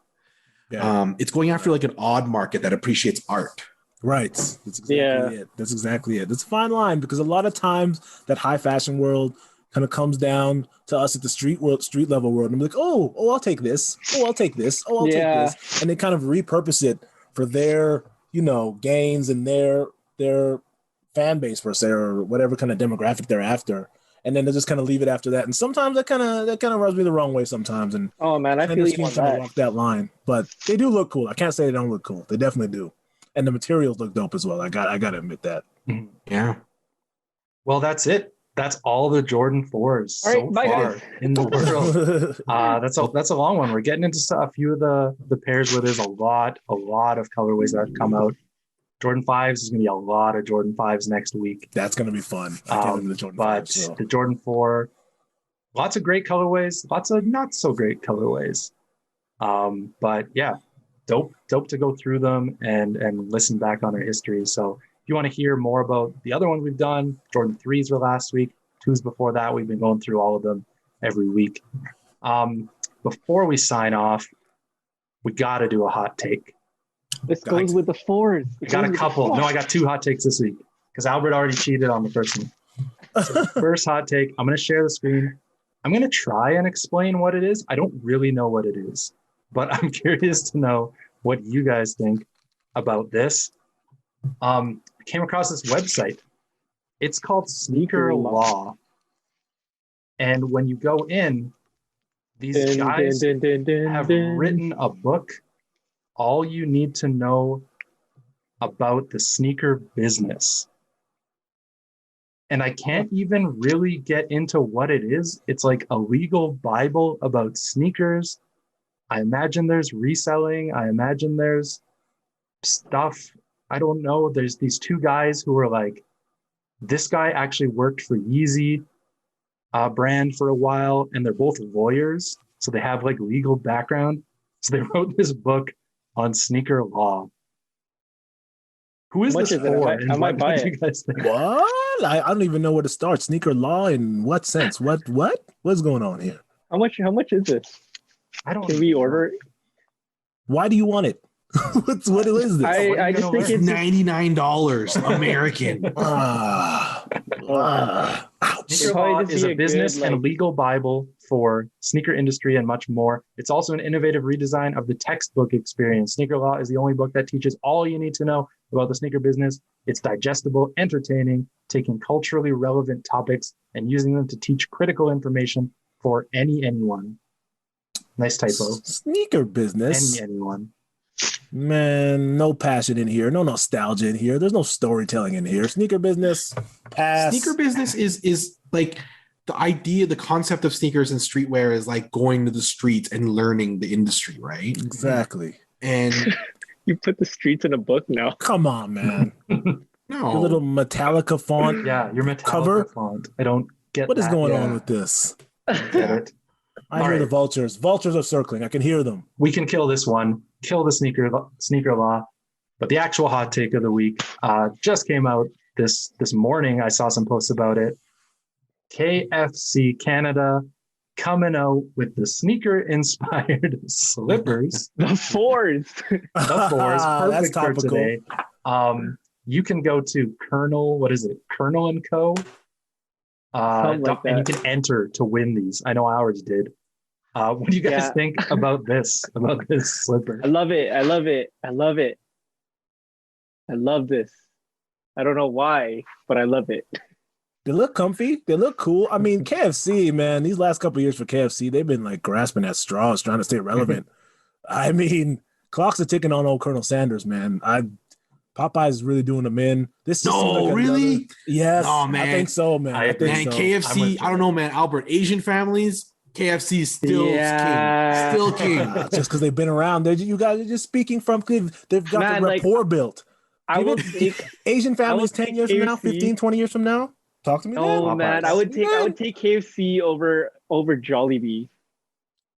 Yeah. It's going after like an odd market that appreciates art. Right. That's exactly it. That's exactly it. It's a fine line because a lot of times that high fashion world kind of comes down to us at the street level world, and be like, oh, I'll take this. Oh, I'll take this. Oh, I'll take this. And they kind of repurpose it for their, gains and their fan base per se, or whatever kind of demographic they're after. And then they just kind of leave it after that. And sometimes that kind of rubs me the wrong way sometimes. And oh man, I feel you on that. Walk that line, but they do look cool. I can't say they don't look cool. They definitely do. And the materials look dope as well. I got to admit that. Yeah. Well, that's it. That's all the Jordan 4s so far in the world. That's a long one. We're getting into a few of the pairs where there's a lot of colorways that come out. Jordan 5s is going to be a lot of Jordan 5s next week. That's going to be fun. I can't remember the Jordan 5s. So. The Jordan 4, lots of great colorways, lots of not so great colorways. But yeah, dope to go through them and listen back on our history. So if you want to hear more about the other ones we've done, Jordan 3s were last week, 2s before that. We've been going through all of them every week. Before we sign off, we got to do a hot take. This goes with the 4s. I got a couple. No, I got 2 hot takes this week because Albert already cheated on the first one. So first hot take, I'm going to share the screen. I'm going to try and explain what it is. I don't really know what it is, but I'm curious to know what you guys think about this. I came across this website. It's called Sneaker Law. And when you go in, these guys have written a book. All you need to know about the sneaker business. And I can't even really get into what it is. It's like a legal Bible about sneakers. I imagine there's reselling. I imagine there's stuff. I don't know. There's these 2 guys who are like, this guy actually worked for Yeezy brand for a while, and they're both lawyers. So they have like legal background. So they wrote this book on sneaker law. Who is this for? I might buy it. You guys think? What? I don't even know where to start. Sneaker law in what sense? What's going on here? How much is this? I don't. Can we order it? Why do you want it? What is this? I just think it's $99 American. Sneaker Law is a business and legal Bible for sneaker industry and much more. It's also an innovative redesign of the textbook experience. Sneaker Law is the only book that teaches all you need to know about the sneaker business. It's digestible, entertaining, taking culturally relevant topics and using them to teach critical information for anyone. Nice typo. Sneaker business. Anyone. Man, no passion in here, no nostalgia in here. There's no storytelling in here. Sneaker business, pass. Sneaker business is like the idea, the concept of sneakers and streetwear is like going to the streets and learning the industry, right? Exactly. And you put the streets in a book now. Come on, man. No. Your little Metallica font. Yeah, your Metallica cover font. I don't get what that. is going on with this. I don't get it. I hear the vultures. Vultures are circling. I can hear them. We can kill this one. Kill the sneaker law. But the actual hot take of the week just came out this morning. I saw some posts about it. KFC Canada coming out with the sneaker-inspired slippers. The 4s. The 4s. That's Perfect for topical. today. You can go to Colonel & Co. And you can enter to win these. I know ours did. What do you guys think about this slipper? I love it. I love this. I don't know why, but I love it. They look comfy. They look cool. I mean, KFC, man, these last couple of years for KFC, they've been like grasping at straws, trying to stay relevant. I mean, clocks are ticking on old Colonel Sanders, man. Popeye's is really doing them in. This is really? Yes. Oh, man. I think so, man. I think so. KFC, I don't know, man. Albert, Asian families, KFC is still king. Still king. Just because they've been around. You guys are just speaking from, they've got the rapport built. I will take Asian families 10 years from now, 15, 20 years from now. Talk to me. Oh, man. I would take KFC over Jollibee.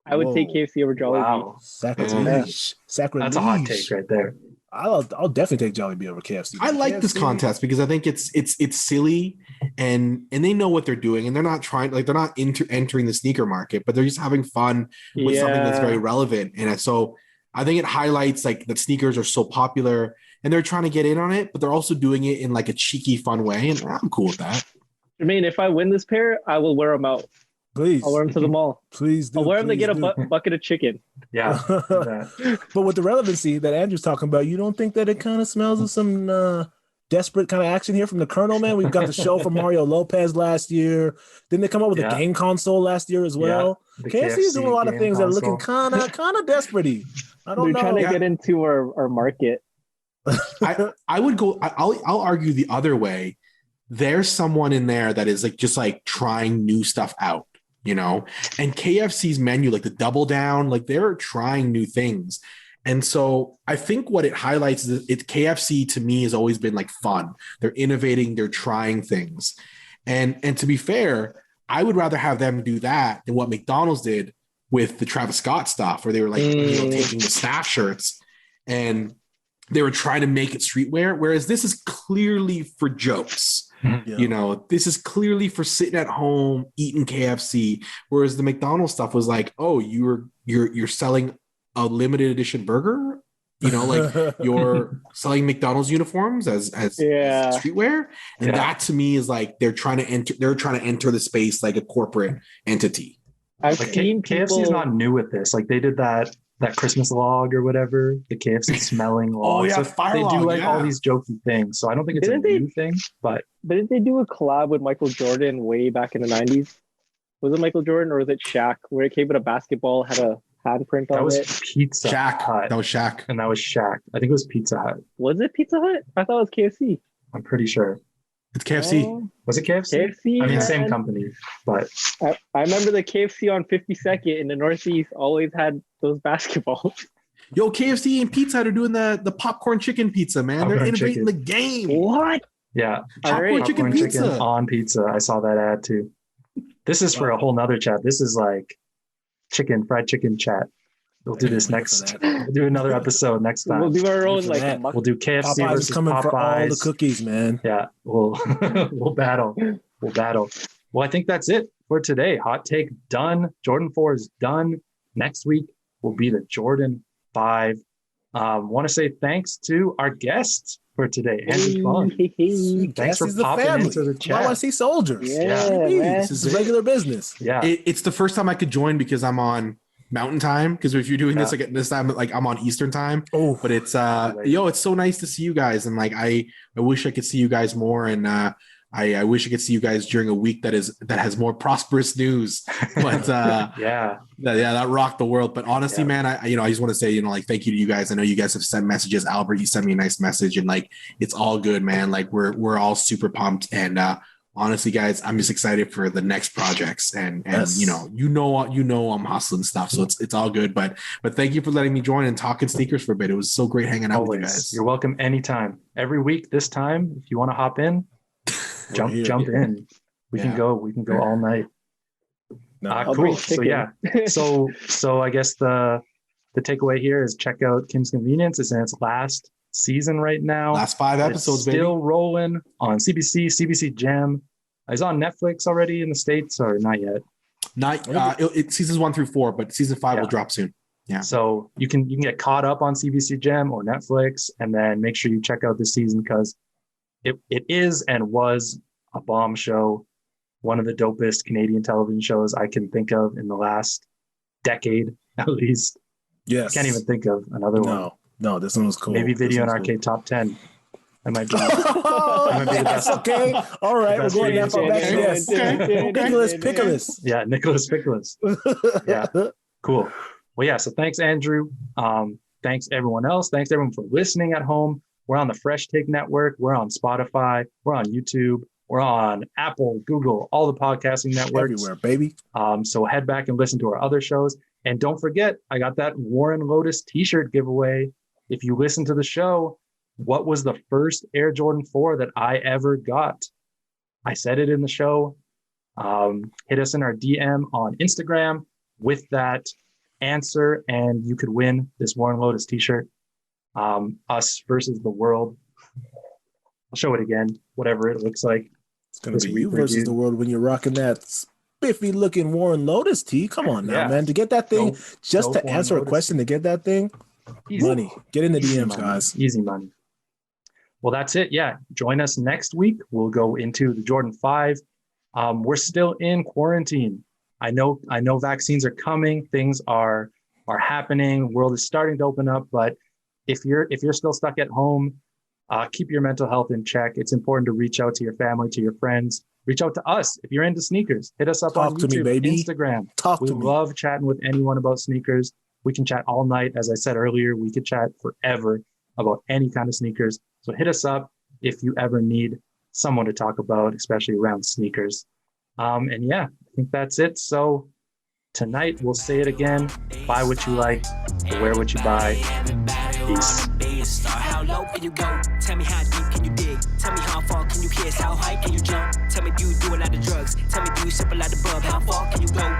I would take KFC over Jollibee. Wow. Sacrilege. That's a hot take right there. I'll definitely take Jollibee over KFC. I like this contest because I think it's silly and they know what they're doing and they're not trying, like, they're not entering the sneaker market, but they're just having fun with something that's very relevant. And so I think it highlights like that sneakers are so popular and they're trying to get in on it, but they're also doing it in like a cheeky, fun way. And I'm cool with that. Jermaine, if I win this pair, I will wear them out. Please. I'll wear them to the mall. Please do. I'll wear them to please get a do. bucket of chicken. Yeah. do that. But with the relevancy that Andrew's talking about, you don't think that it kind of smells of some desperate kind of action here from the Colonel, man? We've got the show from Mario Lopez last year. Didn't they come up with a game console last year as well? The KFC is doing a lot of things that are looking kind of desperate-y. I don't know. They're trying to get into our market. I would go. I'll argue the other way. There's someone in there that is like just like trying new stuff out, you know. And KFC's menu, like the Double Down, like they're trying new things. And so I think what it highlights is it KFC to me has always been like fun. They're innovating, they're trying things. And to be fair, I would rather have them do that than what McDonald's did with the Travis Scott stuff, where they were like, taking the staff shirts and they were trying to make it streetwear. Whereas this is clearly for jokes. Yeah. You know, this is clearly for sitting at home eating KFC. Whereas the McDonald's stuff was like, oh, you're selling a limited edition burger, you know, like you're selling McDonald's uniforms as streetwear. And that to me is like they're trying to enter the space like a corporate entity. I've like seen KFC is not new with this. Like they did that Christmas log or whatever, the KFC smelling log. Oh yeah, so they do like all these jokey things. So I don't think it's new thing, but didn't they do a collab with Michael Jordan way back in the 90s? Was it Michael Jordan or was it Shaq, where it came with a basketball, had a handprint on it? That was Pizza Hut. That was Shaq. And that was Shaq. I think it was Pizza Hut. Was it Pizza Hut? I thought it was KFC. I'm pretty sure. It's KFC. Was it KFC? KFC. I mean, same company, but I remember the KFC on 52nd in the Northeast always had those basketballs. Yo, KFC and Pizza Hut are doing the popcorn chicken pizza, man. They're innovating the game. What? Yeah. Popcorn chicken pizza. On pizza. I saw that ad too. This is for a whole nother chat. This is like fried chicken chat. We'll do this next. We'll do another episode next time. We'll do our own We'll do KFC Popeyes versus is coming Popeyes. for all the cookies, man. Yeah, we'll battle. We'll battle. Well, I think that's it for today. Hot take done. Jordan 4 is done. Next week will be the Jordan 5. Want to say thanks to our guests for today. Andrew Phung. Thanks for popping into the chat. YYCSOLEdiers. Yeah, this is regular business. Yeah, it's the first time I could join because I'm on Mountain Time. Because if you're doing this like at this time, like I'm on Eastern Time. Oh, but it's it's so nice to see you guys, and like I wish I could see you guys more, and I wish I could see you guys during a week that has more prosperous news. But that rocked the world. But honestly, man, I just want to say, like, thank you to you guys. I know you guys have sent messages. Albert, you sent me a nice message, and like it's all good, man. Like we're all super pumped, and honestly, guys, I'm just excited for the next projects, and yes. you know I'm hustling stuff, so it's all good. But thank you for letting me join and talking sneakers for a bit. It was so great hanging out with you guys. You're welcome anytime. Every week this time, if you want to hop in, jump in. We can go all night. No, cool. So yeah. So I guess the takeaway here is check out Kim's Convenience. It's in its last season right now. Last 5 episodes, baby. Still rolling on CBC Gem. Is on Netflix already in the States or not yet? It's seasons 1 through 4, but season 5 will drop soon. Yeah. So you can get caught up on CBC Gem or Netflix, and then make sure you check out this season because it is and was a bomb show. One of the dopest Canadian television shows I can think of in the last decade, at least. Yes. Can't even think of another one. No, this one was cool. Maybe Video and Arcade Top 10. That might be the best. Okay. All right. We're going that far back. Yes. Okay. Nicholas Pickles. Yeah, Nicholas Pickles. Yeah. Cool. Well, yeah. So thanks, Andrew. Thanks, everyone else. Thanks, everyone, for listening at home. We're on the Fresh Take Network. We're on Spotify. We're on YouTube. We're on Apple, Google, all the podcasting networks. Everywhere, baby. So head back and listen to our other shows. And don't forget, I got that Warren Lotus t-shirt giveaway. If you listen to the show, what was the first Air Jordan 4 that I ever got? I said it in the show. Hit us in our DM on Instagram with that answer, and you could win this Warren Lotus t-shirt. Us versus the world. I'll show it again, whatever it looks like. It's going to be you versus the world when you're rocking that spiffy looking Warren Lotus tee. Come on now, man. To get that thing, to answer a question, to get that thing, easy. Money. Get in the DMs, guys. Easy money. Well, that's it. Yeah. Join us next week. We'll go into the Jordan 5 We're still in quarantine. I know vaccines are coming, things are happening, world is starting to open up, but if you're still stuck at home, keep your mental health in check. It's important to reach out to your family, to your friends. Reach out to us. If you're into sneakers, hit us up on Talk to YouTube, me, baby. Instagram. Talk We to me. love chatting with anyone about sneakers. We can chat all night. As I said earlier, we could chat forever about any kind of sneakers. So hit us up if you ever need someone to talk about, especially around sneakers. And yeah, I think that's it. So tonight we'll say it again. Buy what you like, wear what you buy. Peace. How low can you go? Tell me how deep can you dig? Tell me how far can you pierce? How high can you jump? Tell me do you do a lot of drugs? Tell me do you sip a lot of bub? How far can you go?